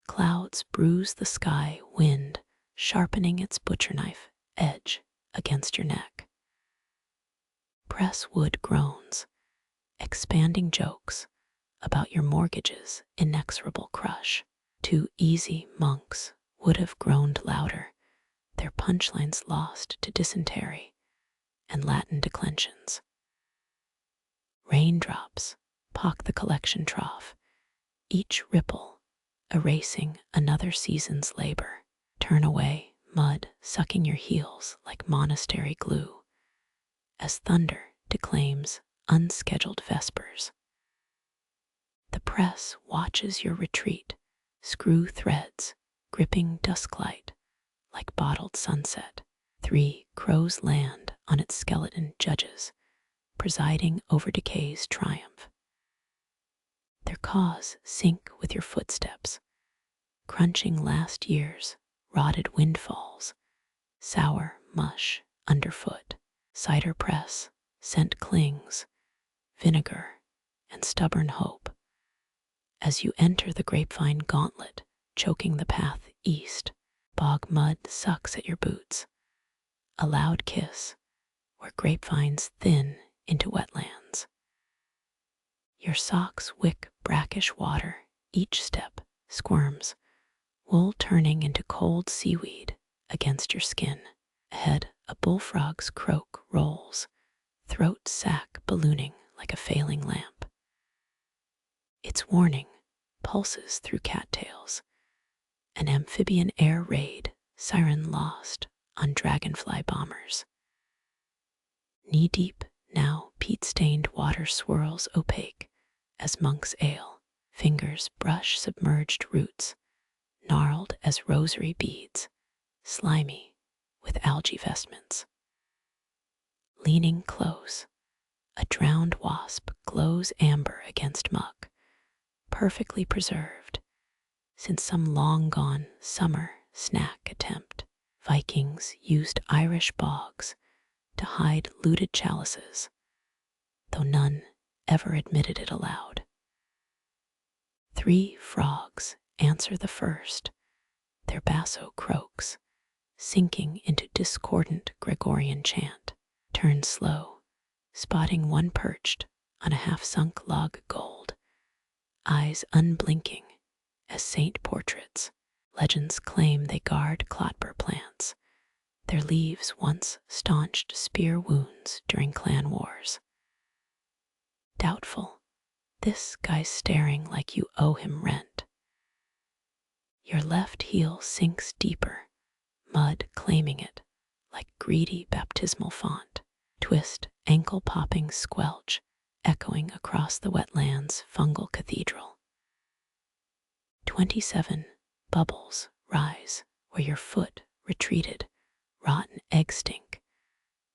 Clouds bruise the sky, wind sharpening its butcher knife edge against your neck. Press wood groans, expanding jokes about your mortgage's inexorable crush. 2 easy monks would have groaned louder, their punchlines lost to dysentery and Latin declensions. Raindrops pock the collection trough, each ripple erasing another season's labor. Turn away, mud sucking your heels like monastery glue, as thunder declaims unscheduled vespers. The press watches your retreat, screw threads gripping dusklight like bottled sunset. 3 crows land on its skeleton judges, presiding over decay's triumph. Their caws sync with your footsteps, crunching last year's rotted windfalls, sour mush underfoot. Cider press, scent clings, vinegar, and stubborn hope. As you enter the grapevine gauntlet, choking the path east, bog mud sucks at your boots. A loud kiss where grapevines thin into wetlands. Your socks wick brackish water, each step squirms, wool turning into cold seaweed against your skin. Ahead, a bullfrog's croak rolls, throat sac ballooning like a failing lamp. Its warning pulses through cattails, an amphibian air raid, siren lost on dragonfly bombers. Knee-deep peat-stained water swirls opaque as monk's ale. Fingers brush submerged roots, gnarled as rosary beads, slimy with algae vestments. Leaning close, a drowned wasp glows amber against muck, perfectly preserved since some long-gone summer snack attempt. Vikings used Irish bogs to hide looted chalices, though none ever admitted it aloud. 3 frogs answer the first, their basso croaks, sinking into discordant Gregorian chant. Turn slow, spotting one perched on a half-sunk log gold, eyes unblinking as saint portraits. Legends claim they guard clotbur plants, their leaves once staunched spear wounds during clan wars. Doubtful, this guy's staring like you owe him rent. Your left heel sinks deeper, mud claiming it like greedy baptismal font. Twist, ankle-popping squelch, echoing across the wetlands' fungal cathedral. 27 bubbles rise where your foot retreated, rotten egg stink,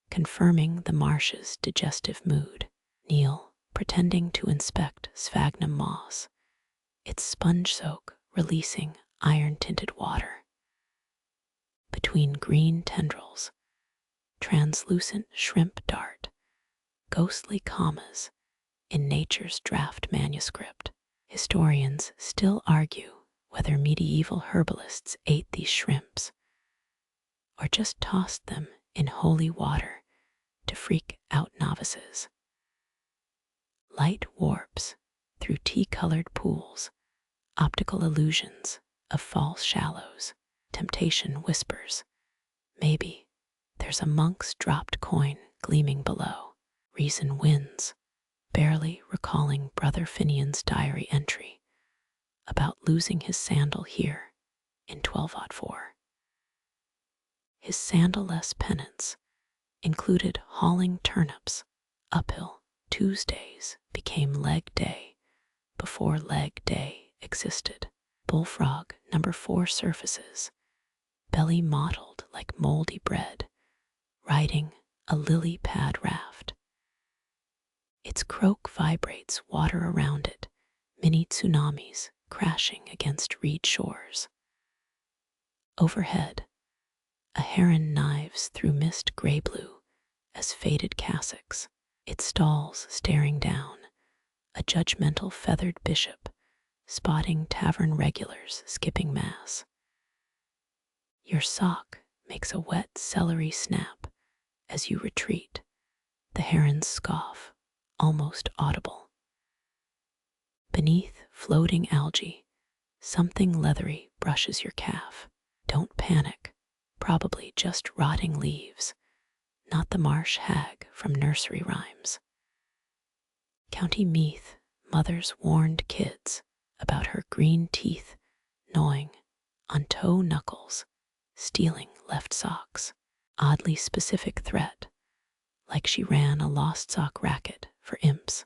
confirming the marsh's digestive mood. Kneel, pretending to inspect sphagnum moss, its sponge soak releasing iron-tinted water. Between green tendrils, translucent shrimp dart, ghostly commas in nature's draft manuscript. Historians still argue whether medieval herbalists ate these shrimps or just tossed them in holy water to freak out novices. Light warps through tea-colored pools, optical illusions of false shallows. Temptation whispers, maybe there's a monk's dropped coin gleaming below. Reason wins, barely recalling Brother Finian's diary entry about losing his sandal here in 1204. His sandal-less penance included hauling turnips uphill. Tuesdays became leg day before leg day existed. Bullfrog number 4 surfaces, belly mottled like moldy bread, riding a lily pad raft. Its croak vibrates water around it, mini tsunamis crashing against reed shores. Overhead, a heron knives through mist gray-blue as faded cassocks, its stalls staring down, a judgmental feathered bishop spotting tavern regulars skipping mass. Your sock makes a wet celery snap as you retreat, the heron's scoff almost audible. Beneath floating algae, something leathery brushes your calf. Don't panic, probably just rotting leaves, not the marsh hag from nursery rhymes. County Meath mothers warned kids about her green teeth gnawing on toe knuckles, stealing left socks. Oddly specific threat, like she ran a lost sock racket for imps.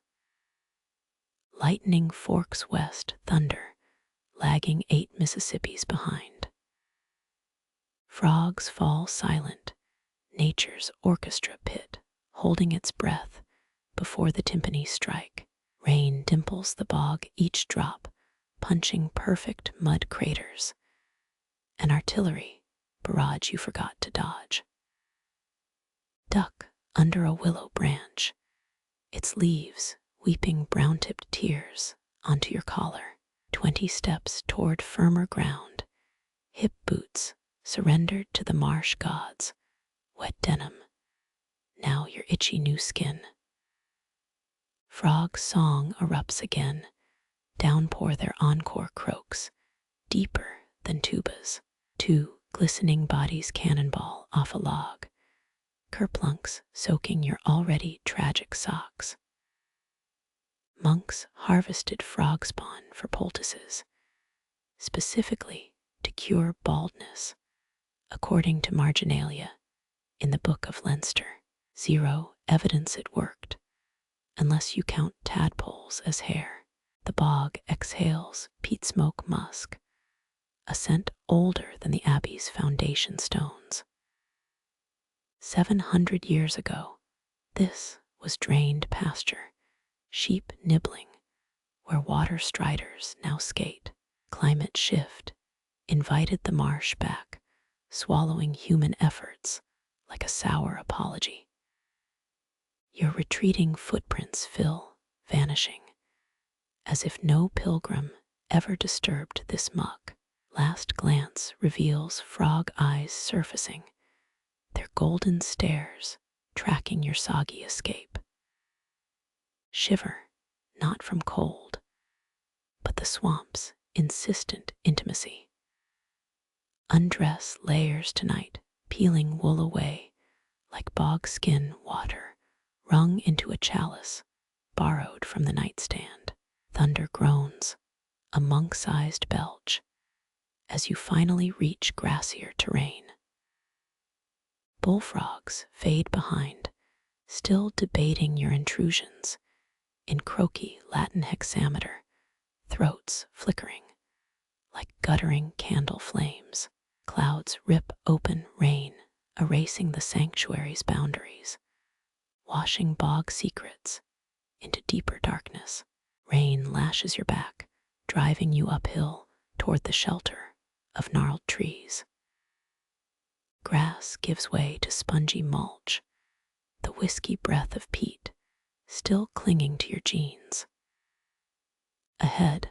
Lightning forks west thunder, lagging 8 Mississippis behind. Frogs fall silent, nature's orchestra pit, holding its breath before the timpani strike. Rain dimples the bog each drop, punching perfect mud craters. An artillery barrage you forgot to dodge. Duck under a willow branch, its leaves weeping brown-tipped tears onto your collar. 20 steps toward firmer ground, hip boots surrendered to the marsh gods, wet denim, now your itchy new skin. Frog song erupts again, downpour their encore croaks, deeper than tubas. 2 glistening bodies cannonball off a log, kerplunks soaking your already tragic socks. Monks harvested frog spawn for poultices, specifically to cure baldness, according to marginalia in the Book of Leinster. 0 evidence it worked, unless you count tadpoles as hair. The bog exhales peat smoke musk, a scent older than the abbey's foundation stones. 700 years ago, this was drained pasture, sheep nibbling, where water striders now skate. Climate shift invited the marsh back, swallowing human efforts like a sour apology. Your retreating footprints fill, vanishing, as if no pilgrim ever disturbed this muck. Last glance reveals frog eyes surfacing, their golden stares tracking your soggy escape. Shiver, not from cold, but the swamp's insistent intimacy. Undress layers tonight, peeling wool away like bog skin water wrung into a chalice borrowed from the nightstand. Thunder groans, a monk-sized belch, as you finally reach grassier terrain. Bullfrogs fade behind, still debating your intrusions in croaky Latin hexameter, throats flickering like guttering candle flames. Clouds rip open rain, erasing the sanctuary's boundaries, washing bog secrets into deeper darkness. Rain lashes your back, driving you uphill toward the shelter of gnarled trees. Grass gives way to spongy mulch, the whiskey breath of peat still clinging to your jeans. Ahead,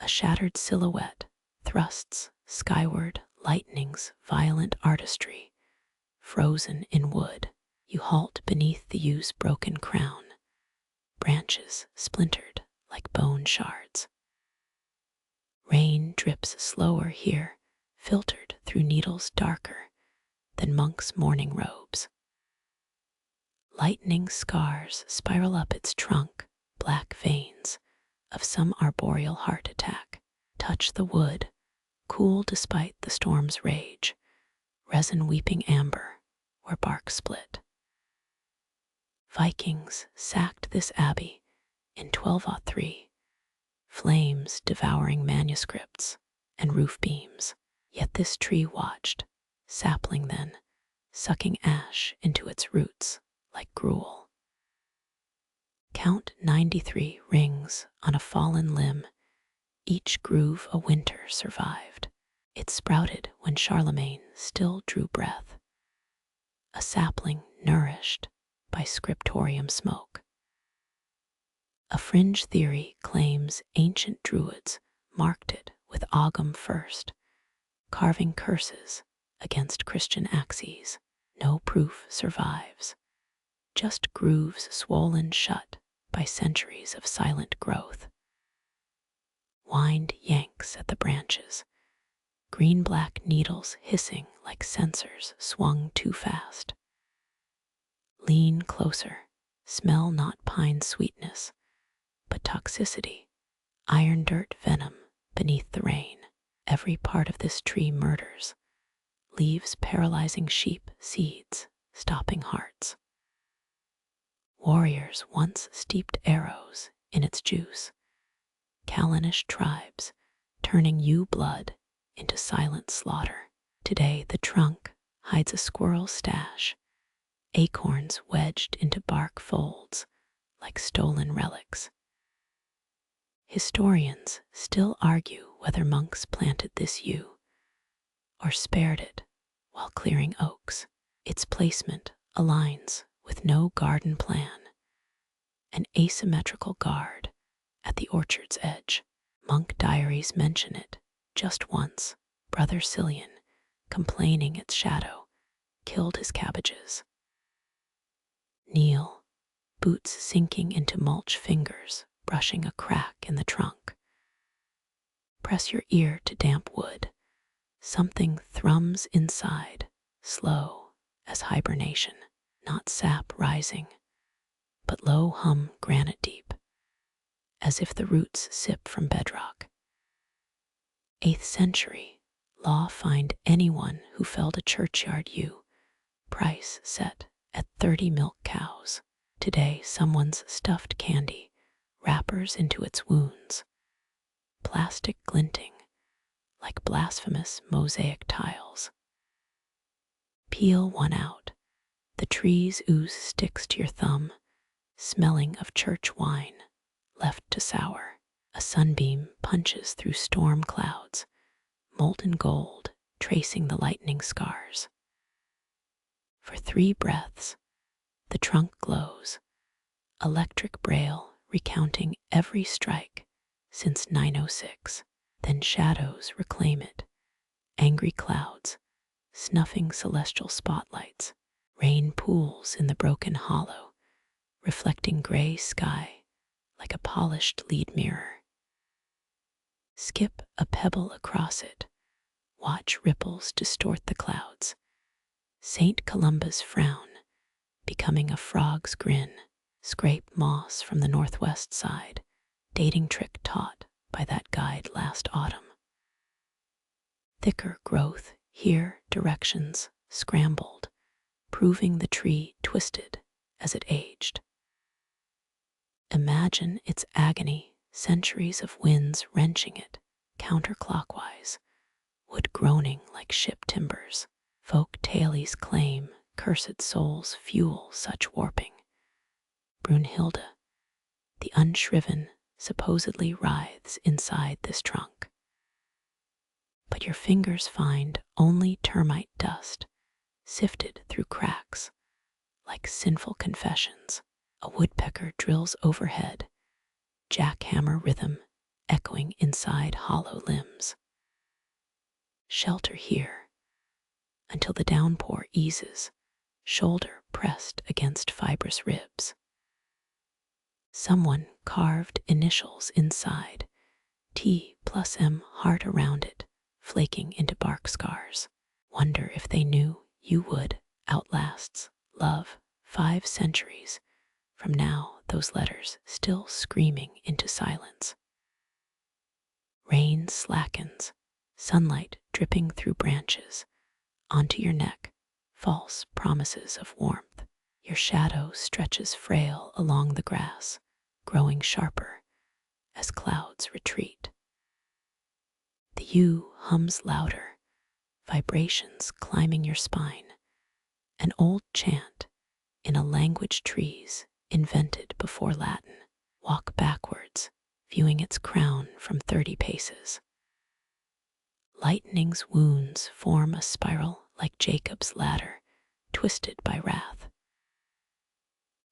a shattered silhouette thrusts skyward lightning's violent artistry, frozen in wood. You halt beneath the yew's broken crown, branches splintered like bone shards. Rain drips slower here, filtered through needles darker than monks' mourning robes. Lightning scars spiral up its trunk, black veins of some arboreal heart attack. Touch the wood, cool despite the storm's rage, resin weeping amber where bark split. Vikings sacked this abbey in 1203, flames devouring manuscripts and roof beams. Yet this tree watched, sapling then, sucking ash into its roots like gruel. Count 93 rings on a fallen limb, each groove a winter survived. It sprouted when Charlemagne still drew breath, a sapling nourished by scriptorium smoke. A fringe theory claims ancient druids marked it with Ogham first, carving curses against Christian axes. No proof survives, just grooves swollen shut by centuries of silent growth. Wind yanks at the branches, green-black needles hissing like sensors swung too fast. Lean closer, smell not pine sweetness, but toxicity, iron dirt venom beneath the rain. Every part of this tree murders, leaves paralyzing sheep seeds, stopping hearts. Warriors once steeped arrows in its juice, Calinish tribes turning ewe blood into silent slaughter. Today the trunk hides a squirrel's stash, acorns wedged into bark folds like stolen relics. Historians still argue whether monks planted this yew or spared it while clearing oaks. Its placement aligns with no garden plan, an asymmetrical guard at the orchard's edge. Monk diaries mention it just once. Brother Cillian, complaining its shadow, killed his cabbages. Kneel, boots sinking into mulch fingers, brushing a crack in the trunk. Press your ear to damp wood. Something thrums inside, slow as hibernation, not sap rising, but low hum granite deep, as if the roots sip from bedrock. 8th century, law fined anyone who felled a churchyard yew, price set at 30 milk cows. Today, someone's stuffed candy wrappers into its wounds, plastic glinting like blasphemous mosaic tiles. Peel one out. The tree's ooze sticks to your thumb, smelling of church wine, left to sour. A sunbeam punches through storm clouds, molten gold tracing the lightning scars. For 3 breaths, the trunk glows, electric braille recounting every strike since 906. Then shadows reclaim it, angry clouds snuffing celestial spotlights. Rain pools in the broken hollow, reflecting gray sky like a polished lead mirror. Skip a pebble across it. Watch ripples distort the clouds. St. Columba's frown, becoming a frog's grin. Scrape moss from the northwest side, dating trick taught by that guide last autumn. Thicker growth, here directions scrambled, proving the tree twisted as it aged. Imagine its agony, centuries of winds wrenching it counterclockwise, wood groaning like ship timbers. Folk tales claim cursed souls fuel such warping. Brunhilde, the unshriven, supposedly writhes inside this trunk. But your fingers find only termite dust, sifted through cracks like sinful confessions. A woodpecker drills overhead, jackhammer rhythm echoing inside hollow limbs. Shelter here until the downpour eases, shoulder pressed against fibrous ribs. Someone carved initials inside, T+M heart around it, flaking into bark scars. Wonder if they knew you would outlasts love 5 centuries from now, those letters still screaming into silence. Rain slackens, sunlight dripping through branches, onto your neck, false promises of warmth. Your shadow stretches frail along the grass, growing sharper as clouds retreat. The U hums louder, vibrations climbing your spine, an old chant in a language trees invented before Latin. Walk backwards, viewing its crown from 30 paces. Lightning's wounds form a spiral like Jacob's ladder, twisted by wrath.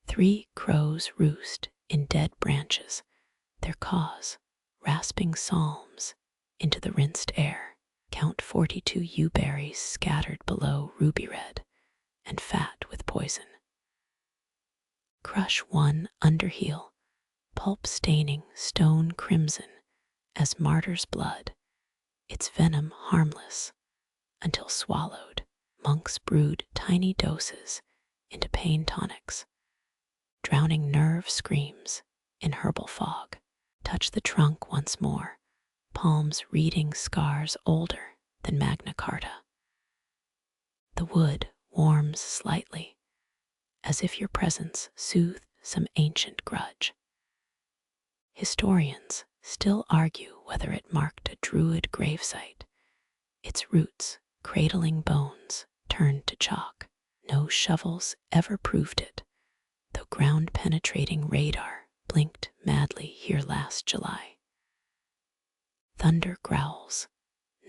3 crows roost in dead branches, their caws rasping psalms into the rinsed air. Count 42 yew berries scattered below, ruby red and fat with poison. Crush one underheel, pulp staining stone crimson as martyr's blood, its venom harmless until swallowed. Monks brewed tiny doses into pain tonics, drowning nerve screams in herbal fog. Touch the trunk once more, palms reading scars older than Magna Carta. The wood warms slightly, as if your presence soothed some ancient grudge. Historians still argue whether it marked a druid gravesite, its roots cradling bones turned to chalk. No shovels ever proved it, though ground-penetrating radar blinked madly here last July. Thunder growls,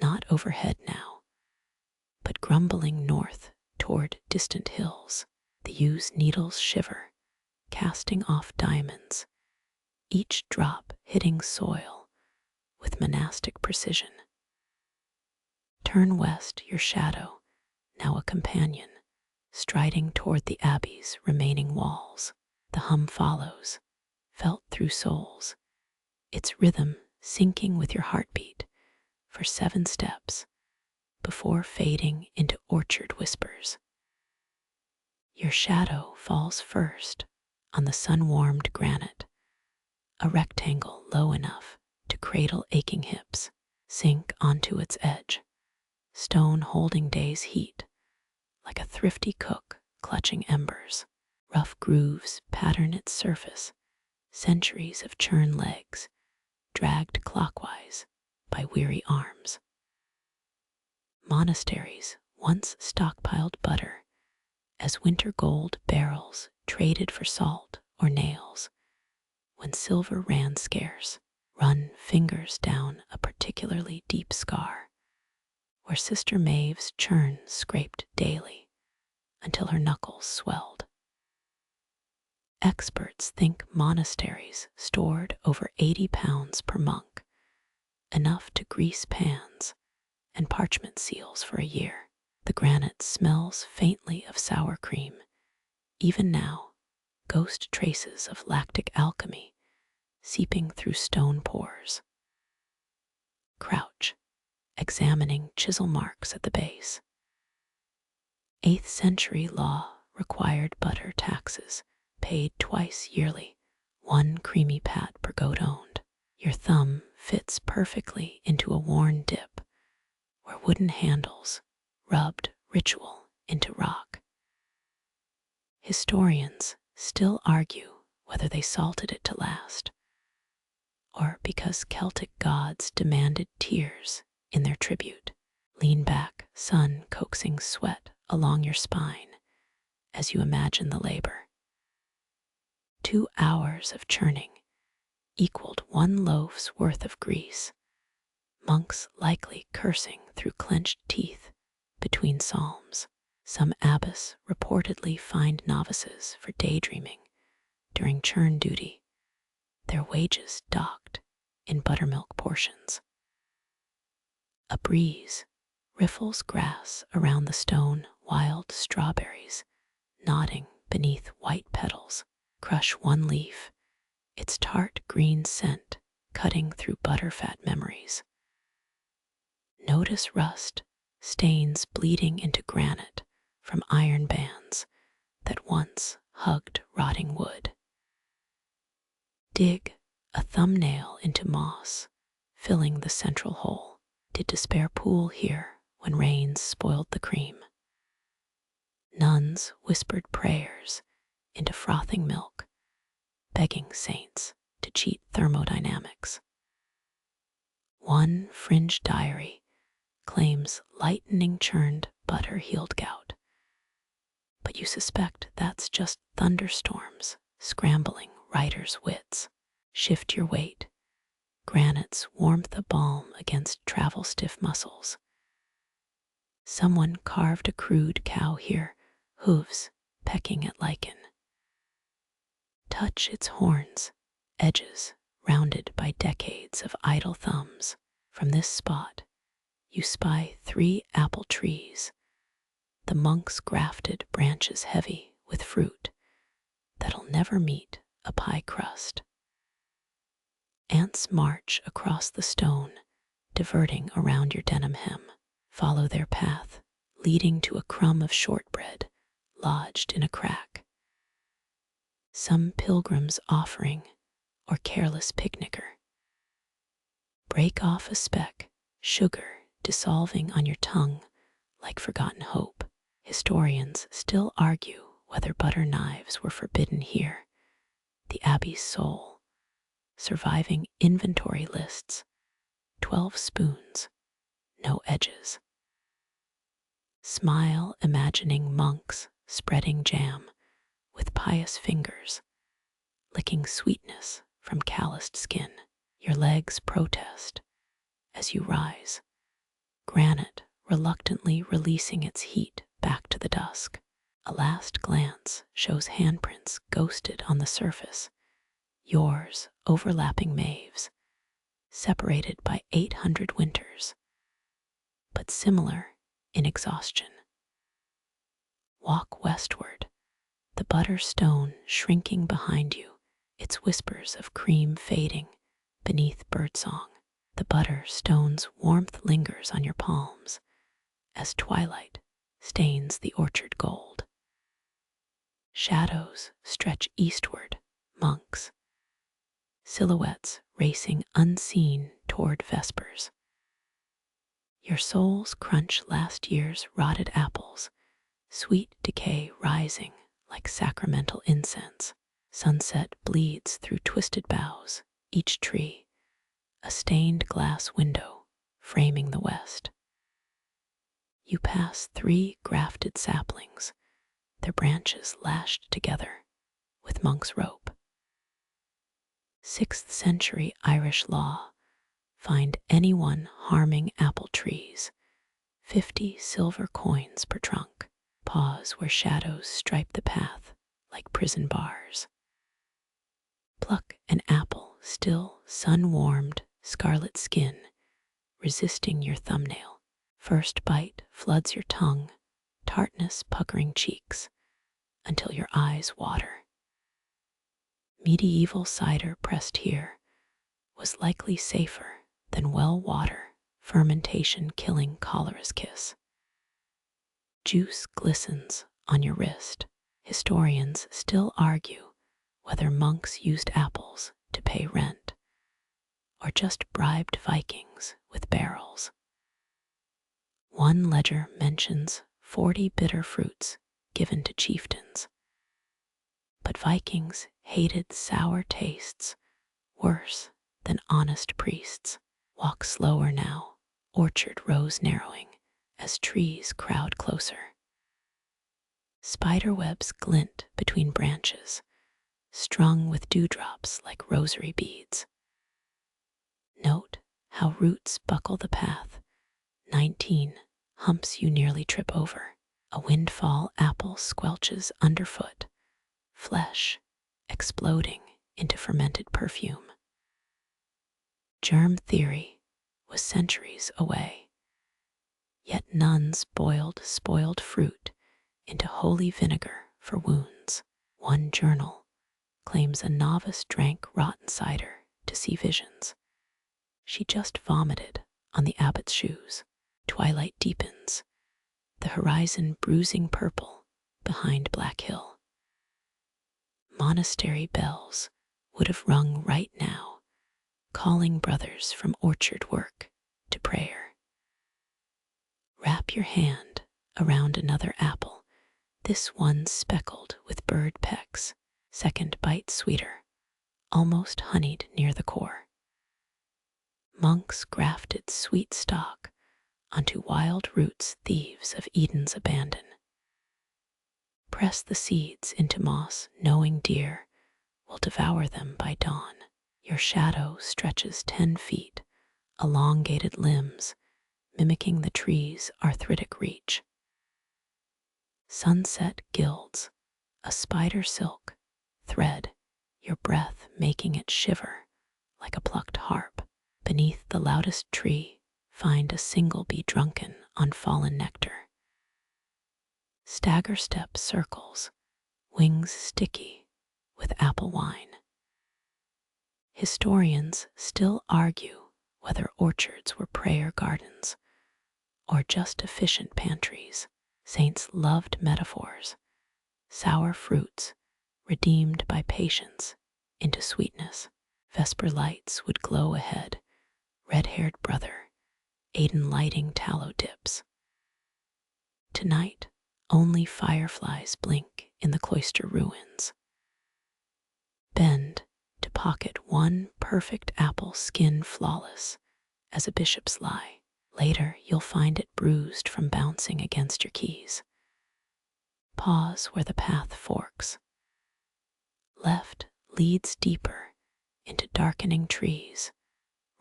not overhead now, but grumbling north toward distant hills. The yew's needles shiver, casting off diamonds, each drop hitting soil with monastic precision. Turn west, your shadow, now a companion, striding toward the abbey's remaining walls. The hum follows, felt through souls, its rhythm syncing with your heartbeat for 7 steps before fading into orchard whispers. Your shadow falls first on the sun-warmed granite, a rectangle low enough to cradle aching hips, sink onto its edge, stone holding day's heat like a thrifty cook clutching embers. Rough grooves pattern its surface, centuries of churn legs, dragged clockwise by weary arms. Monasteries once stockpiled butter as winter gold barrels traded for salt or nails. When silver ran scarce, run fingers down a particularly deep scar, where Sister Maeve's churn scraped daily until her knuckles swelled. Experts think monasteries stored over 80 pounds per monk, enough to grease pans and parchment seals for a year. The granite smells faintly of sour cream. Even now, ghost traces of lactic alchemy seeping through stone pores. Crouch, examining chisel marks at the base. 8th century law required butter taxes, paid twice yearly, 1 creamy pat per goat owned. Your thumb fits perfectly into a worn dip where wooden handles rubbed ritual into rock. Historians still argue whether they salted it to last, or because Celtic gods demanded tears in their tribute. Lean back, sun coaxing sweat along your spine as you imagine the labor. 2 hours of churning equaled 1 loaf's worth of grease, monks likely cursing through clenched teeth between psalms. Some abbots reportedly fined novices for daydreaming during churn duty, their wages docked in buttermilk portions. A breeze riffles grass around the stone, wild strawberries nodding beneath white petals. Crush 1 leaf, its tart green scent cutting through butterfat memories. Notice rust, stains bleeding into granite from iron bands that once hugged rotting wood. Dig a thumbnail into moss, filling the central hole. Did despair pool here when rains spoiled the cream? Nuns whispered prayers into frothing milk, begging saints to cheat thermodynamics. 1 fringed diary claims lightning churned butter healed gout, but you suspect that's just thunderstorms scrambling writers' wits. Shift your weight, granite's warmth a balm against travel-stiff muscles. Someone carved a crude cow here, hooves pecking at lichen. Touch its horns, edges rounded by decades of idle thumbs. From this spot, you spy 3 apple trees, the monks' grafted branches heavy with fruit that'll never meet a pie crust. Ants march across the stone, diverting around your denim hem. Follow their path, leading to a crumb of shortbread lodged in a crack. Some pilgrim's offering or careless picnicker. Break off a speck, sugar dissolving on your tongue like forgotten hope. Historians still argue whether butter knives were forbidden here. The abbey's soul, surviving inventory lists, 12 spoons, no edges. Smile imagining monks spreading jam with pious fingers, licking sweetness from calloused skin. Your legs protest as you rise, granite reluctantly releasing its heat back to the dusk. A last glance shows handprints ghosted on the surface, yours overlapping Maeve's, separated by 800 winters, but similar in exhaustion. Walk westward, the butter stone shrinking behind you, its whispers of cream fading beneath birdsong. The butter stone's warmth lingers on your palms as twilight stains the orchard gold. Shadows stretch eastward, monks, silhouettes racing unseen toward vespers. Your souls crunch last year's rotted apples, sweet decay rising like sacramental incense. Sunset bleeds through twisted boughs, each tree a stained glass window framing the west. You pass 3 grafted saplings, their branches lashed together with monk's rope. 6th century Irish law: find anyone harming apple trees, 50 silver coins per trunk. Pause where shadows stripe the path like prison bars. Pluck an apple, still sun-warmed, scarlet skin, resisting your thumbnail. First bite floods your tongue, tartness puckering cheeks, until your eyes water. Medieval cider pressed here was likely safer than well water, fermentation killing cholera's kiss. Juice glistens on your wrist. Historians still argue whether monks used apples to pay rent or just bribed Vikings with barrels. One ledger mentions 40 bitter fruits given to chieftains, but Vikings hated sour tastes worse than honest priests. Walk slower now, orchard rows narrowing as trees crowd closer. Spiderwebs glint between branches, strung with dewdrops like rosary beads. Note how roots buckle the path. 19 humps you nearly trip over. A windfall apple squelches underfoot, flesh exploding into fermented perfume. Germ theory was centuries away, yet nuns boiled spoiled fruit into holy vinegar for wounds. One journal claims a novice drank rotten cider to see visions. She just vomited on the abbot's shoes. Twilight deepens, the horizon bruising purple behind Black Hill. Monastery bells would have rung right now, calling brothers from orchard work to prayer. Wrap your hand around another apple, this one speckled with bird pecks, second bite sweeter, almost honeyed near the core. Monks grafted sweet stock onto wild roots thieves of Eden's abandon. Press the seeds into moss, knowing deer will devour them by dawn. Your shadow stretches 10 feet, elongated limbs mimicking the tree's arthritic reach. Sunset gilds a spider silk thread, your breath making it shiver like a plucked harp. Beneath the loudest tree, find a single bee drunken on fallen nectar. Stagger step circles, wings sticky with apple wine. Historians still argue whether orchards were prayer gardens or just efficient pantries. Saints loved metaphors, sour fruits redeemed by patience into sweetness. Vesper lights would glow ahead, red-haired brother, Aiden lighting tallow dips. Tonight, only fireflies blink in the cloister ruins. Bend to pocket one perfect apple, skin flawless as a bishop's lie. Later, you'll find it bruised from bouncing against your keys. Pause where the path forks. Left leads deeper into darkening trees.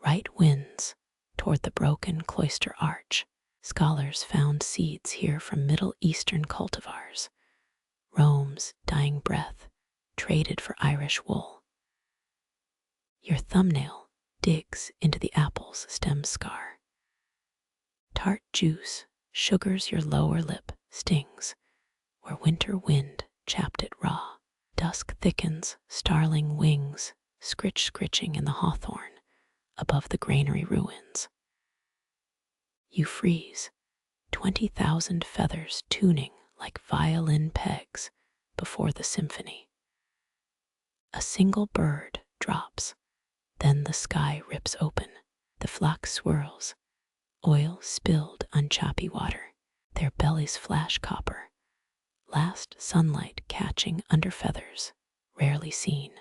Right winds toward the broken cloister arch. Scholars found seeds here from Middle Eastern cultivars. Rome's dying breath traded for Irish wool. Your thumbnail digs into the apple's stem scar. Tart juice sugars your lower lip, stings where winter wind chapped it raw. Dusk thickens, starling wings scritching in the hawthorn above the granary ruins. You freeze, 20,000 feathers tuning like violin pegs before the symphony. A single bird drops, then the sky rips open. The flock swirls, oil spilled on choppy water. Their bellies flash copper, last sunlight catching under feathers rarely seen.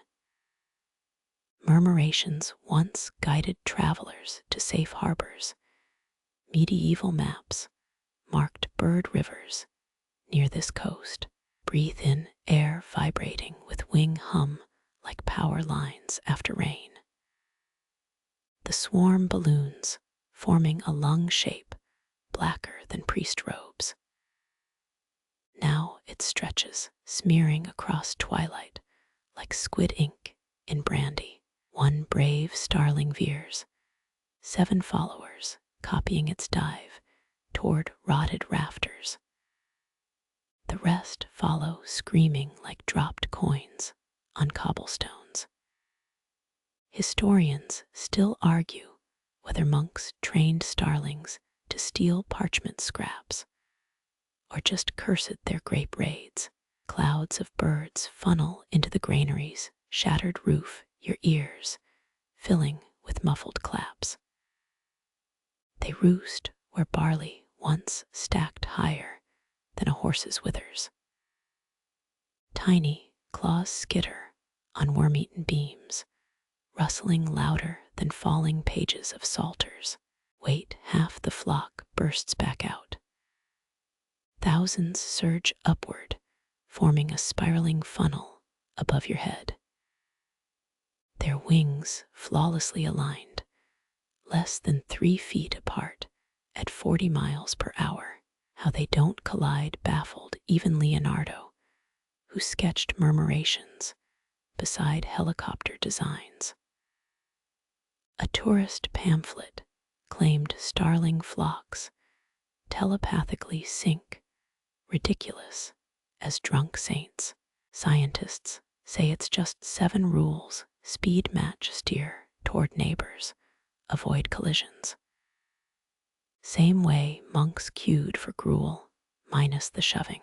Murmurations once guided travelers to safe harbors. Medieval maps marked bird rivers near this coast. Breathe in air vibrating with wing hum like power lines after rain. The swarm balloons forming a lung shape blacker than priest robes. Now it stretches, smearing across twilight like squid ink in brandy. One brave starling veers, 7 followers copying its dive toward rotted rafters. The rest follow screaming like dropped coins on cobblestones. Historians still argue whether monks trained starlings to steal parchment scraps or just cursed their grape raids. Clouds of birds funnel into the granary's shattered roof, your ears filling with muffled claps. They roost where barley once stacked higher than a horse's withers. Tiny claws skitter on worm-eaten beams, rustling louder than falling pages of psalters. Wait, half the flock bursts back out. Thousands surge upward, forming a spiraling funnel above your head. Their wings flawlessly aligned, less than 3 feet apart at 40 miles per hour. How they don't collide baffled even Leonardo, who sketched murmurations beside helicopter designs. A tourist pamphlet claimed starling flocks telepathically sync, ridiculous as drunk saints. Scientists say it's just 7 rules: speed match, steer toward neighbors, avoid collisions. Same way monks queued for gruel, minus the shoving.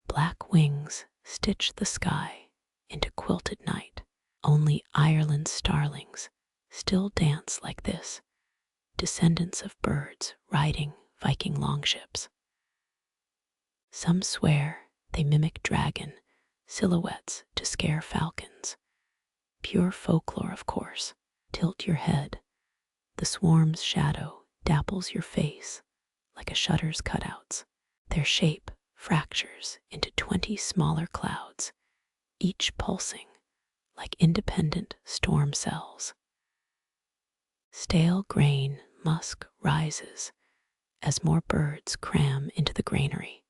Black wings stitch the sky into quilted night. Only Ireland's starlings still dance like this, descendants of birds riding Viking longships. Some swear they mimic dragon silhouettes to scare falcons. Pure folklore, of course. Tilt your head. The swarm's shadow dapples your face like a shutter's cutouts. Their shape fractures into 20 smaller clouds, each pulsing like independent storm cells. Stale grain musk rises as more birds cram into the granary.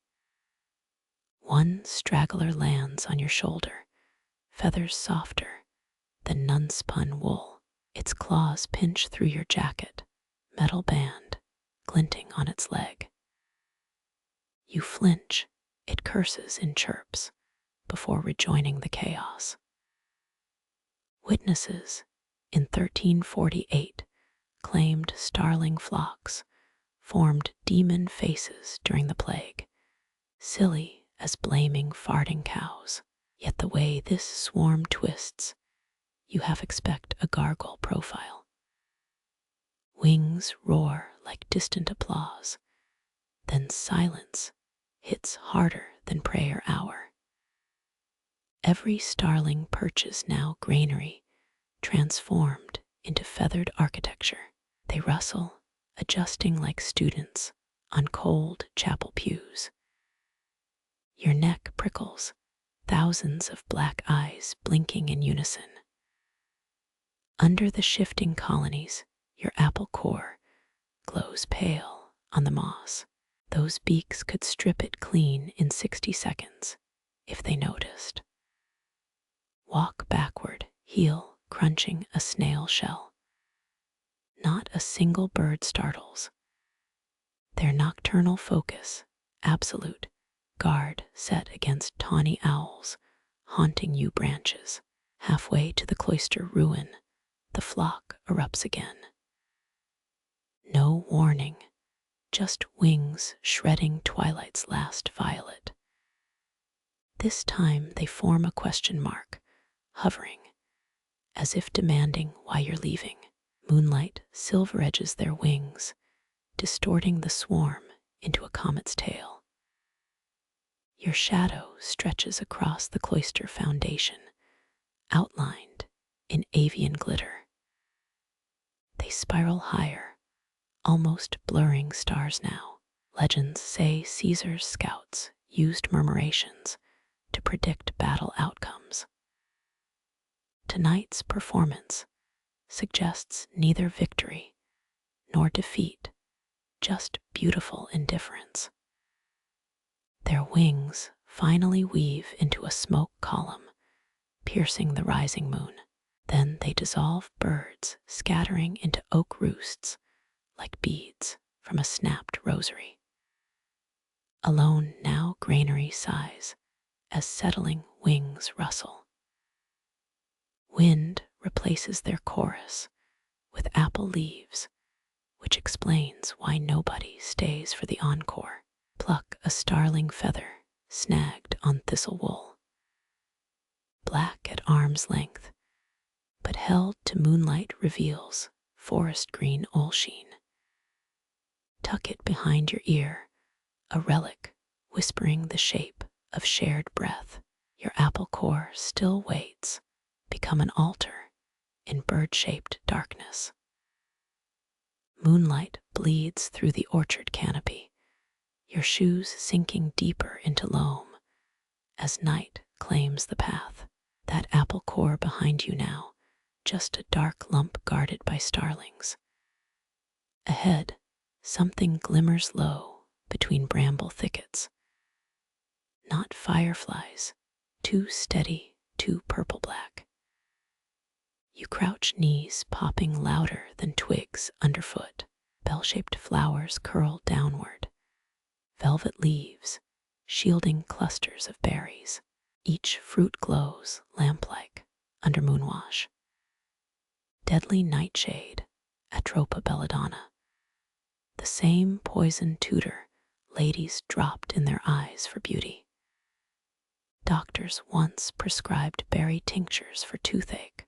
One straggler lands on your shoulder, feathers softer than nun-spun wool. Its claws pinch through your jacket, metal band glinting on its leg. You flinch, it curses in chirps before rejoining the chaos. Witnesses in 1348 claimed starling flocks formed demon faces during the plague, silly as blaming farting cows. Yet the way this swarm twists, you half expect a gargoyle profile. Wings roar like distant applause, then silence hits harder than prayer hour. Every starling perches now granary, transformed into feathered architecture. They rustle, adjusting like students on cold chapel pews. Your neck prickles, thousands of black eyes blinking in unison. Under the shifting colonies, your apple core glows pale on the moss. Those beaks could strip it clean in 60 seconds if they noticed. Walk backward, heel crunching a snail shell. Not a single bird startles. Their nocturnal focus, absolute, guard set against tawny owls haunting yew branches. Halfway to the cloister ruin, the flock erupts again. No warning, just wings shredding twilight's last violet. This time they form a question mark, hovering, as if demanding why you're leaving. Moonlight silver edges their wings, distorting the swarm into a comet's tail. Your shadow stretches across the cloister foundation, outlined in avian glitter. They spiral higher, almost blurring stars now. Legends say Caesar's scouts used murmurations to predict battle outcomes. Tonight's performance suggests neither victory nor defeat, just beautiful indifference. Their wings finally weave into a smoke column, piercing the rising moon. Then they dissolve, birds scattering into oak roosts like beads from a snapped rosary. Alone now granary sighs as settling wings rustle. Wind replaces their chorus with apple leaves, which explains why nobody stays for the encore. Pluck a starling feather snagged on thistle wool. Black at arm's length, but held to moonlight reveals forest green oil sheen. Tuck it behind your ear, a relic whispering the shape of shared breath. Your apple core still waits, become an altar in bird-shaped darkness. Moonlight bleeds through the orchard canopy, your shoes sinking deeper into loam as night claims the path. That apple core behind you now, just a dark lump guarded by starlings. Ahead, something glimmers low between bramble thickets. Not fireflies, too steady, too purple-black. You crouch, knees popping louder than twigs underfoot. Bell-shaped flowers curl downward, velvet leaves shielding clusters of berries. Each fruit glows lamp-like under moonwash. Deadly nightshade, Atropa belladonna. The same poison tutor ladies dropped in their eyes for beauty. Doctors once prescribed berry tinctures for toothache,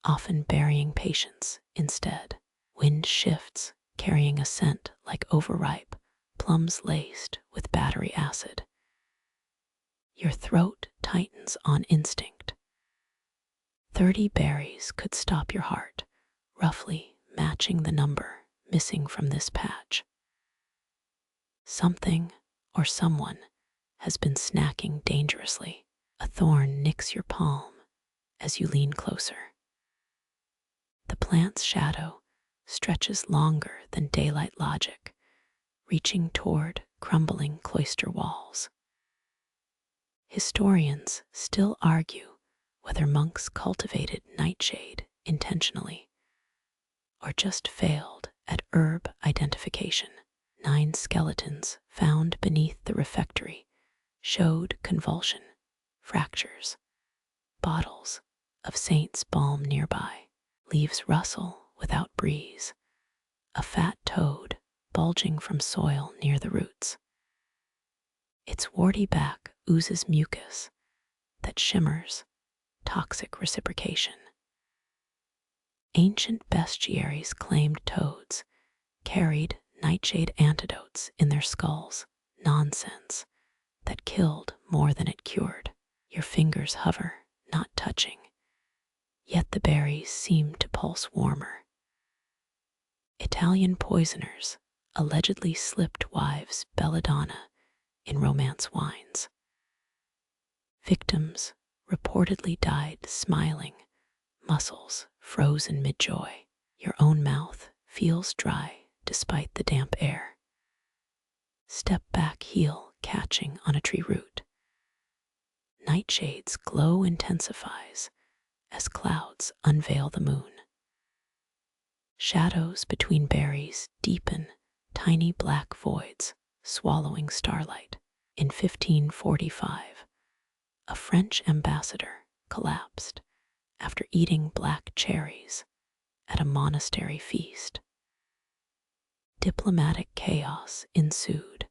often burying patients instead. Wind shifts, carrying a scent like overripe plums laced with battery acid. Your throat tightens on instinct. 30 berries could stop your heart, roughly matching the number missing from this patch. Something or someone has been snacking dangerously. A thorn nicks your palm as you lean closer. The plant's shadow stretches longer than daylight logic, reaching toward crumbling cloister walls. Historians still argue whether monks cultivated nightshade intentionally or just failed at herb identification. 9 skeletons found beneath the refectory showed convulsion, fractures, bottles of saint's balm nearby. Leaves rustle without breeze, a fat toad bulging from soil near the roots. Its warty back oozes mucus that shimmers, toxic reciprocation. Ancient bestiaries claimed toads carried nightshade antidotes in their skulls, nonsense that killed more than it cured. Your fingers hover, not touching, yet the berries seem to pulse warmer. Italian poisoners allegedly slipped wives' belladonna in romance wines. Victims reportedly died smiling, muscles frozen mid-joy. Your own mouth feels dry despite the damp air. Step back, heel catching on a tree root. Nightshade's glow intensifies as clouds unveil the moon. Shadows between berries deepen, tiny black voids swallowing starlight. In 1545, a French ambassador collapsed after eating black cherries at a monastery feast. Diplomatic chaos ensued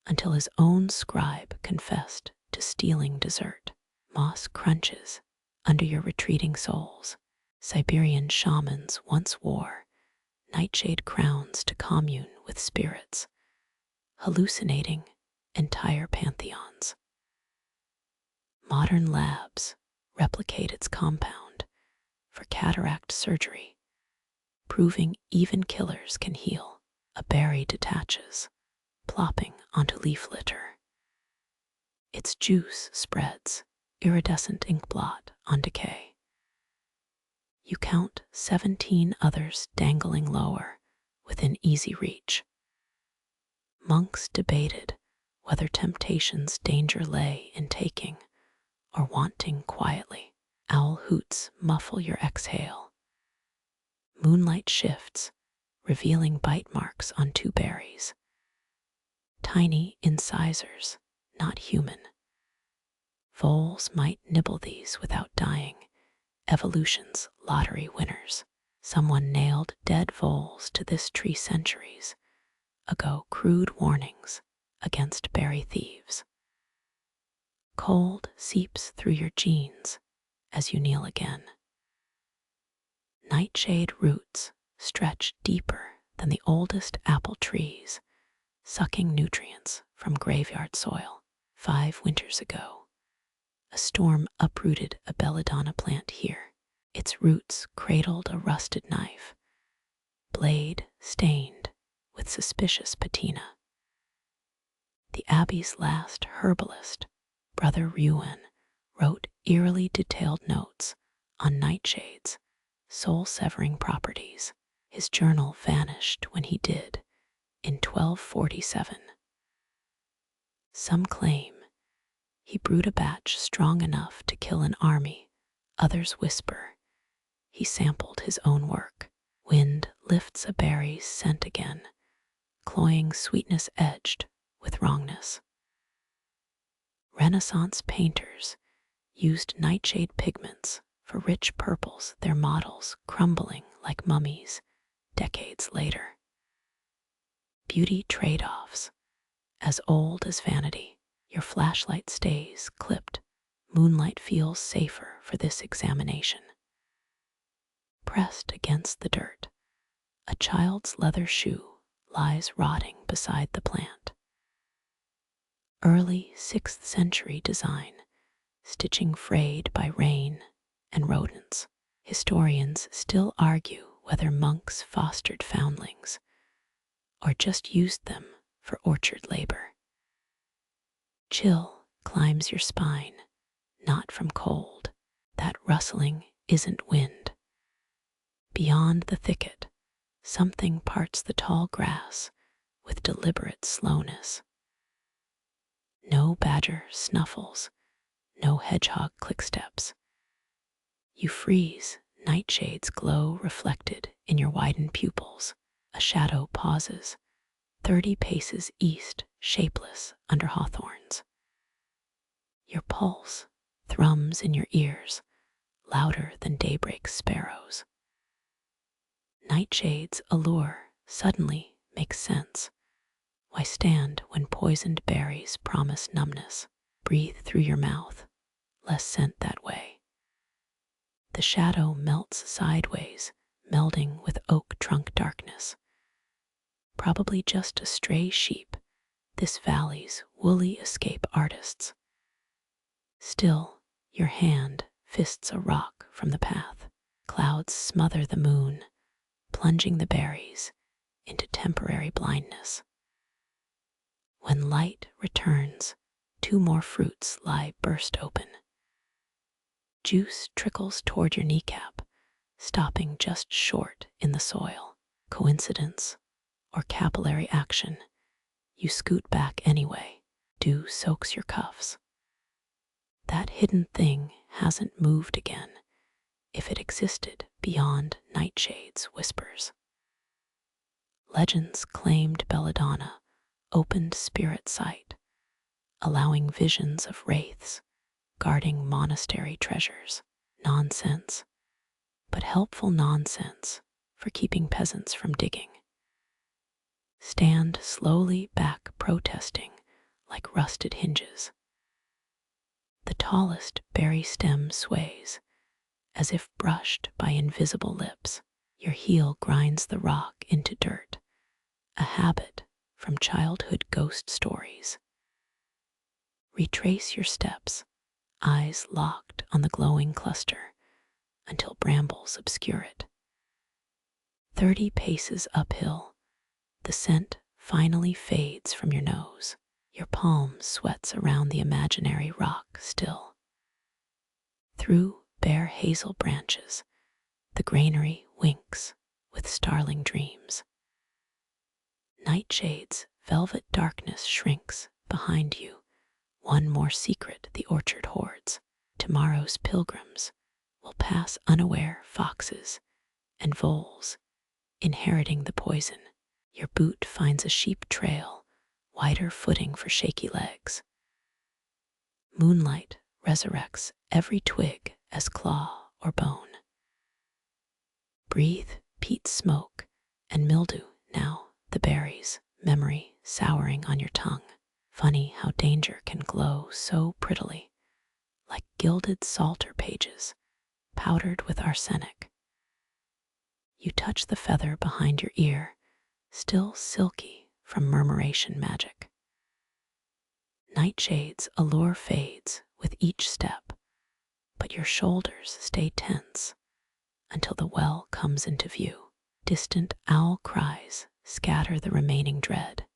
until his own scribe confessed to stealing dessert. Moss crunches under your retreating soles. Siberian shamans once wore nightshade crowns to commune with spirits, hallucinating entire pantheons. Modern labs replicate its compound for cataract surgery, proving even killers can heal. A berry detaches, plopping onto leaf litter. Its juice spreads, iridescent ink blot on decay. You count 17 others dangling lower, within easy reach. Monks debated whether temptation's danger lay in taking or wanting quietly. Owl hoots muffle your exhale. Moonlight shifts, revealing bite marks on 2 berries. Tiny incisors, not human. Voles might nibble these without dying. Evolution's lottery winners. Someone nailed dead voles to this tree centuries ago. Crude warnings against berry thieves. Cold seeps through your jeans as you kneel again. Nightshade roots stretch deeper than the oldest apple trees, sucking nutrients from graveyard soil. 5 winters ago, a storm uprooted a belladonna plant here. Its roots cradled a rusted knife, blade stained with suspicious patina. The abbey's last herbalist, Brother Ruin, wrote eerily detailed notes on nightshade's soul-severing properties. His journal vanished when he did, in 1247. Some claim he brewed a batch strong enough to kill an army. Others whisper he sampled his own work. Wind lifts a berry's scent again, cloying sweetness edged with wrongness. Renaissance painters used nightshade pigments for rich purples, their models crumbling like mummies decades later. Beauty trade-offs, as old as vanity. Your flashlight stays clipped. Moonlight feels safer for this examination. Pressed against the dirt, a child's leather shoe lies rotting beside the plant. Early 6th century design, stitching frayed by rain and rodents. Historians still argue whether monks fostered foundlings or just used them for orchard labor. Chill climbs your spine, not from cold. That rustling isn't wind. Beyond the thicket, something parts the tall grass with deliberate slowness. No badger snuffles, no hedgehog clicksteps. You freeze, nightshade's glow reflected in your widened pupils. A shadow pauses, 30 paces east, shapeless under hawthorns. Your pulse thrums in your ears, louder than daybreak's sparrows. Nightshade's allure suddenly makes sense. Why stand when poisoned berries promise numbness? Breathe through your mouth, less scent that way. The shadow melts sideways, melding with oak trunk darkness. Probably just a stray sheep, this valley's woolly escape artists. Still, your hand fists a rock from the path. Clouds smother the moon, plunging the berries into temporary blindness. When light returns, 2 more fruits lie burst open. Juice trickles toward your kneecap, stopping just short in the soil. Coincidence or capillary action, you scoot back anyway. Dew soaks your cuffs. That hidden thing hasn't moved again, if it existed beyond nightshade's whispers. Legends claimed belladonna opened spirit sight, allowing visions of wraiths guarding monastery treasures. Nonsense, but helpful nonsense for keeping peasants from digging. Stand slowly back, protesting like rusted hinges. The tallest berry stem sways, as if brushed by invisible lips. Your heel grinds the rock into dirt, a habit from childhood ghost stories. Retrace your steps, eyes locked on the glowing cluster, until brambles obscure it. 30 paces uphill, the scent finally fades from your nose. Your palm sweats around the imaginary rock still. Through bare hazel branches, the granary winks with starling dreams. Nightshade's velvet darkness shrinks behind you, one more secret the orchard hoards. Tomorrow's pilgrims will pass unaware foxes and voles, inheriting the poison. Your boot finds a sheep trail, wider footing for shaky legs. Moonlight resurrects every twig as claw or bone. Breathe peat smoke and mildew now, the berries, memory souring on your tongue. Funny how danger can glow so prettily, like gilded psalter pages, powdered with arsenic. You touch the feather behind your ear, still silky from murmuration magic. Nightshade's allure fades with each step, but your shoulders stay tense until the well comes into view. Distant owl cries scatter the remaining dread.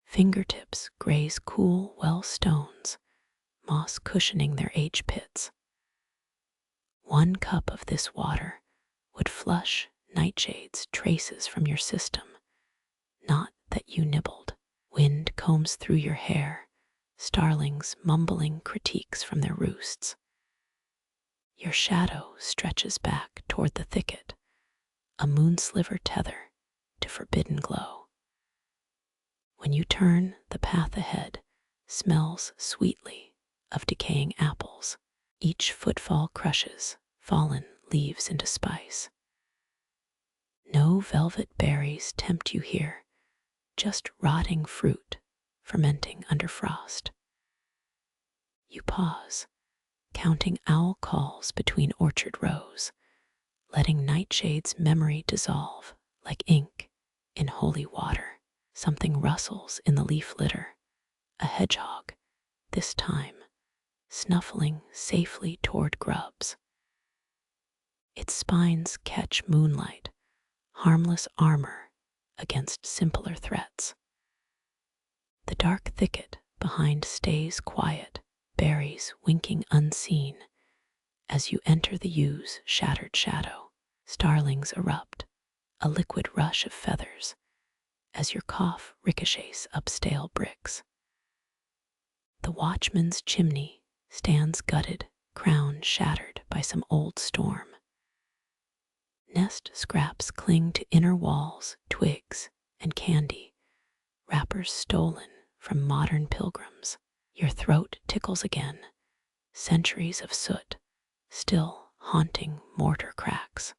Fingertips graze cool well stones, moss cushioning their age pits. One cup of this water would flush Nightshade's traces from your system, not that you nibbled. Wind combs through your hair, starlings mumbling critiques from their roosts. Your shadow stretches back toward the thicket, a moonsliver tether to forbidden glow. When you turn, the path ahead smells sweetly of decaying apples. Each footfall crushes fallen leaves into spice. No velvet berries tempt you here, just rotting fruit fermenting under frost. You pause, counting owl calls between orchard rows, letting Nightshade's memory dissolve like ink in holy water. Something rustles in the leaf litter, a hedgehog, this time, snuffling safely toward grubs. Its spines catch moonlight, harmless armor against simpler threats. The dark thicket behind stays quiet, berries winking unseen as you enter the yew's shattered shadow. Starlings erupt, a liquid rush of feathers, as your cough ricochets up stale bricks. The watchman's chimney stands gutted, crown shattered by some old storm. Nest scraps cling to inner walls, twigs, and candy, wrappers stolen from modern pilgrims. Your throat tickles again, centuries of soot still haunting mortar cracks.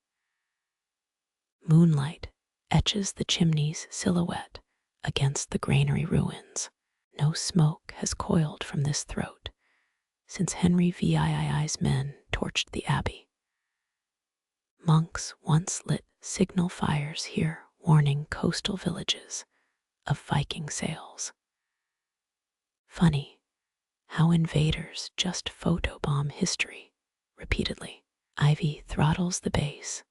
Moonlight etches the chimney's silhouette against the granary ruins. No smoke has coiled from this throat since Henry VII's men torched the abbey. Monks once lit signal fires here, warning coastal villages of Viking sails. Funny how invaders just photobomb history repeatedly. Ivy throttles the base,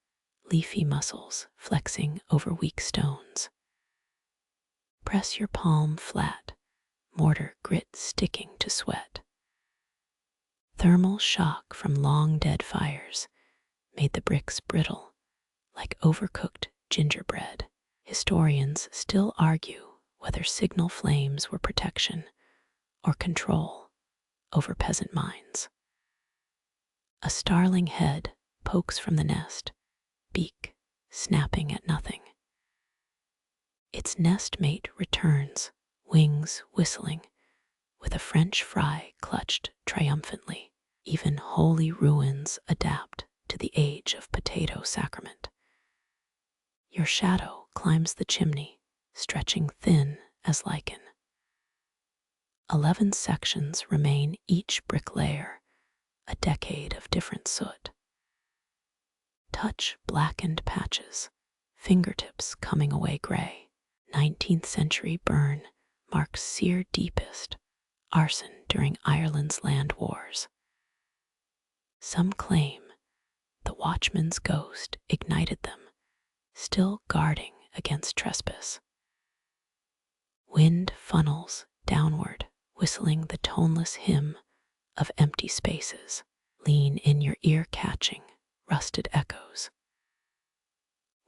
leafy muscles flexing over weak stones. Press your palm flat, mortar grit sticking to sweat. Thermal shock from long dead fires made the bricks brittle, like overcooked gingerbread. Historians still argue whether signal flames were protection or control over peasant minds. A starling head pokes from the nest, beak snapping at nothing. Its nestmate returns, wings whistling, with a French fry clutched triumphantly. Even holy ruins adapt to the age of potato sacrament. Your shadow climbs the chimney, stretching thin as lichen. 11 sections remain each brick layer, a decade of different soot. Touch blackened patches, fingertips coming away gray. 19th century burn marks sear deepest, arson during Ireland's land wars. Some claim the watchman's ghost ignited them, still guarding against trespass. Wind funnels downward, whistling the toneless hymn of empty spaces. Lean in your ear-catching, rusted echoes.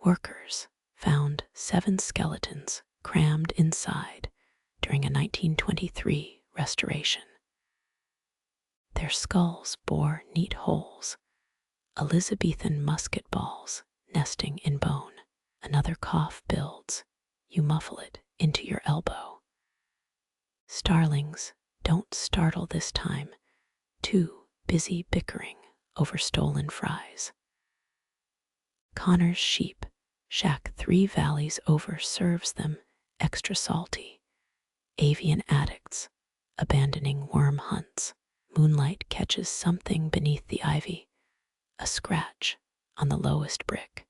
Workers found 7 skeletons crammed inside during a 1923 restoration. Their skulls bore neat holes, Elizabethan musket balls nesting in bone. Another cough builds, you muffle it into your elbow. Starlings don't startle this time, too busy bickering over stolen fries. Connor's sheep shack 3 valleys over serves them extra salty. Avian addicts abandoning worm hunts. Moonlight catches something beneath the ivy, a scratch on the lowest brick.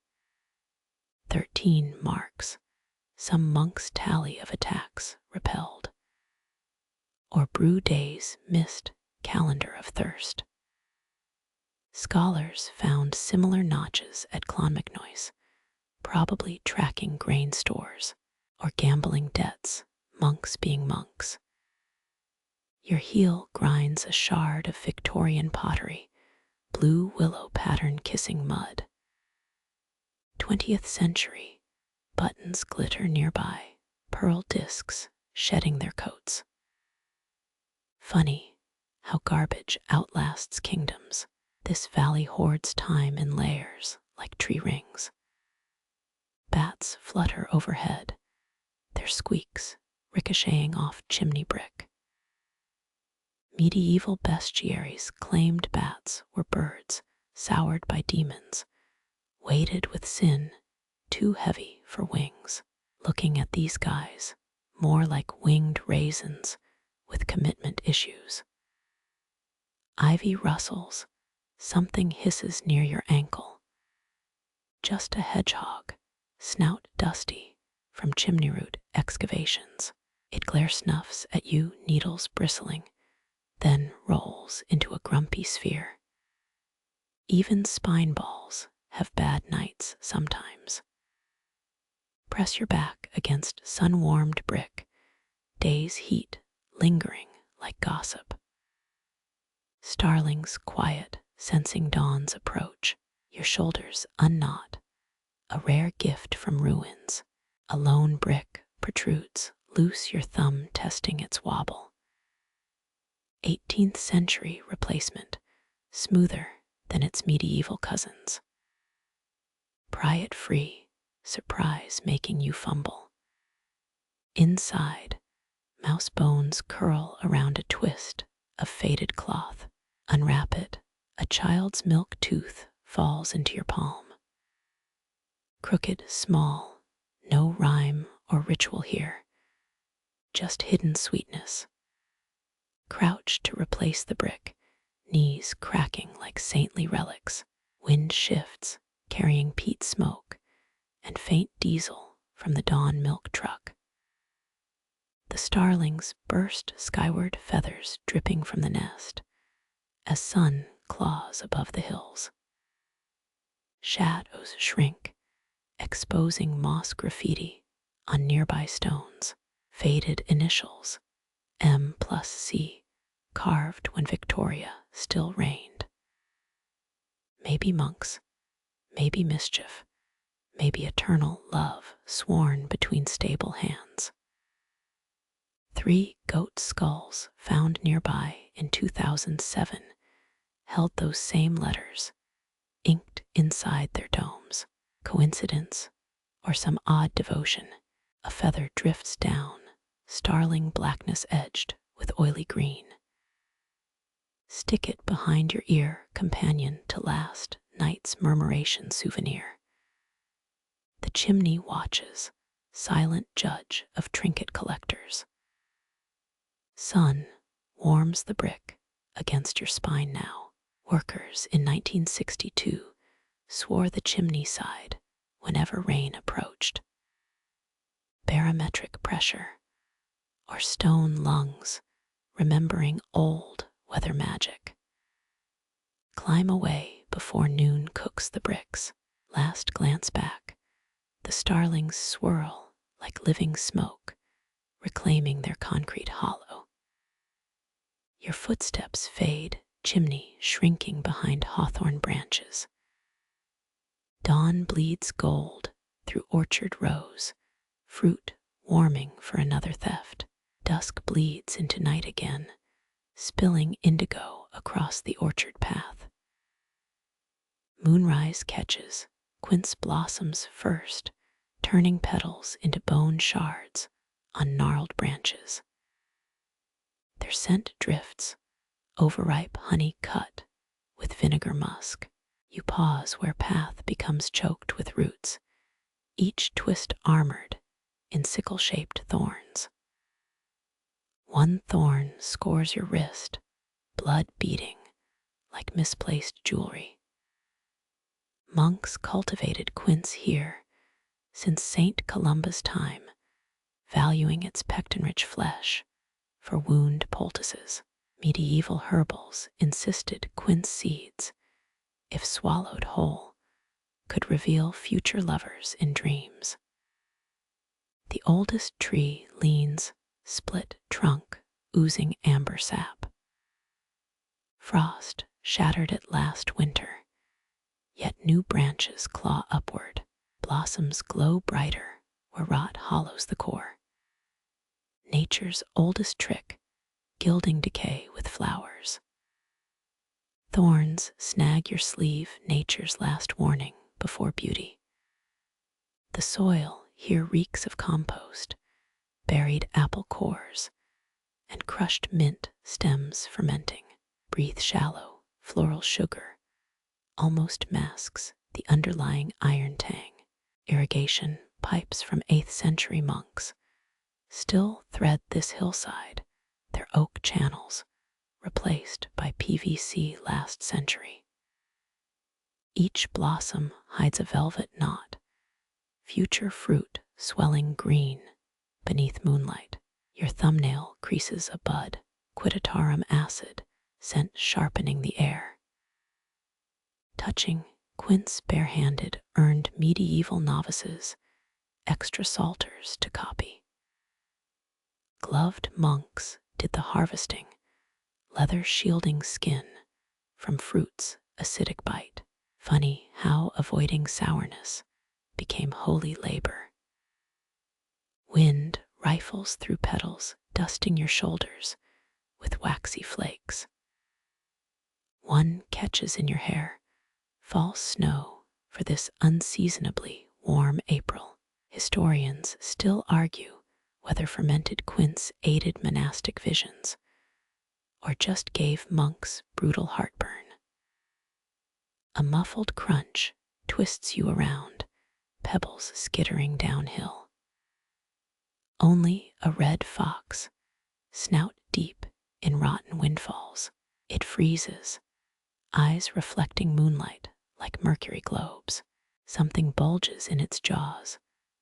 13 marks, some monk's tally of attacks repelled. Or brew days missed calendar of thirst. Scholars found similar notches at Clonmacnoise, probably tracking grain stores or gambling debts, monks being monks. Your heel grinds a shard of Victorian pottery, blue willow pattern kissing mud. 20th century, buttons glitter nearby, pearl discs shedding their coats. Funny how garbage outlasts kingdoms. This valley hoards time in layers like tree rings. Bats flutter overhead, their squeaks ricocheting off chimney brick. Medieval bestiaries claimed bats were birds soured by demons, weighted with sin, too heavy for wings. Looking at these guys, more like winged raisins with commitment issues. Ivy rustles, something hisses near your ankle. Just a hedgehog, snout dusty from chimney root excavations. It glare snuffs at you, needles bristling, then rolls into a grumpy sphere. Even spine balls have bad nights sometimes. Press your back against sun-warmed brick, day's heat lingering like gossip. Starlings quiet, sensing dawn's approach, your shoulders unknot, a rare gift from ruins. A lone brick protrudes, loose your thumb testing its wobble. 18th century replacement, smoother than its medieval cousins. Pry it free, surprise making you fumble. Inside, mouse bones curl around a twist of faded cloth. Unwrap it, a child's milk tooth falls into your palm. Crooked, small, no rhyme or ritual here, just hidden sweetness. Crouch to replace the brick, knees cracking like saintly relics. Wind shifts, carrying peat smoke and faint diesel from the dawn milk truck. The starlings burst skyward, feathers dripping from the nest as sun claws above the hills. Shadows shrink, exposing moss graffiti on nearby stones. Faded initials, M+C, carved when Victoria still reigned. Maybe monks, maybe mischief, maybe eternal love sworn between stable hands. 3 goat skulls found nearby in 2007 held those same letters, inked inside their domes. Coincidence or some odd devotion? A feather drifts down, starling blackness edged with oily green. Stick it behind your ear, companion to last night's murmuration souvenir. The chimney watches, silent judge of trinket collectors. Sun warms the brick against your spine now. Workers in 1962 swore the chimney side whenever rain approached. Barometric pressure or stone lungs remembering old weather magic. Climb away before noon cooks the bricks. Last glance back, the starlings swirl like living smoke, reclaiming their concrete hollow. Your footsteps fade, chimney shrinking behind hawthorn branches. Dawn bleeds gold through orchard rows, fruit warming for another theft. Dusk bleeds into night again, spilling indigo across the orchard path. Moonrise catches quince blossoms first, turning petals into bone shards on gnarled branches. Their scent drifts, overripe honey cut with vinegar musk. You pause where path becomes choked with roots, each twist armored in sickle-shaped thorns. One thorn scores your wrist, blood beating like misplaced jewelry. Monks cultivated quince here since St. Columba's time, valuing its pectin-rich flesh for wound poultices. Medieval herbals insisted quince seeds, if swallowed whole, could reveal future lovers in dreams. The oldest tree leans, split trunk, oozing amber sap. Frost shattered it last winter, yet new branches claw upward. Blossoms glow brighter where rot hollows the core. Nature's oldest trick, gilding decay with flowers. Thorns snag your sleeve, nature's last warning before beauty. The soil here reeks of compost, buried apple cores, and crushed mint stems fermenting. Breathe shallow, floral sugar almost masks the underlying iron tang. Irrigation pipes from 8th century monks still thread this hillside, their oak channels replaced by PVC last century. Each blossom hides a velvet knot, future fruit swelling green beneath moonlight. Your thumbnail creases a bud, quititarum acid, scent sharpening the air. Touching quince barehanded earned medieval novices extra salters to copy. Gloved monks did the harvesting, leather shielding skin from fruit's acidic bite. Funny how avoiding sourness became holy labor. Wind rifles through petals, dusting your shoulders with waxy flakes. One catches in your hair false snow for this unseasonably warm April. Historians still argue whether fermented quince aided monastic visions or just gave monks brutal heartburn. A muffled crunch twists you around, pebbles skittering downhill. Only a red fox, snout deep in rotten windfalls. It freezes, eyes reflecting moonlight like mercury globes. Something bulges in its jaws,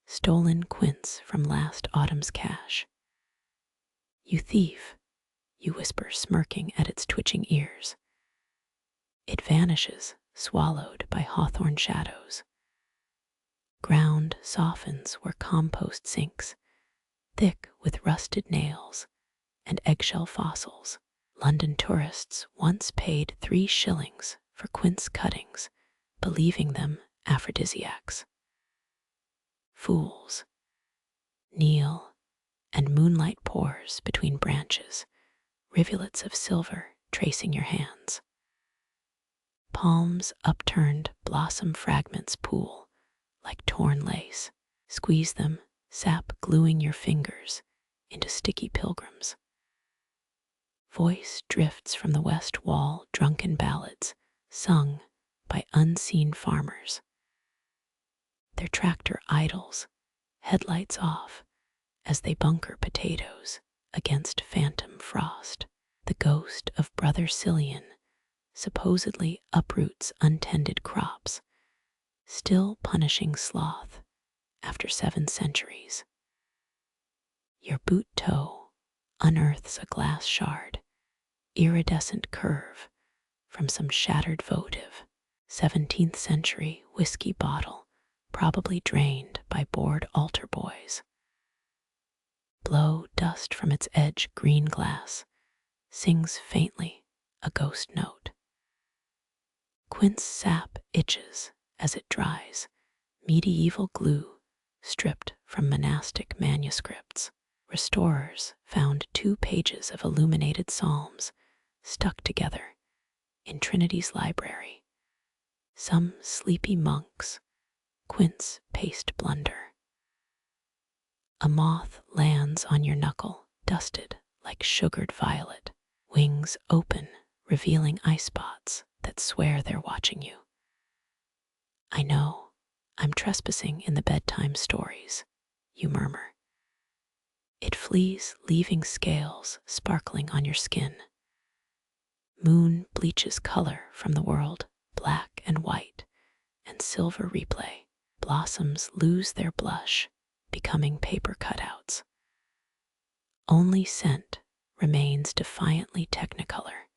stolen quince from last autumn's cache. You thief, you whisper, smirking at its twitching ears. It vanishes, swallowed by hawthorn shadows. Ground softens where compost sinks, thick with rusted nails and eggshell fossils. London tourists once paid 3 shillings for quince cuttings, believing them aphrodisiacs. Fools kneel, and moonlight pours between branches, rivulets of silver tracing your hands. Palms upturned, blossom fragments pool like torn lace. Squeeze them, sap gluing your fingers into sticky pilgrims. Voice drifts from the west wall, drunken ballads sung by unseen farmers. Their tractor idles, headlights off, as they bunker potatoes against phantom frost. The ghost of Brother Cillian supposedly uproots untended crops, still punishing sloth after 7 centuries. Your boot toe unearths a glass shard, iridescent curve from some shattered votive, 17th century whiskey bottle, probably drained by bored altar boys. Blow dust from its edge, green glass sings faintly a ghost note. Quince sap itches as it dries, medieval glue stripped from monastic manuscripts. Restorers found 2 pages of illuminated psalms stuck together in Trinity's library. Some sleepy monks, quince paste blunder. A moth lands on your knuckle, dusted like sugared violet, wings open, revealing eye spots that swear they're watching you. I know, I'm trespassing in the bedtime stories, you murmur. It flees, leaving scales sparkling on your skin. Moon bleaches color from the world, black and white, and silver replay. Blossoms lose their blush, becoming paper cutouts. Only scent remains defiantly technicolor.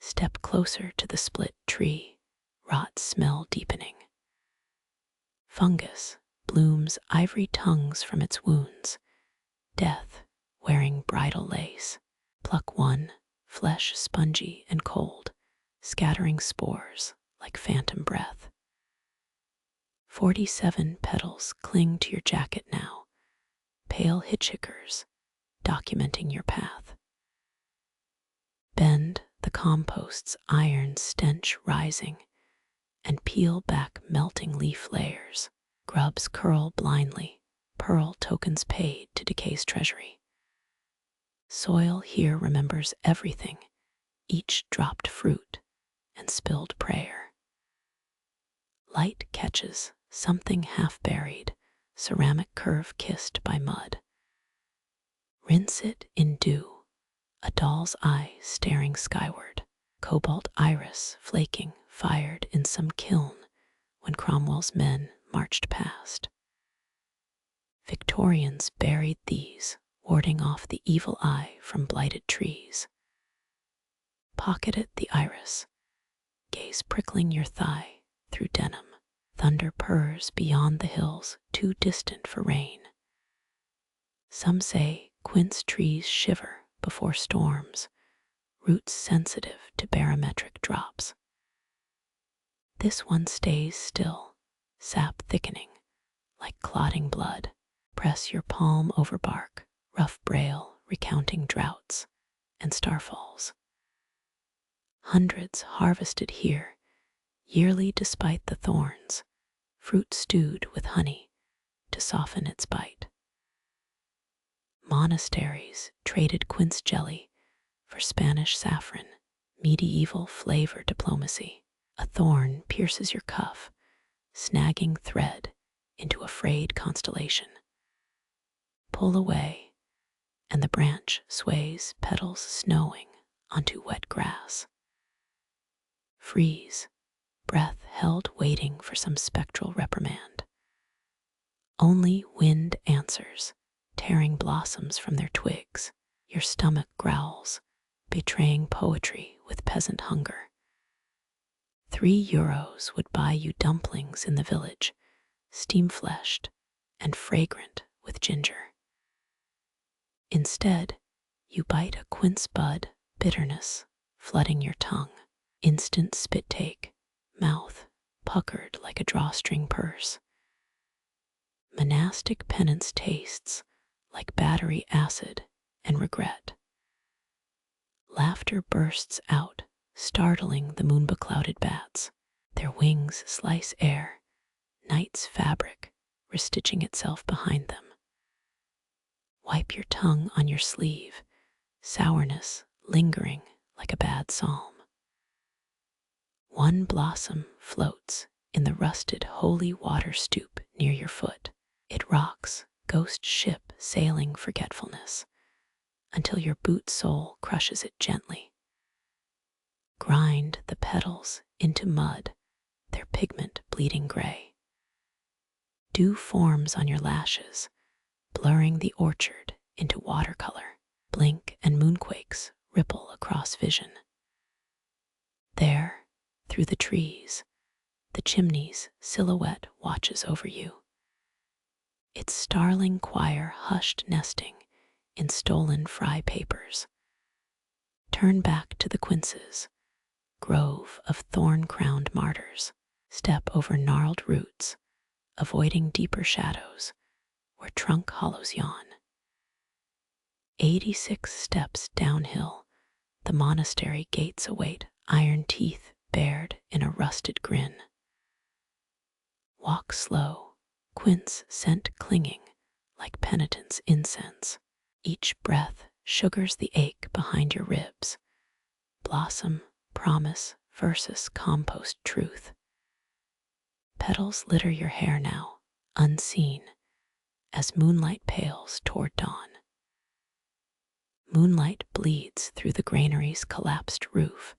Step closer to the split tree, rot smell deepening. Fungus blooms ivory tongues from its wounds, death wearing bridal lace. Pluck one, flesh spongy and cold, scattering spores like phantom breath. 47 petals cling to your jacket now, pale hitchhikers documenting your path. Bend the compost's iron stench rising, and peel back melting leaf layers. Grubs curl blindly, pearl tokens paid to decay's treasury. Soil here remembers everything, each dropped fruit and spilled prayer. Light catches something half buried, ceramic curve kissed by mud. Rinse it in dew, a doll's eye staring skyward, cobalt iris flaking, fired in some kiln when Cromwell's men marched past. Victorians buried these, warding off the evil eye from blighted trees. Pocketed the iris, gaze prickling your thigh through denim. Thunder purrs beyond the hills, too distant for rain. Some say quince trees shiver before storms, roots sensitive to barometric drops. This one stays still, sap thickening like clotting blood. Press your palm over bark, rough braille recounting droughts and starfalls. Hundreds harvested here, yearly despite the thorns, fruit stewed with honey to soften its bite. Monasteries traded quince jelly for Spanish saffron, medieval flavor diplomacy. A thorn pierces your cuff, snagging thread into a frayed constellation. Pull away, and the branch sways, petals snowing onto wet grass. Freeze, breath held waiting for some spectral reprimand. Only wind answers, tearing blossoms from their twigs. Your stomach growls, betraying poetry with peasant hunger. €3 would buy you dumplings in the village, steam-fleshed and fragrant with ginger. Instead, you bite a quince bud, bitterness flooding your tongue. Instant spit take, mouth puckered like a drawstring purse. Monastic penance tastes like battery acid and regret. Laughter bursts out, startling the moon-beclouded bats. Their wings slice air, night's fabric restitching itself behind them. Wipe your tongue on your sleeve, sourness lingering like a bad psalm. One blossom floats in the rusted holy water stoop near your foot. It rocks, ghost ship sailing forgetfulness, until your boot sole crushes it gently. Grind the petals into mud, their pigment bleeding gray. Dew forms on your lashes, blurring the orchard into watercolor. blink and moonquakes ripple across vision. There, through the trees, the chimney's silhouette watches over you, its starling choir hushed nesting in stolen fry papers. Turn back to the quinces, grove of thorn-crowned martyrs. Step over gnarled roots, avoiding deeper shadows where trunk hollows yawn. 86 steps downhill, the monastery gates await, iron teeth bared in a rusted grin. Walk slow, quince scent clinging like penitent's incense. Each breath sugars the ache behind your ribs. Blossom, promise versus compost truth. Petals litter your hair now, unseen, as moonlight pales toward dawn. Moonlight bleeds through the granary's collapsed roof,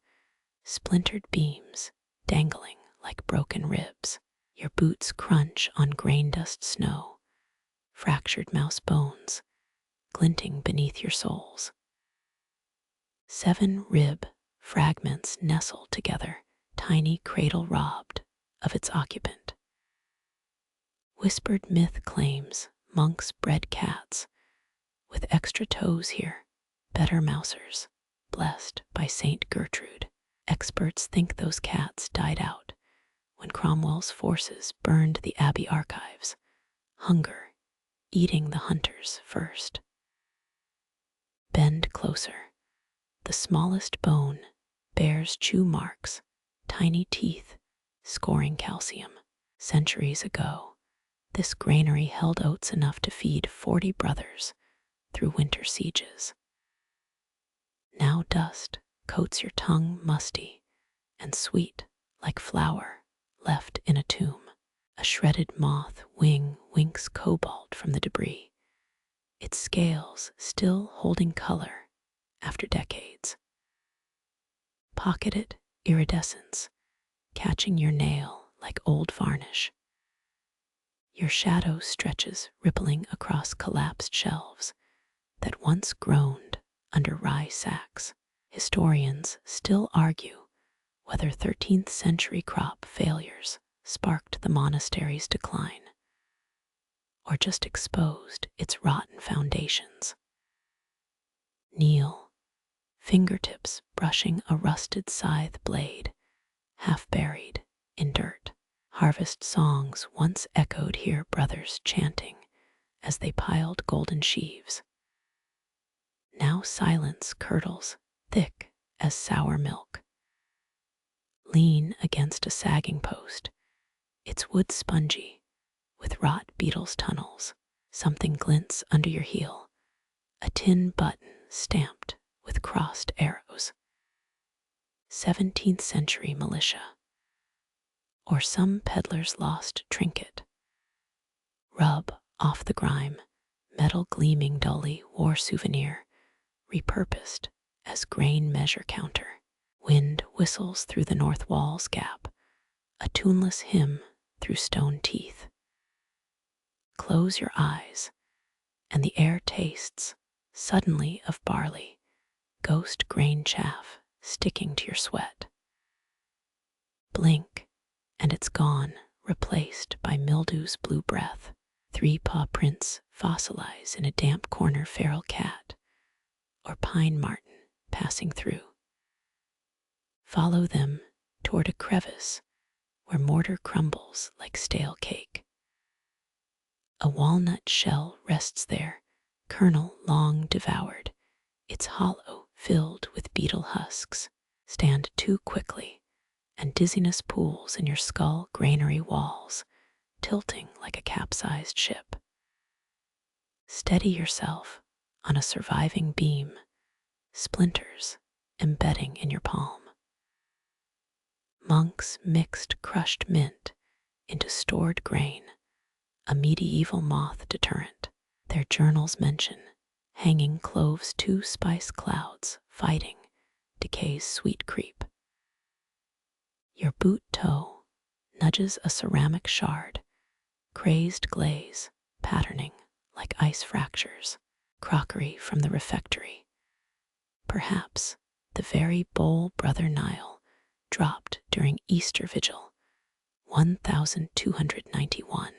splintered beams dangling like broken ribs. Your boots crunch on grain dust snow, fractured mouse bones glinting beneath your soles. 7 rib fragments nestle together, tiny cradle robbed of its occupant. Whispered myth claims monks bred cats with extra toes here, better mousers, blessed by Saint Gertrude. Experts think those cats died out when Cromwell's forces burned the abbey archives, hunger eating the hunters first. Bend closer. The smallest bone bears chew marks, tiny teeth scoring calcium. Centuries ago, this granary held oats enough to feed 40 brothers through winter sieges. Now dust coats your tongue musty and sweet like flour left in a tomb. A shredded moth wing winks cobalt from the debris, its scales still holding color after decades. Pocketed iridescence, catching your nail like old varnish. Your shadow stretches rippling across collapsed shelves that once groaned under rye sacks. Historians still argue whether 13th century crop failures sparked the monastery's decline or just exposed its rotten foundations. Kneel, fingertips brushing a rusted scythe blade, half buried in dirt. Harvest songs once echoed here, brothers chanting as they piled golden sheaves. Now silence curdles thick as sour milk. Lean against a sagging post, its wood spongy with rot beetles' tunnels. Something glints under your heel, a tin button stamped with crossed arrows. 17th century militia, or some peddler's lost trinket. Rub off the grime, metal gleaming dully, war souvenir, repurposed as grain measure counter. Wind whistles through the north wall's gap, a tuneless hymn through stone teeth. Close your eyes, and the air tastes suddenly of barley, ghost grain chaff sticking to your sweat. Blink, and it's gone, replaced by mildew's blue breath. 3 paw prints fossilize in a damp corner, feral cat or pine marten passing through. Follow them toward a crevice where mortar crumbles like stale cake. A walnut shell rests there, kernel long devoured, its hollow filled with beetle husks. Stand too quickly, and dizziness pools in your skull. Granary walls, tilting like a capsized ship. Steady yourself on a surviving beam, splinters embedding in your palm. Monks mixed crushed mint into stored grain, a medieval moth deterrent. Their journals mention hanging cloves 2 spice clouds fighting decay's sweet creep. Your boot toe nudges a ceramic shard, crazed glaze patterning like ice fractures. Crockery from the refectory, Perhaps the very bowl Brother Nile dropped during Easter Vigil, 1291.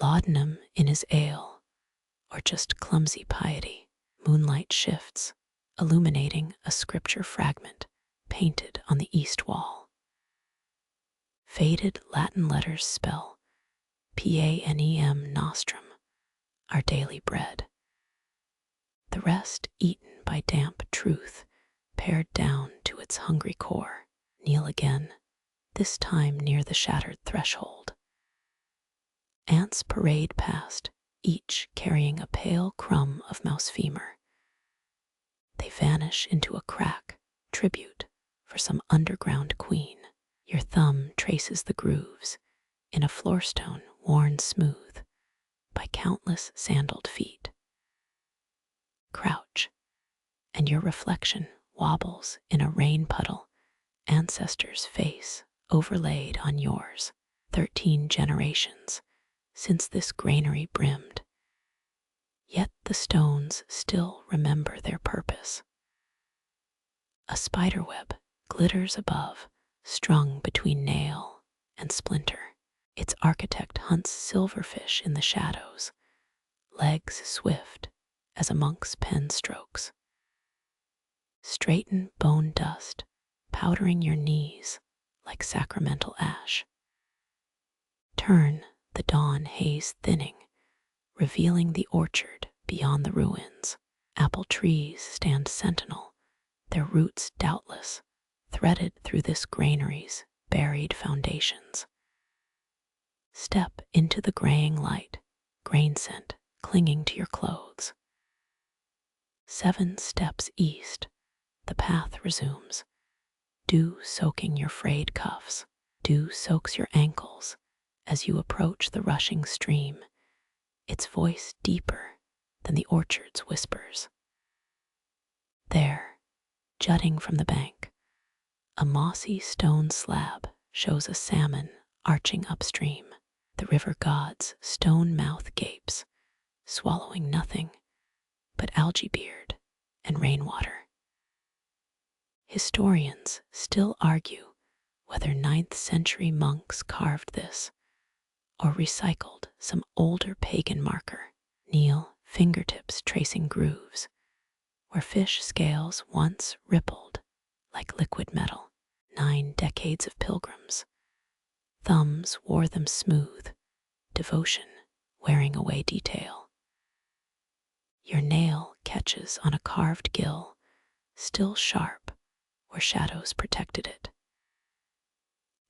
Laudanum in his ale, or just clumsy piety, moonlight shifts, illuminating a scripture fragment painted on the east wall. Faded Latin letters spell Panem nostrum, our daily bread. The rest eaten by damp truth, pared down to its hungry core. Kneel again, this time near the shattered threshold. Ants parade past, each carrying a pale crumb of mouse femur. They vanish into a crack, tribute for some underground queen. Your thumb traces the grooves in a floorstone worn smooth by countless sandaled feet. Crouch, and your reflection wobbles in a rain puddle, ancestor's face overlaid on yours. 13 generations since this granary brimmed. Yet the stones still remember their purpose. A spiderweb glitters above, strung between nail and splinter. Its architect hunts silverfish in the shadows, legs swift as a monk's pen strokes. Straighten bone dust, powdering your knees like sacramental ash. Turn, the dawn haze thinning, revealing the orchard beyond the ruins. Apple trees stand sentinel, their roots doubtless threaded through this granary's buried foundations. Step into the graying light, grain scent clinging to your clothes. 7 steps east, the path resumes, dew soaking your frayed cuffs. Dew soaks your ankles as you approach the rushing stream, its voice deeper than the orchard's whispers. There, jutting from the bank, a mossy stone slab shows a salmon arching upstream. The river god's stone mouth gapes, swallowing nothing but algae beard and rainwater. Historians still argue whether 9th century monks carved this or recycled some older pagan marker. Kneel, fingertips tracing grooves where fish scales once rippled like liquid metal. 9 decades of pilgrims. Thumbs wore them smooth, devotion wearing away detail. Your nail catches on a carved gill, still sharp where shadows protected it.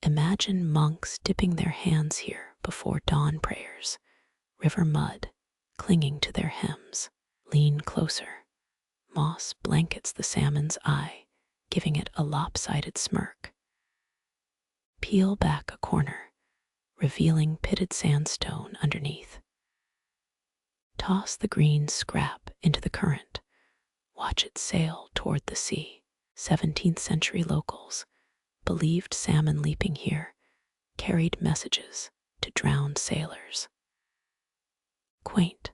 Imagine monks dipping their hands here before dawn prayers, river mud clinging to their hems. Lean closer. Moss blankets the salmon's eye, giving it a lopsided smirk. Peel back a corner, revealing pitted sandstone underneath. Toss the green scrap into the current. Watch it sail toward the sea. 17th century locals believed salmon leaping here carried messages to drowned sailors. Quaint,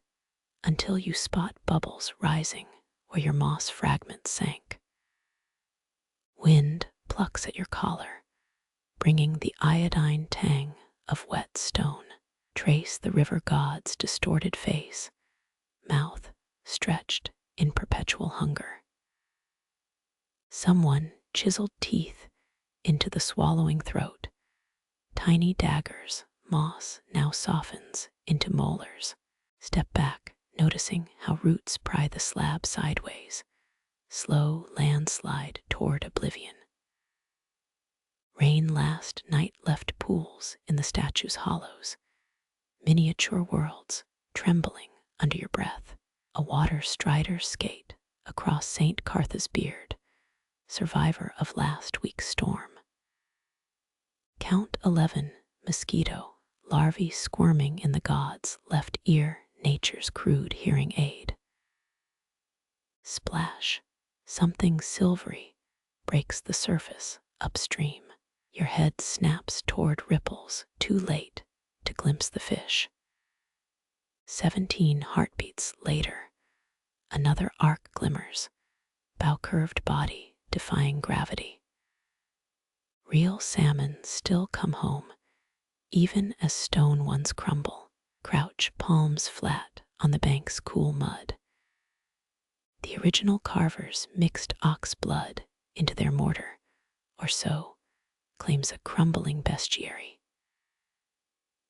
until you spot bubbles rising where your moss fragments sank. Wind plucks at your collar, bringing the iodine tang of wet stone. Trace the river god's distorted face, mouth stretched in perpetual hunger. Someone chiseled teeth into the swallowing throat. Tiny daggers, moss now softens into molars. Step back, noticing how roots pry the slab sideways. Slow landslide toward oblivion. Rain last night left pools in the statue's hollows, miniature worlds trembling under your breath. A water strider skate across St. Cartha's beard, survivor of last week's storm. Count 11 mosquito larvae squirming in the god's left ear, nature's crude hearing aid. Splash, something silvery breaks the surface upstream. Your head snaps toward ripples, too late to glimpse the fish. 17 heartbeats later, Another arc glimmers, bow-curved body defying gravity. Real salmon still come home, even as stone ones crumble, crouch palms flat on the bank's cool mud. The original carvers mixed ox blood into their mortar, or so claims a crumbling bestiary.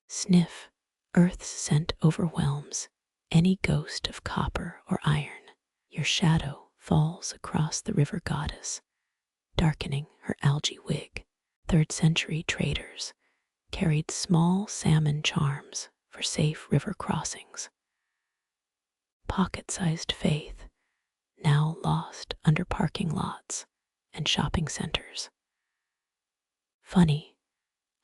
Sniff, earth's scent overwhelms any ghost of copper or iron. Your shadow falls across the river goddess, darkening her algae wig. 3rd century traders carried small salmon charms for safe river crossings. Pocket-sized faith, now lost under parking lots and shopping centers. Funny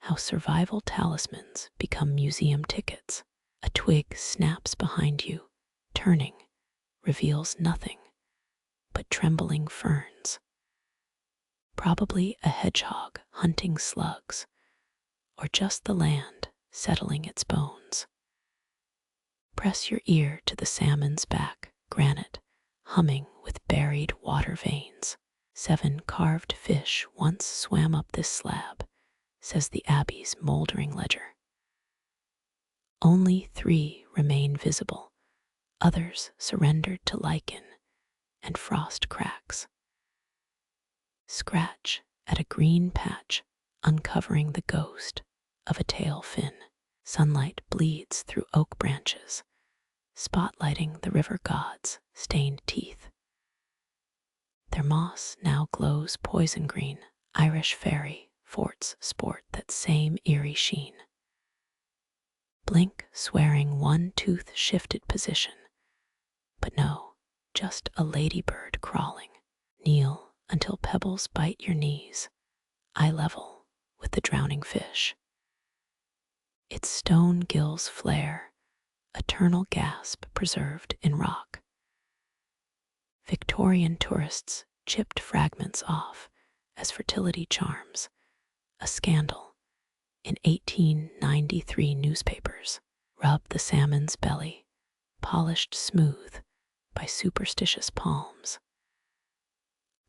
how survival talismans become museum tickets. A twig snaps behind you, turning, reveals nothing but trembling ferns. Probably a hedgehog hunting slugs, or just the land settling its bones. Press your ear to the salmon's back, granite, humming with buried water veins. 7 carved fish once swam up this slab, says the abbey's moldering ledger. Only 3 remain visible, others surrendered to lichen and frost cracks. Scratch at a green patch, uncovering the ghost of a tail fin. Sunlight bleeds through oak branches, spotlighting the river god's stained teeth. Their moss now glows poison green. Irish fairy forts sport that same eerie sheen. Blink, swearing one tooth shifted position. But no, just a ladybird crawling. Kneel until pebbles bite your knees, eye level with the drowning fish. Its stone gills flare, eternal gasp preserved in rock. Victorian tourists chipped fragments off as fertility charms, a scandal. In 1893 newspapers, rub the salmon's belly, polished smooth by superstitious palms.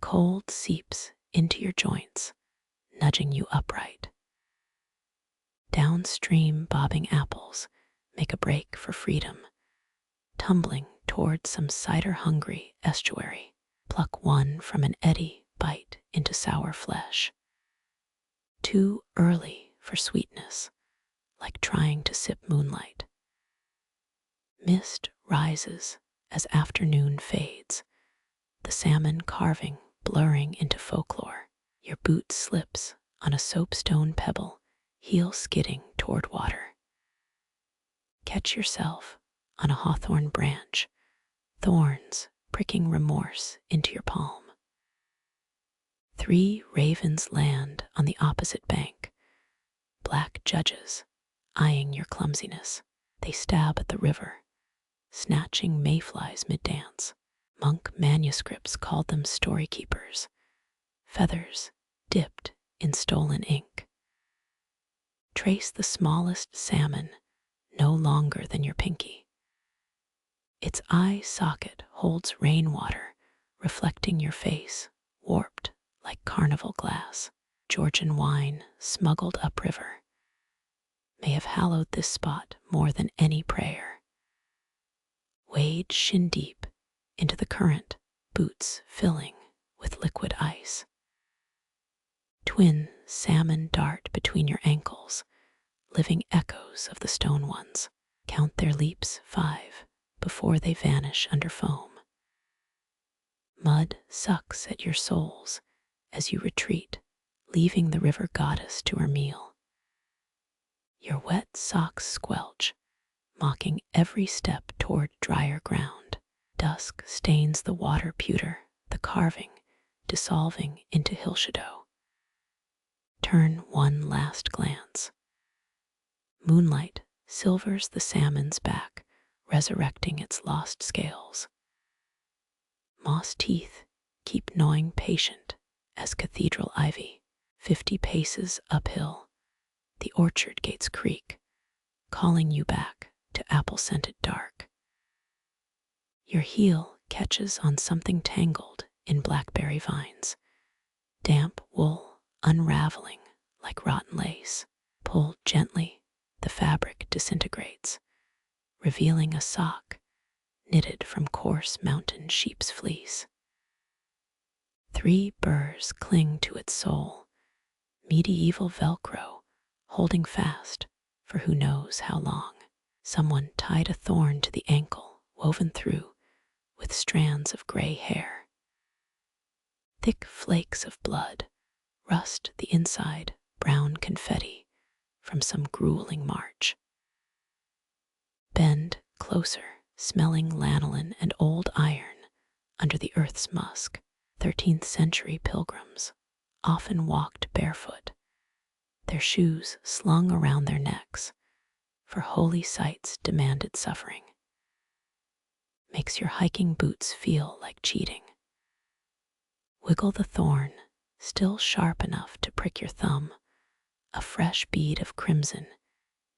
Cold seeps into your joints, nudging you upright. Downstream bobbing apples make a break for freedom, tumbling toward some cider-hungry estuary. Pluck one from an eddy, bite into sour flesh. Too early for sweetness, like trying to sip moonlight. Mist rises as afternoon fades, the salmon carving blurring into folklore. Your boot slips on a soapstone pebble, heel skidding toward water. Catch yourself on a hawthorn branch, thorns pricking remorse into your palm. 3 ravens land on the opposite bank, black judges eyeing your clumsiness. They stab at the river, snatching mayflies mid-dance. Monk manuscripts called them story keepers, feathers dipped in stolen ink. Trace the smallest salmon, no longer than your pinky. Its eye socket holds rainwater, reflecting your face, warped like carnival glass. Georgian wine, smuggled upriver, may have hallowed this spot more than any prayer. Wade shin deep into the current, boots filling with liquid ice. Twin salmon dart between your ankles, living echoes of the stone ones. Count their leaps 5 before they vanish under foam. Mud sucks at your soles as you retreat, leaving the river goddess to her meal. Your wet socks squelch, mocking every step toward drier ground. Dusk stains the water pewter, the carving dissolving into hill shadow. Turn one last glance. Moonlight silvers the salmon's back, resurrecting its lost scales. Moss teeth keep gnawing patient as cathedral ivy. 50 paces uphill, the orchard gates creak, calling you back to apple-scented dark. Your heel catches on something tangled in blackberry vines. Damp wool unraveling like rotten lace. Pull gently, the fabric disintegrates, revealing a sock knitted from coarse mountain sheep's fleece. 3 burrs cling to its sole, medieval Velcro holding fast for who knows how long. Someone tied a thorn to the ankle, woven through with strands of gray hair. Thick flakes of blood rust the inside, brown confetti from some grueling march. Bend closer, smelling lanolin and old iron under the earth's musk. 13th century pilgrims often walked barefoot, their shoes slung around their necks, for holy sites demanded suffering. Makes your hiking boots feel like cheating. Wiggle the thorn, still sharp enough to prick your thumb, a fresh bead of crimson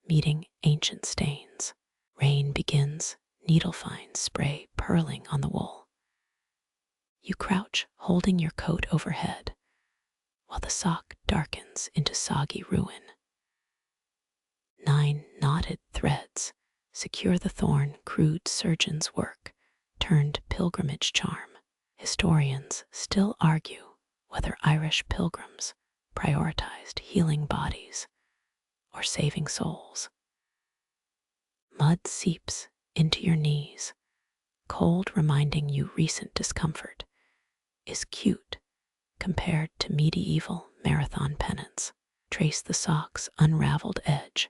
meeting ancient stains. Rain begins, needle-fine spray purling on the wool. You crouch, holding your coat overhead, while the sock darkens into soggy ruin. 9 knotted threads secure the thorn, crude surgeon's work turned pilgrimage charm. Historians still argue whether Irish pilgrims prioritized healing bodies or saving souls. Mud seeps into your knees, cold reminding you recent discomfort is cute compared to medieval marathon penance. Trace the sock's unraveled edge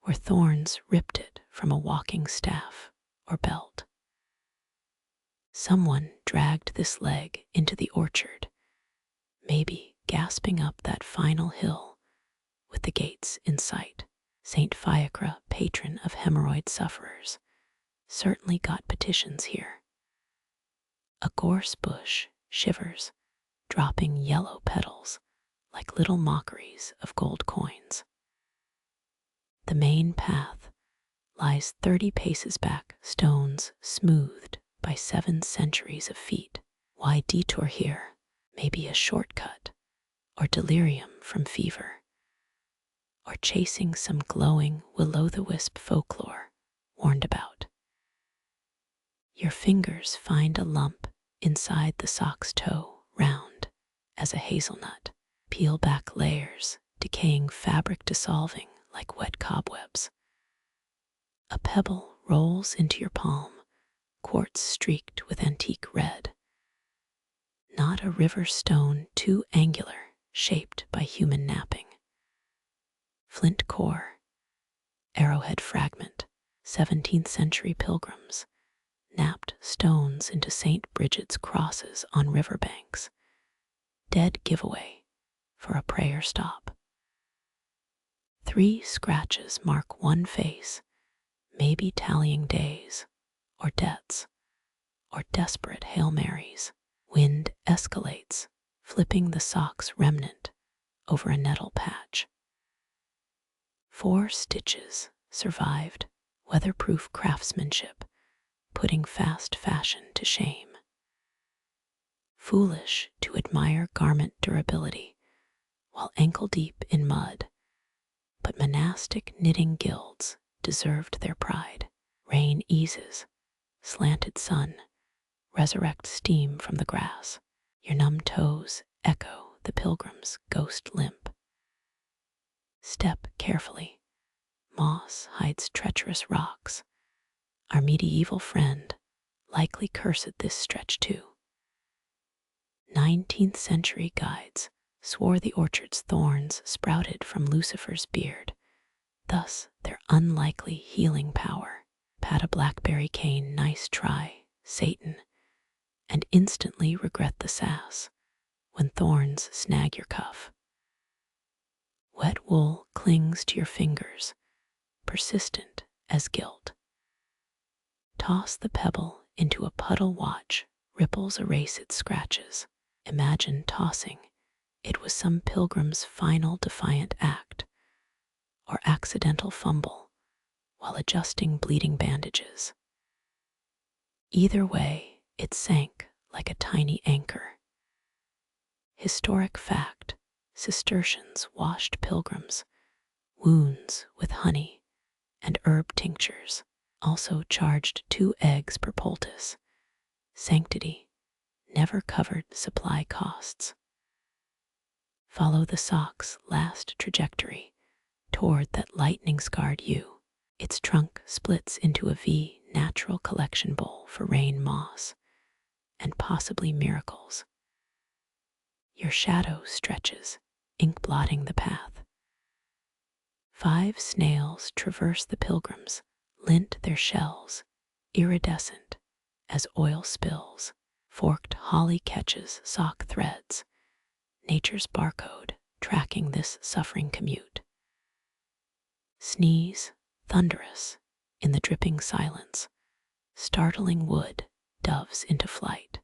where thorns ripped it from a walking staff or belt. Someone dragged this leg into the orchard, maybe gasping up that final hill with the gates in sight. St. Fiacre, patron of hemorrhoid sufferers, certainly got petitions here. A gorse bush shivers, dropping yellow petals like little mockeries of gold coins. The main path lies 30 paces back, stones smoothed by 7 centuries of feet. Why detour here? Maybe a shortcut, or delirium from fever, or chasing some glowing will-o'-the-wisp folklore warned about. Your fingers find a lump inside the sock's toe, round as a hazelnut. Peel back layers, decaying fabric dissolving like wet cobwebs. A pebble rolls into your palm, quartz streaked with antique red. Not a river stone too angular, shaped by human napping. Flint core, arrowhead fragment, 17th century pilgrims napped stones into St. Bridget's crosses on riverbanks. Dead giveaway for a prayer stop. 3 scratches mark one face, maybe tallying days, or debts, or desperate Hail Marys. Wind escalates, flipping the sock's remnant over a nettle patch. 4 stitches survived, weatherproof craftsmanship, putting fast fashion to shame. Foolish to admire garment durability while ankle-deep in mud, but monastic knitting guilds deserved their pride. Rain eases, slanted sun resurrect steam from the grass. Your numb toes echo the pilgrim's ghost limp. Step carefully. Moss hides treacherous rocks. Our medieval friend likely cursed this stretch too. 19th century guides swore the orchard's thorns sprouted from Lucifer's beard, thus their unlikely healing power. Pat a blackberry cane, nice try, Satan, and instantly regret the sass when thorns snag your cuff. Wet wool clings to your fingers, persistent as guilt. Toss the pebble into a puddle, watch ripples erase its scratches. Imagine tossing it was some pilgrim's final defiant act, or accidental fumble while adjusting bleeding bandages. Either way, It sank like a tiny anchor. Historic fact: Cistercians washed pilgrims' wounds with honey and herb tinctures, also charged 2 eggs per poultice. Sanctity never covered supply costs. Follow the sock's last trajectory toward that lightning-scarred U. Its trunk splits into a V, natural collection bowl for rain, moss, and possibly miracles. Your shadow stretches, ink blotting the path. 5 snails traverse the pilgrims, lint their shells, iridescent as oil spills. Forked holly catches sock threads, nature's barcode tracking this suffering commute. Sneeze, thunderous, in the dripping silence, startling wood doves into flight.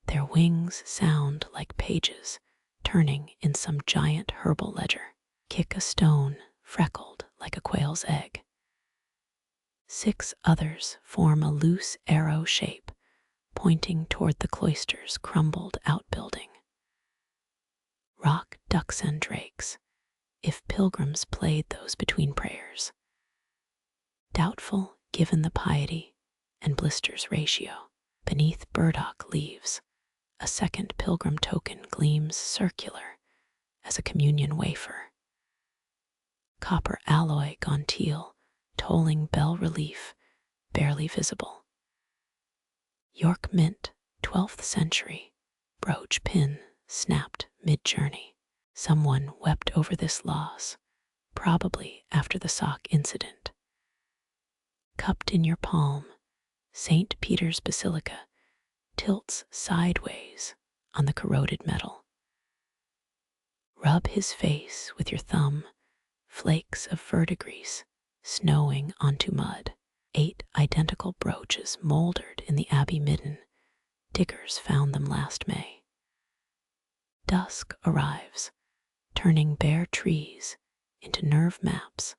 Their wings sound like pages turning in some giant herbal ledger. Kick a stone, freckled like a quail's egg. 6 others form a loose arrow shape, pointing toward the cloister's crumbled outbuilding. Rock ducks and drakes, if pilgrims played those between prayers. Doubtful given the piety and blisters ratio. Beneath burdock leaves, a second pilgrim token gleams circular as a communion wafer. Copper alloy gone teal, tolling bell relief, barely visible. York mint, 12th century, brooch pin snapped mid-journey. Someone wept over this loss, probably after the sock incident. Cupped in your palm, St. Peter's Basilica tilts sideways on the corroded metal. Rub his face with your thumb, flakes of verdigris snowing onto mud. 8 identical brooches moldered in the abbey midden. Diggers found them last May. Dusk arrives, turning bare trees into nerve maps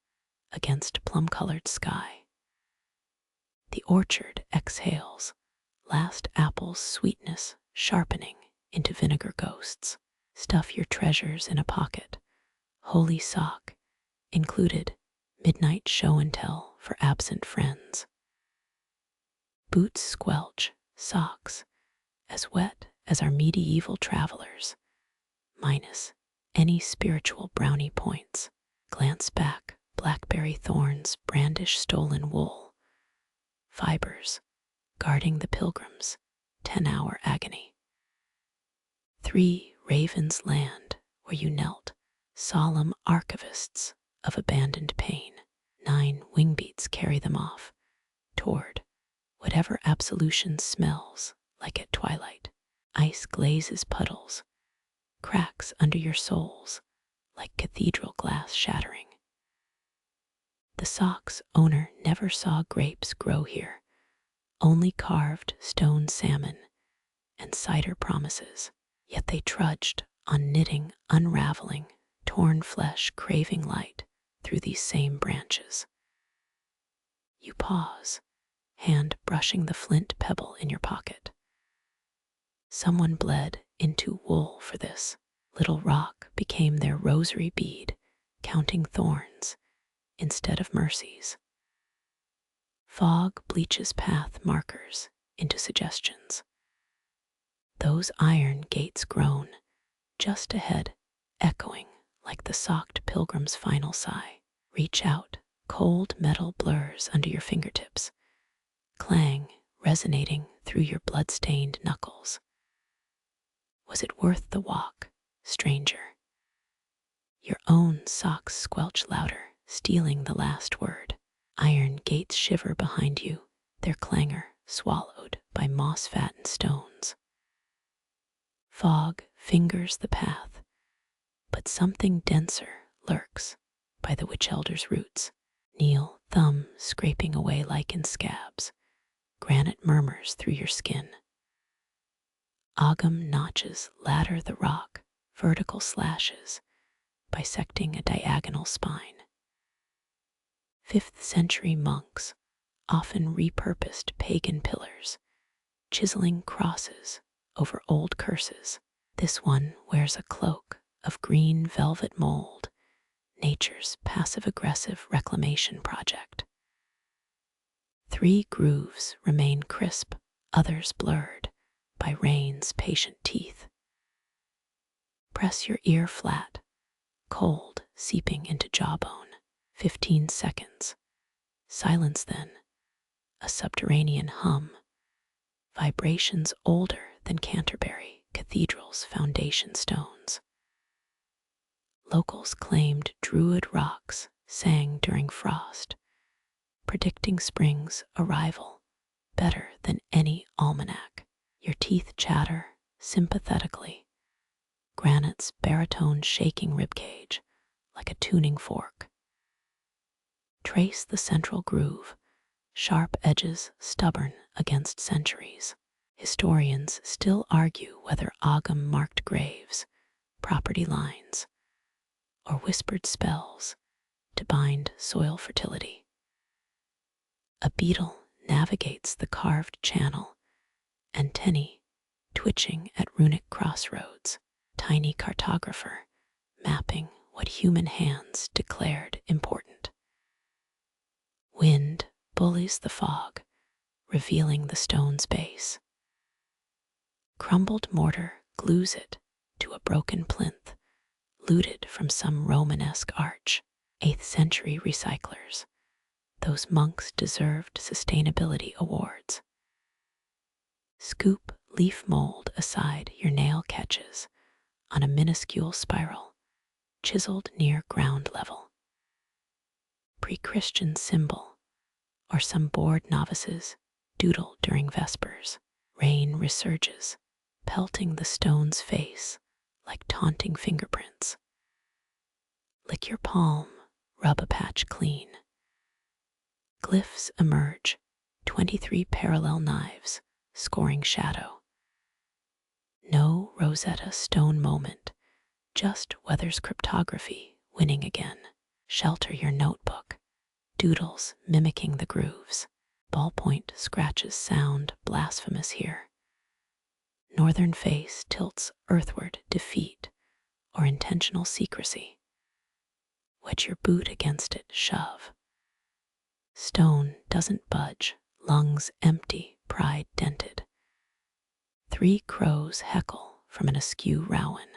against plum-colored sky. The orchard exhales, last apple's sweetness sharpening into vinegar ghosts. Stuff your treasures in a pocket. Holy sock included, midnight show and tell for absent friends. Boots squelch, socks as wet as our medieval travelers, minus any spiritual brownie points. Glance back, blackberry thorns brandish stolen wool. Fibers guarding the pilgrims, 10-hour agony. 3 ravens land where you knelt, solemn archivists of abandoned pain. 9 wingbeats carry them off, toward whatever absolution smells like at twilight. Ice glazes puddles, cracks under your soles like cathedral glass shattering. The sock's owner never saw grapes grow here, only carved stone salmon and cider promises. Yet they trudged on knitting, unraveling, torn flesh craving light through these same branches. You pause, hand brushing the flint pebble in your pocket. Someone bled into wool for this. Little rock became their rosary bead, counting thorns instead of mercies. Fog bleaches path markers into suggestions. Those iron gates groan, just ahead, echoing like the socked pilgrim's final sigh. Reach out, cold metal blurs under your fingertips, clang resonating through your blood-stained knuckles. Was it worth the walk, stranger? Your own socks squelch louder, stealing the last word. Iron gates shiver behind you, their clangor swallowed by moss-fattened stones. Fog fingers the path, but something denser lurks by the witch elder's roots. Kneel, thumb scraping away lichen scabs. Granite murmurs through your skin. Ogham notches ladder the rock, vertical slashes, bisecting a diagonal spine. 5th century monks, often repurposed pagan pillars, chiseling crosses over old curses. This one wears a cloak of green velvet mold, nature's passive-aggressive reclamation project. 3 grooves remain crisp, others blurred by rain's patient teeth. Press your ear flat, cold seeping into jawbone. 15 seconds. Silence then, a subterranean hum, vibrations older than Canterbury Cathedral's foundation stones. Locals claimed druid rocks sang during frost, predicting spring's arrival better than any almanac. Your teeth chatter sympathetically, granite's baritone shaking ribcage like a tuning fork. Trace the central groove, sharp edges stubborn against centuries. Historians still argue whether Ogham marked graves, property lines, or whispered spells to bind soil fertility. A beetle navigates the carved channel, antennae twitching at runic crossroads, tiny cartographer mapping what human hands declared important. Wind bullies the fog, revealing the stone's base. Crumbled mortar glues it to a broken plinth, looted from some Romanesque arch. 8th century recyclers. Those monks deserved sustainability awards. Scoop leaf mold aside your nail catches on a minuscule spiral, chiseled near ground level. Pre-Christian symbol, or some bored novices doodle during vespers. Rain resurges, pelting the stone's face like taunting fingerprints. Lick your palm, rub a patch clean. Glyphs emerge, 23 parallel knives scoring shadow. No Rosetta Stone moment, just Weather's cryptography winning again. Shelter your notebook, doodles mimicking the grooves. Ballpoint scratches sound blasphemous here. Northern face tilts earthward defeat or intentional secrecy. Wedge your boot against it, shove. Stone doesn't budge, lungs empty, pride dented. 3 crows heckle from an askew rowan.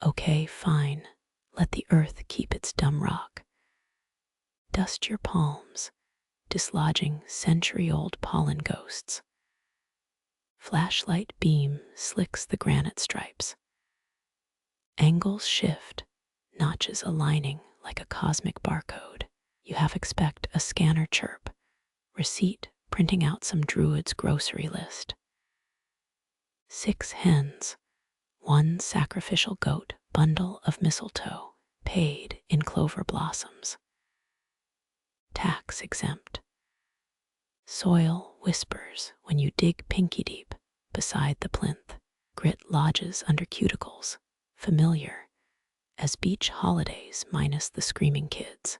Okay, fine, let the earth keep its dumb rock. Dust your palms, dislodging century-old pollen ghosts. Flashlight beam slicks the granite stripes. Angles shift, notches aligning like a cosmic barcode. You half expect a scanner chirp, receipt printing out some druid's grocery list. 6 hens, 1 sacrificial goat, bundle of mistletoe, paid in clover blossoms. Tax exempt. Soil whispers when you dig pinky deep beside the plinth. Grit lodges under cuticles, familiar as beach holidays minus the screaming kids.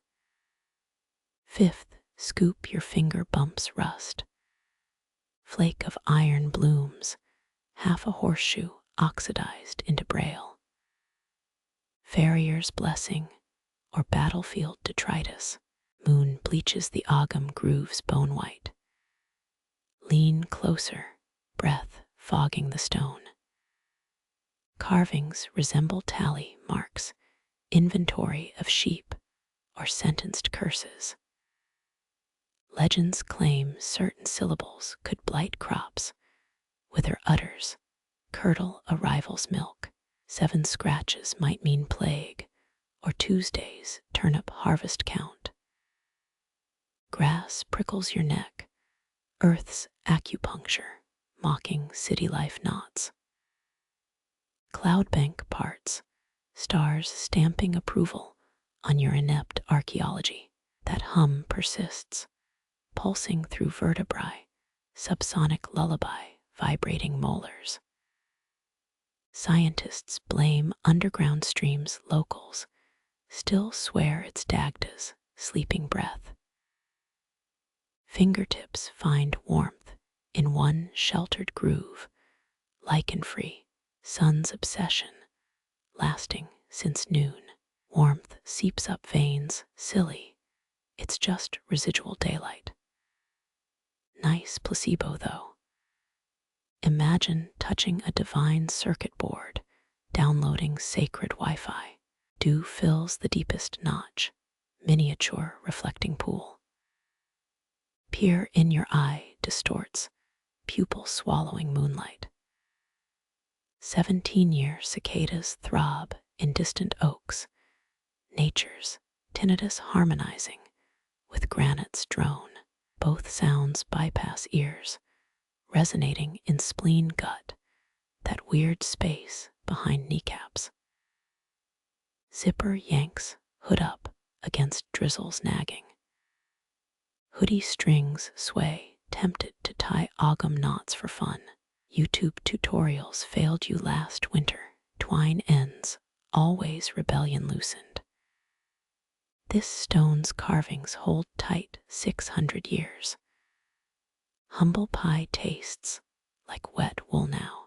5th, scoop your finger bumps rust. Flake of iron blooms, half a horseshoe oxidized into braille. Farrier's blessing or battlefield detritus. Moon bleaches the Ogham grooves bone white. Lean closer, breath fogging the stone. Carvings resemble tally marks, inventory of sheep or sentenced curses. Legends claim certain syllables could blight crops, wither udders, curdle a rival's milk. 7 scratches might mean plague, or Tuesday's turnip harvest count. Grass prickles your neck, earth's acupuncture, mocking city life knots. Cloudbank parts, stars stamping approval on your inept archaeology. That hum persists, pulsing through vertebrae, subsonic lullaby vibrating molars. Scientists blame underground streams locals, still swear it's Dagda's sleeping breath. Fingertips find warmth in one sheltered groove, lichen-free, sun's obsession, lasting since noon. Warmth seeps up veins, silly, it's just residual daylight. Nice placebo, though. Imagine touching a divine circuit board, downloading sacred Wi-Fi. Dew fills the deepest notch, miniature reflecting pool. Peer in your eye distorts, pupil swallowing moonlight. 17-year cicadas throb in distant oaks, nature's tinnitus harmonizing with granite's drone. Both sounds bypass ears, resonating in spleen gut, that weird space behind kneecaps. Zipper yanks hood up against drizzle's nagging. Hoodie strings sway, tempted to tie Ogham knots for fun. YouTube tutorials failed you last winter. Twine ends, always rebellion loosened. This stone's carvings hold tight 600 years. Humble pie tastes like wet wool now.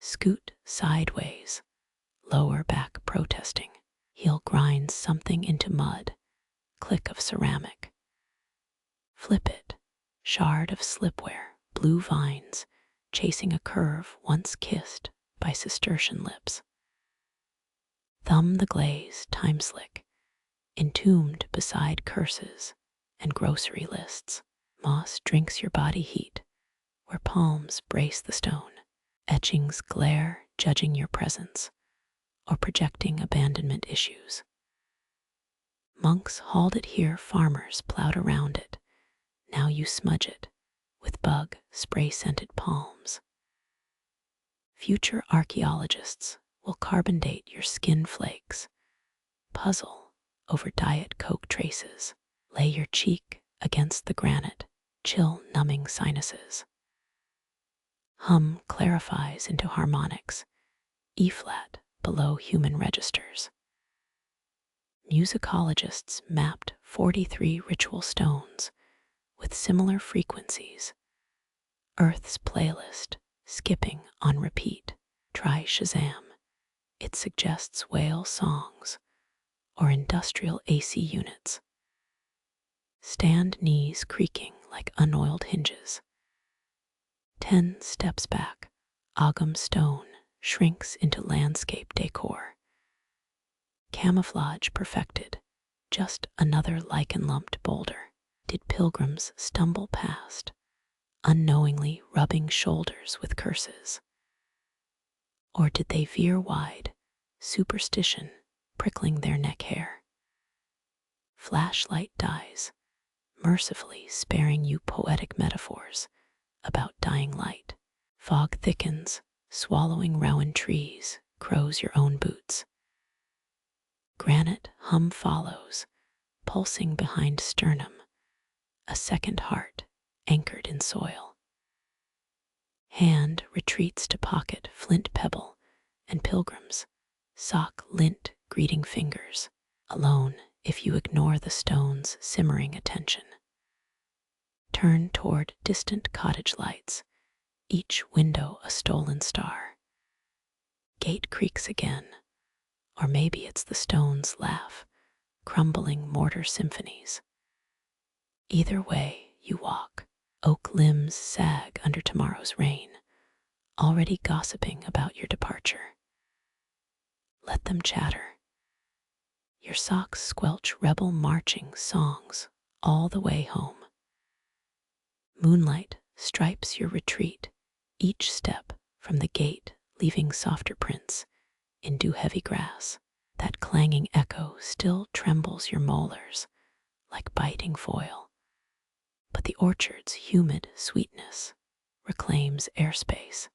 Scoot sideways, lower back protesting. Heel grinds something into mud, click of ceramic. Flip it, shard of slipware, blue vines, chasing a curve once kissed by Cistercian lips. Thumb the glaze, time slick, entombed beside curses and grocery lists. Moss drinks your body heat, where palms brace the stone. Etchings glare, judging your presence, or projecting abandonment issues. Monks hauled it here, farmers plowed around it. Now you smudge it with bug, spray-scented palms. Future archaeologists will carbon date your skin flakes, puzzle over Diet Coke traces, lay your cheek against the granite, chill numbing sinuses. Hum clarifies into harmonics, E-flat below human registers. Musicologists mapped 43 ritual stones with similar frequencies. Earth's playlist, skipping on repeat. Try Shazam. It suggests whale songs or industrial AC units. Stand knees creaking like unoiled hinges. 10 steps back, Ogham stone shrinks into landscape decor. Camouflage perfected, just another lichen-lumped boulder. Did pilgrims stumble past, unknowingly rubbing shoulders with curses? Or did they veer wide, superstition prickling their neck hair? Flashlight dies, mercifully sparing you poetic metaphors about dying light. Fog thickens, swallowing rowan trees, crows your own boots. Granite hum follows, pulsing behind sternum, a second heart anchored in soil. Hand retreats to pocket flint pebble, and pilgrims sock lint greeting fingers, alone if you ignore the stone's simmering attention. Turn toward distant cottage lights, each window a stolen star. Gate creaks again, or maybe it's the stone's laugh, crumbling mortar symphonies. Either way you walk, oak limbs sag under tomorrow's rain, already gossiping about your departure. Let them chatter. Your socks squelch rebel marching songs all the way home. Moonlight stripes your retreat, each step from the gate leaving softer prints in dew-heavy grass. That clanging echo still trembles your molars like biting foil, but the orchard's humid sweetness reclaims airspace.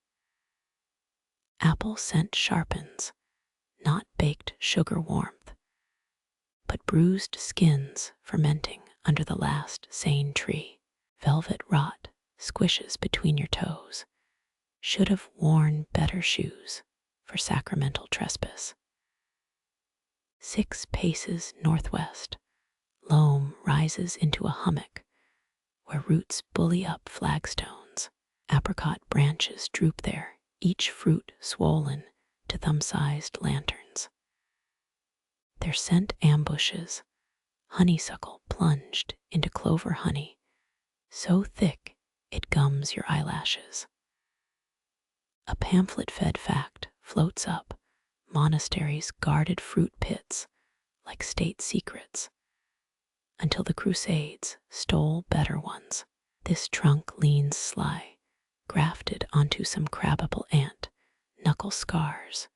Apple scent sharpens, not baked sugar warmth, but bruised skins fermenting under the last sane tree. Velvet rot squishes between your toes. Should have worn better shoes for sacramental trespass. 6 paces northwest, loam rises into a hummock where roots bully up flagstones. Apricot branches droop there, each fruit swollen to thumb-sized lanterns. Their scent ambushes, honeysuckle plunged into clover honey, so thick it gums your eyelashes. A pamphlet-fed fact floats up, monasteries guarded fruit pits like state secrets, until the Crusades stole better ones. This trunk leans sly, grafted onto some crabbable ant, knuckle scars,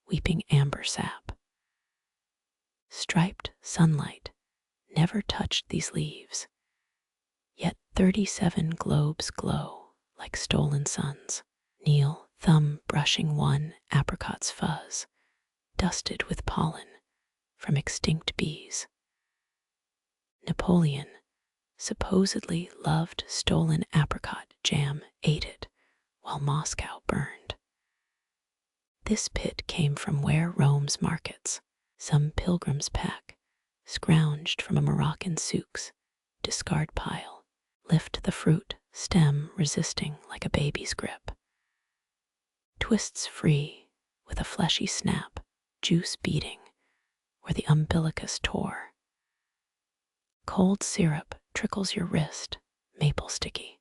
weeping amber sap. Striped sunlight never touched these leaves, yet 37 globes glow like stolen suns. Kneel, thumb brushing one apricot's fuzz, dusted with pollen from extinct bees. Napoleon supposedly loved stolen apricot jam, ate it while Moscow burned. This pit came from where Rome's markets, some pilgrim's pack, scrounged from a Moroccan souk's discard pile, lift the fruit, stem resisting like a baby's grip. Twists free with a fleshy snap, juice beating where the umbilicus tore. Cold syrup trickles your wrist, maple sticky.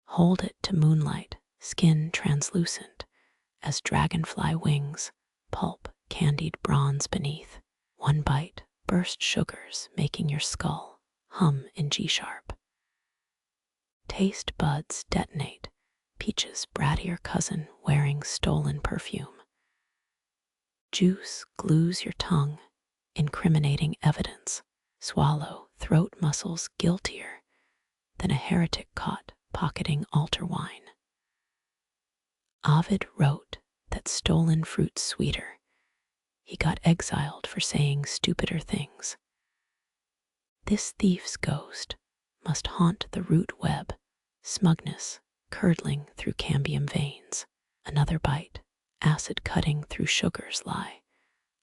Hold it to moonlight, skin translucent as dragonfly wings, pulp candied bronze beneath. One bite, burst sugars making your skull hum in G-sharp. Taste buds detonate, peach's brattier cousin wearing stolen perfume. Juice glues your tongue, incriminating evidence. Swallow, throat muscles guiltier than a heretic caught pocketing altar wine. Ovid wrote that stolen fruit's sweeter. He got exiled for saying stupider things. This thief's ghost must haunt the root web, smugness curdling through cambium veins. Another bite, acid cutting through sugar's lie,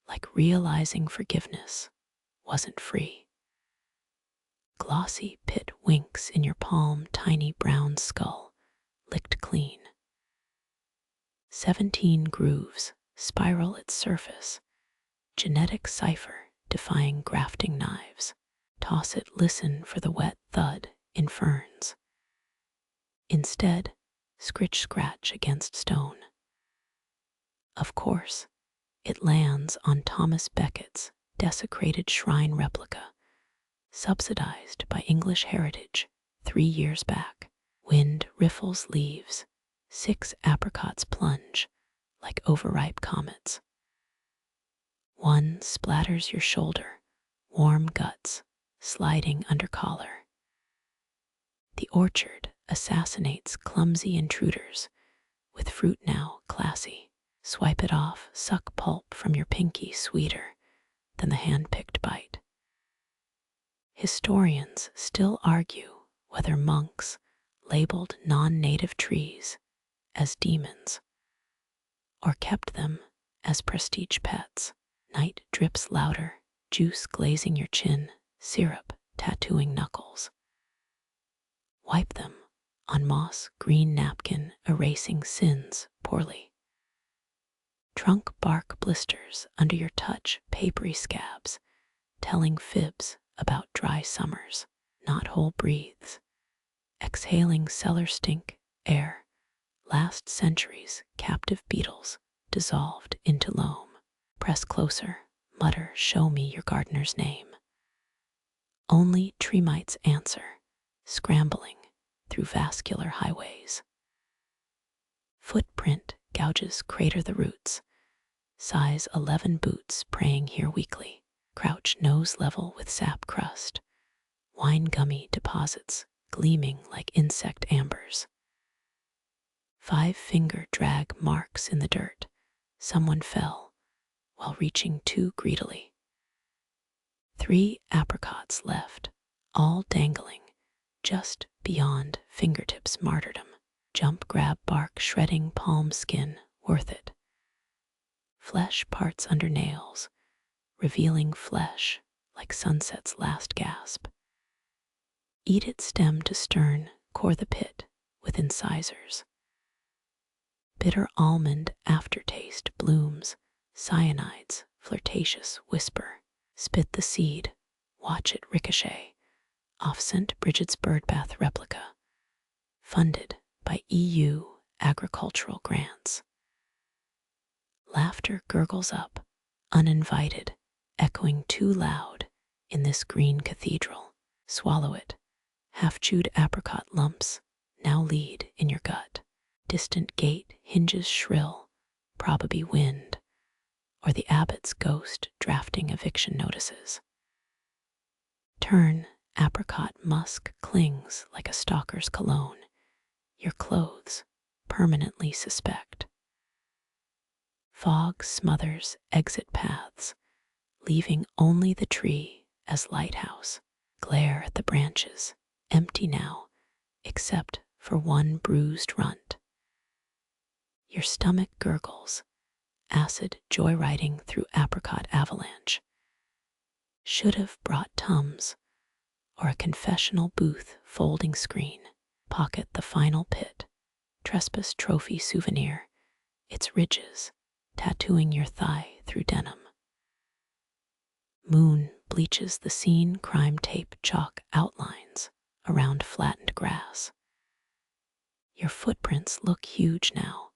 like realizing forgiveness wasn't free. Glossy pit winks in your palm, tiny brown skull, licked clean. 17 grooves spiral its surface, genetic cipher defying grafting knives. Toss it, listen for the wet thud in ferns. Instead, scratch against stone. Of course, it lands on Thomas Becket's desecrated shrine replica, subsidized by English Heritage 3 years back. Wind riffles leaves, 6 apricots plunge like overripe comets. One splatters your shoulder, warm guts sliding under collar. The orchard assassinates clumsy intruders, with fruit now classy. Swipe it off, suck pulp from your pinky sweeter than the hand-picked bite. Historians still argue whether monks labeled non-native trees as demons or kept them as prestige pets. Night drips louder, juice glazing your chin, syrup tattooing knuckles. Wipe them on moss green napkin, erasing sins poorly. Trunk bark blisters under your touch, papery scabs, telling fibs about dry summers. Not whole breathes, exhaling cellar stink, air, last century's captive beetles dissolved into loam. Press closer, mutter, show me your gardener's name. Only tree mites answer, scrambling through vascular highways. Footprint gouges crater the roots, size 11 boots praying here weekly. Crouch nose level with sap crust, wine gummy deposits gleaming like insect ambers. 5-finger drag marks in the dirt, someone fell while reaching too greedily. 3 apricots left, all dangling just beyond fingertips martyrdom. Jump, grab bark, shredding palm skin, worth it. Flesh parts under nails, revealing flesh like sunset's last gasp. Eat it stem to stern, core the pit with incisors. Bitter almond aftertaste blooms, cyanides, flirtatious whisper. Spit the seed, watch it ricochet, off St. Bridget's birdbath replica, funded by EU agricultural grants. Laughter gurgles up, uninvited, echoing too loud in this green cathedral. Swallow it. Half-chewed apricot lumps now lead in your gut. Distant gate hinges shrill, probably wind, or the abbot's ghost drafting eviction notices. Turn, apricot musk clings like a stalker's cologne. Your clothes permanently suspect. Fog smothers exit paths, leaving only the tree as lighthouse. Glare at the branches, empty now, except for one bruised runt. Your stomach gurgles, acid joyriding through apricot avalanche. Should have brought Tums, or a confessional booth folding screen. Pocket the final pit, trespass trophy souvenir, its ridges tattooing your thigh through denim. Moon bleaches the scene crime tape chalk outlines around flattened grass. Your footprints look huge now,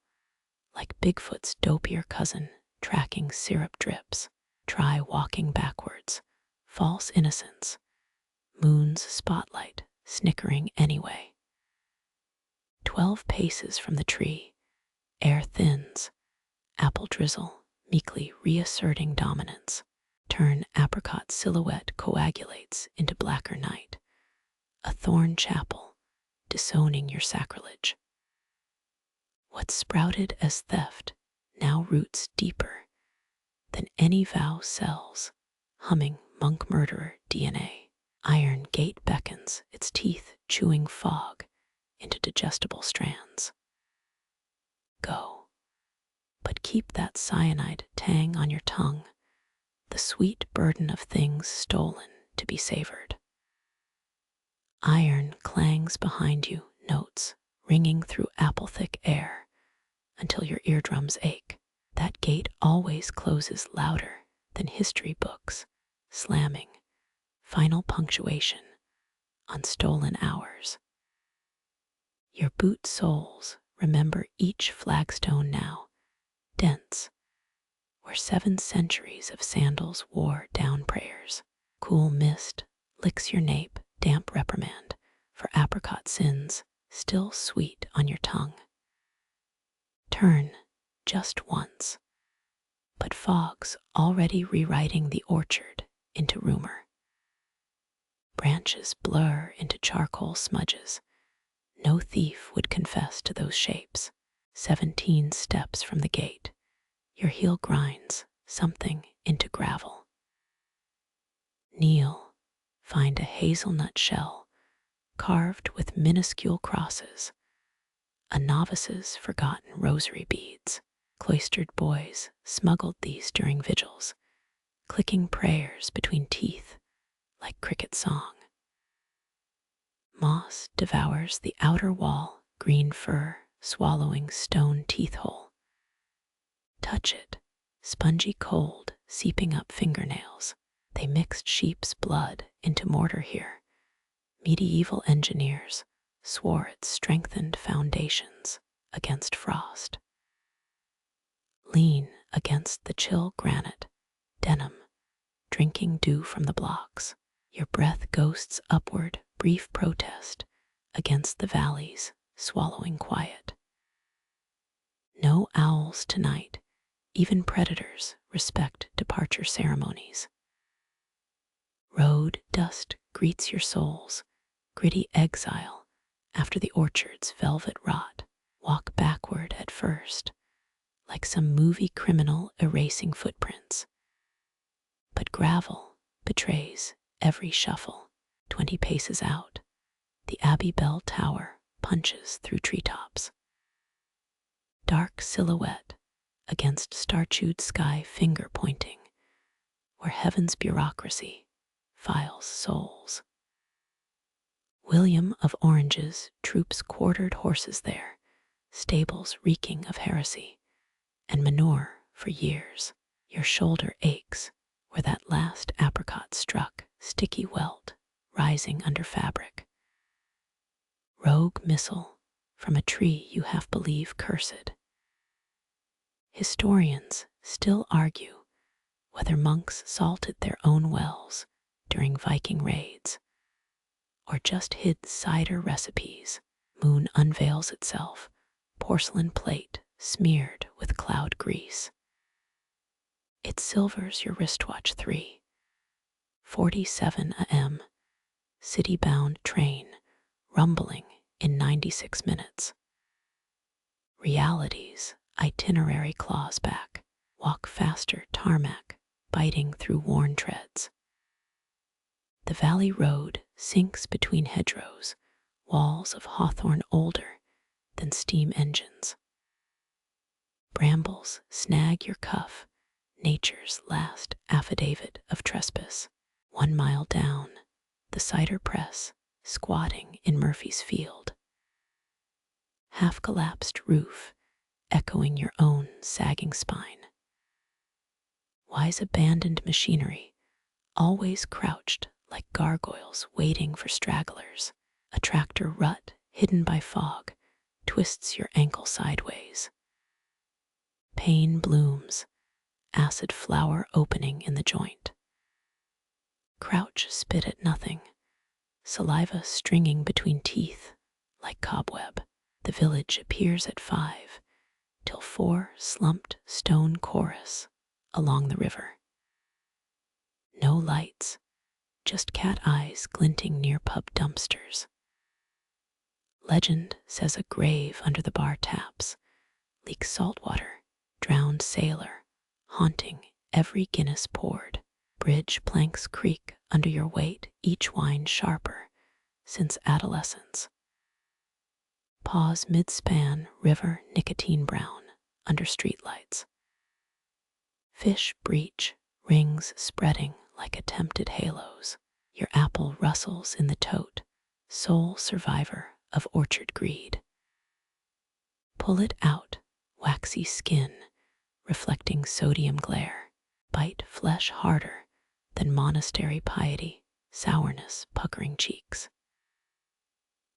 like Bigfoot's dopier cousin tracking syrup drips. Try walking backwards, false innocence, moon's spotlight snickering anyway. 12 paces from the tree, air thins, apple drizzle meekly reasserting dominance. Turn apricot silhouette coagulates into blacker night, a thorn chapel disowning your sacrilege. What sprouted as theft now roots deeper than any vow cells, humming monk murderer DNA. Iron gate beckons, its teeth chewing fog into digestible strands. Go, but keep that cyanide tang on your tongue, the sweet burden of things stolen to be savored. Iron clangs behind you, notes ringing through apple-thick air until your eardrums ache. That gate always closes louder than history books, slamming final punctuation on stolen hours. Your boot soles remember each flagstone now, dense, where 7 centuries of sandals wore down prayers. Cool mist licks your nape, damp reprimand for apricot sins still sweet on your tongue. Turn just once, but fog's already rewriting the orchard into rumor. Branches blur into charcoal smudges. No thief would confess to those shapes. 17 steps from the gate, your heel grinds something into gravel. Kneel, find a hazelnut shell carved with minuscule crosses, a novice's forgotten rosary beads. Cloistered boys smuggled these during vigils, clicking prayers between teeth like cricket song. Moss devours the outer wall, green fur swallowing stone teeth hole. Touch it, spongy cold seeping up fingernails. They mixed sheep's blood into mortar here. Medieval engineers swore it strengthened foundations against frost. Lean against the chill granite, denim, drinking dew from the blocks. Your breath ghosts upward, brief protest against the valleys, swallowing quiet. No owls tonight, even predators respect departure ceremonies. Road dust greets your souls, gritty exile after the orchard's velvet rot. Walk backward at first, like some movie criminal erasing footprints. But gravel betrays every shuffle. 20 paces out, the Abbey Bell Tower punches through treetops. Dark silhouette against star-chewed sky finger pointing, where heaven's bureaucracy files souls. William of Orange's troops quartered horses there, stables reeking of heresy, and manure for years. Your shoulder aches where that last apricot struck, sticky welt, rising under fabric. Rogue missile from a tree you half believe cursed. Historians still argue whether monks salted their own wells during Viking raids or just hid cider recipes. Moon unveils itself, porcelain plate smeared with cloud grease. It silvers your wristwatch 3:47 a.m. City-bound train rumbling in 96 minutes. Reality's itinerary claws back. Walk faster tarmac, biting through worn treads. The valley road sinks between hedgerows, walls of hawthorn older than steam engines. Brambles snag your cuff, nature's last affidavit of trespass. 1 mile down, the cider press, squatting in Murphy's Field. Half-collapsed roof, echoing your own sagging spine. Why's abandoned machinery, always crouched like gargoyles waiting for stragglers? A tractor rut hidden by fog twists your ankle sideways. Pain blooms, acid flower opening in the joint. Crouch spit at nothing, saliva stringing between teeth like cobweb. The village appears at 5, till 4 slumped stone chorus along the river. No lights, just cat eyes glinting near pub dumpsters. Legend says a grave under the bar taps leaks salt water, drowned sailor, haunting every Guinness poured. Bridge planks creak under your weight, each wine sharper since adolescence. Pause mid-span, river nicotine brown under streetlights. Fish breach, rings spreading like attempted halos. Your apple rustles in the tote, sole survivor of orchard greed. Pull it out, waxy skin, reflecting sodium glare. Bite flesh harder than monastery piety, sourness puckering cheeks.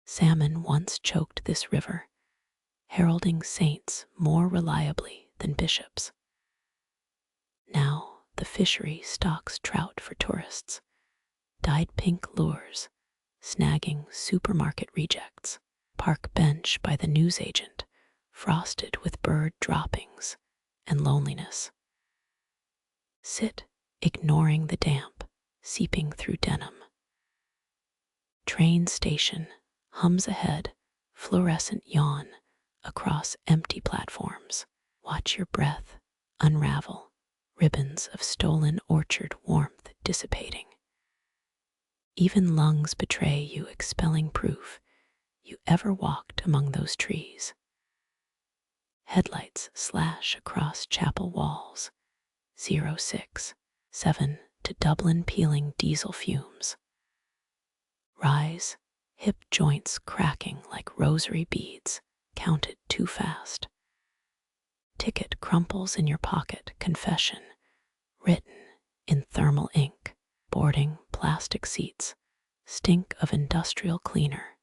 Salmon once choked this river, heralding saints more reliably than bishops. Now the fishery stocks trout for tourists, dyed pink lures, snagging supermarket rejects. Park bench by the newsagent, frosted with bird droppings and loneliness. Sit, ignoring the damp, seeping through denim. Train station hums ahead, fluorescent yawn across empty platforms. Watch your breath unravel, ribbons of stolen orchard warmth dissipating. Even lungs betray you, expelling proof you ever walked among those trees. Headlights slash across chapel walls, 067 to Dublin peeling diesel fumes. Rise, hip joints cracking like rosary beads, counted too fast. Ticket crumples in your pocket, confession, written in thermal ink. Boarding, plastic seats, stink of industrial cleaner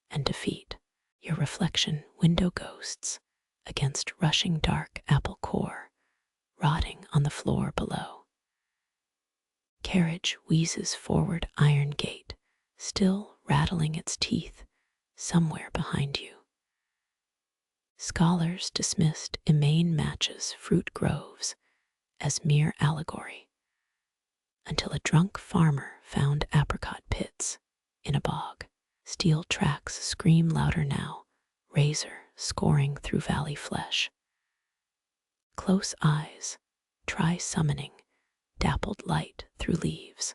and defeat. Your reflection, window ghosts against rushing dark apple core, rotting on the floor below. Carriage wheezes forward, iron gate, still rattling its teeth somewhere behind you. Scholars dismissed immane matches, fruit groves as mere allegory, until a drunk farmer found apricot pits in a bog. Steel tracks scream louder now, razor scoring through valley flesh. Close eyes try summoning dappled light through leaves,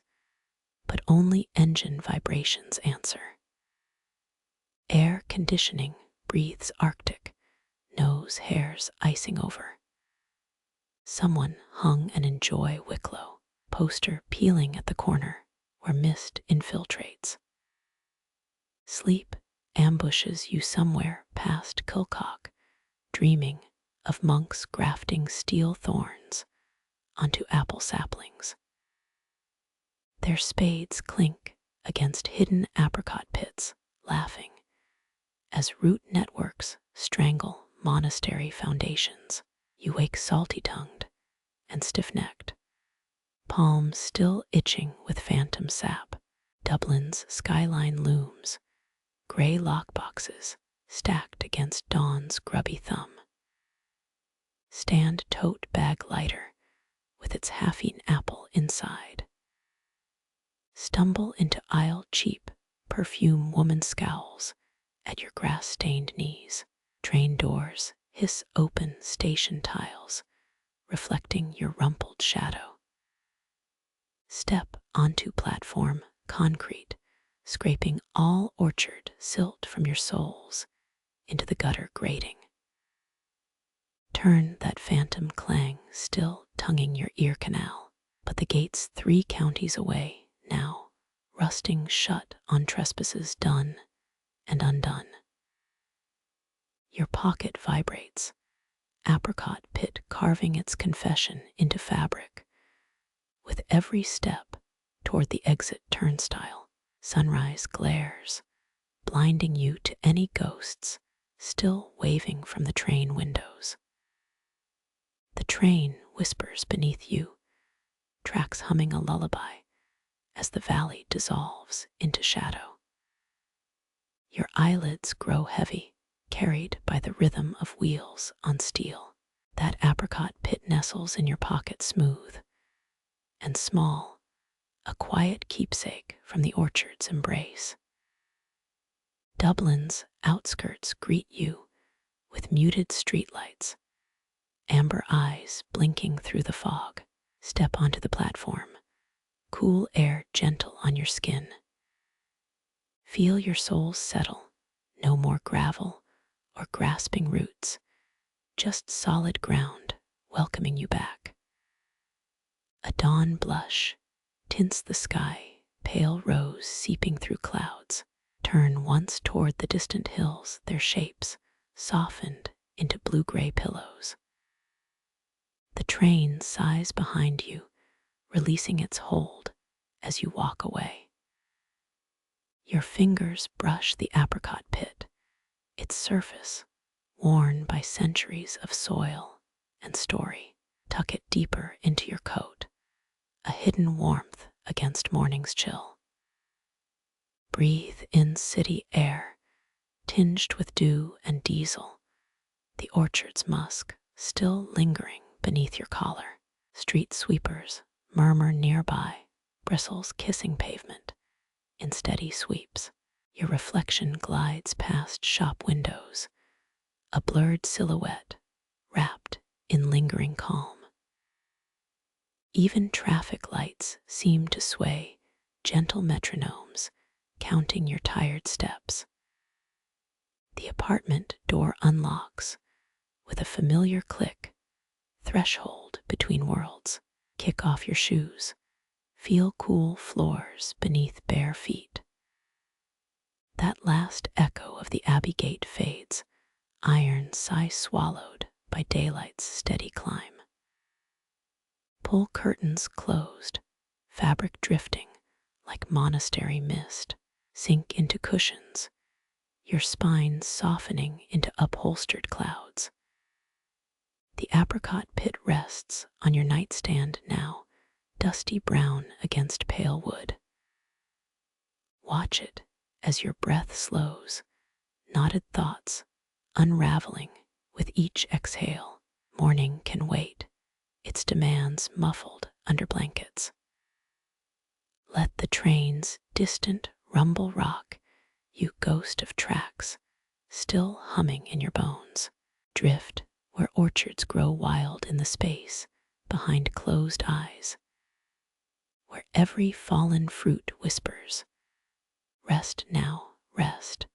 but only engine vibrations answer. Air conditioning breathes arctic, nose hairs icing over. Someone hung an Enjoy Wicklow poster peeling at the corner where mist infiltrates. Sleep ambushes you somewhere past Kilcock, dreaming of monks grafting steel thorns onto apple saplings. Their spades clink against hidden apricot pits, laughing as root networks strangle monastery foundations. You wake salty-tongued and stiff-necked, palms still itching with phantom sap. Dublin's skyline looms, gray lockboxes stacked against dawn's grubby thumb. Stand tote bag lighter with its half-eaten apple inside. Stumble into aisle cheap perfume woman scowls at your grass-stained knees. Train doors hiss open station tiles, reflecting your rumpled shadow. Step onto platform concrete, scraping all orchard silt from your soles into the gutter grating. Turn that phantom clang still tonguing your ear canal, but the gate's 3 counties away now, rusting shut on trespasses done and undone. Your pocket vibrates, apricot pit carving its confession into fabric. With every step toward the exit turnstile, sunrise glares, blinding you to any ghosts still waving from the train windows. The train whispers beneath you, tracks humming a lullaby as the valley dissolves into shadow. Your eyelids grow heavy, carried by the rhythm of wheels on steel. That apricot pit nestles in your pocket smooth and small, a quiet keepsake from the orchard's embrace. Dublin's outskirts greet you with muted streetlights, amber eyes blinking through the fog. Step onto the platform, cool air gentle on your skin. Feel your soul settle, no more gravel or grasping roots, just solid ground welcoming you back. A dawn blush tints the sky, pale rose seeping through clouds. Turn once toward the distant hills, their shapes softened into blue-gray pillows. The train sighs behind you, releasing its hold as you walk away. Your fingers brush the apricot pit, its surface worn by centuries of soil and story. Tuck it deeper into your coat, a hidden warmth against morning's chill. Breathe in city air, tinged with dew and diesel, the orchard's musk still lingering beneath your collar. Street sweepers murmur nearby, bristles kissing pavement in steady sweeps. Your reflection glides past shop windows, a blurred silhouette wrapped in lingering calm. Even traffic lights seem to sway, gentle metronomes counting your tired steps. The apartment door unlocks with a familiar click, threshold between worlds. Kick off your shoes, feel cool floors beneath bare feet. That last echo of the Abbey gate fades, iron sigh swallowed by daylight's steady climb. Pull curtains closed, fabric drifting like monastery mist. Sink into cushions, your spine softening into upholstered clouds. The apricot pit rests on your nightstand now, dusty brown against pale wood. Watch it as your breath slows, knotted thoughts unraveling with each exhale. Morning can wait, its demands muffled under blankets. Let the train's distant rumble rock you, ghost of tracks still humming in your bones. Drift where orchards grow wild in the space behind closed eyes, where every fallen fruit whispers, rest now, rest.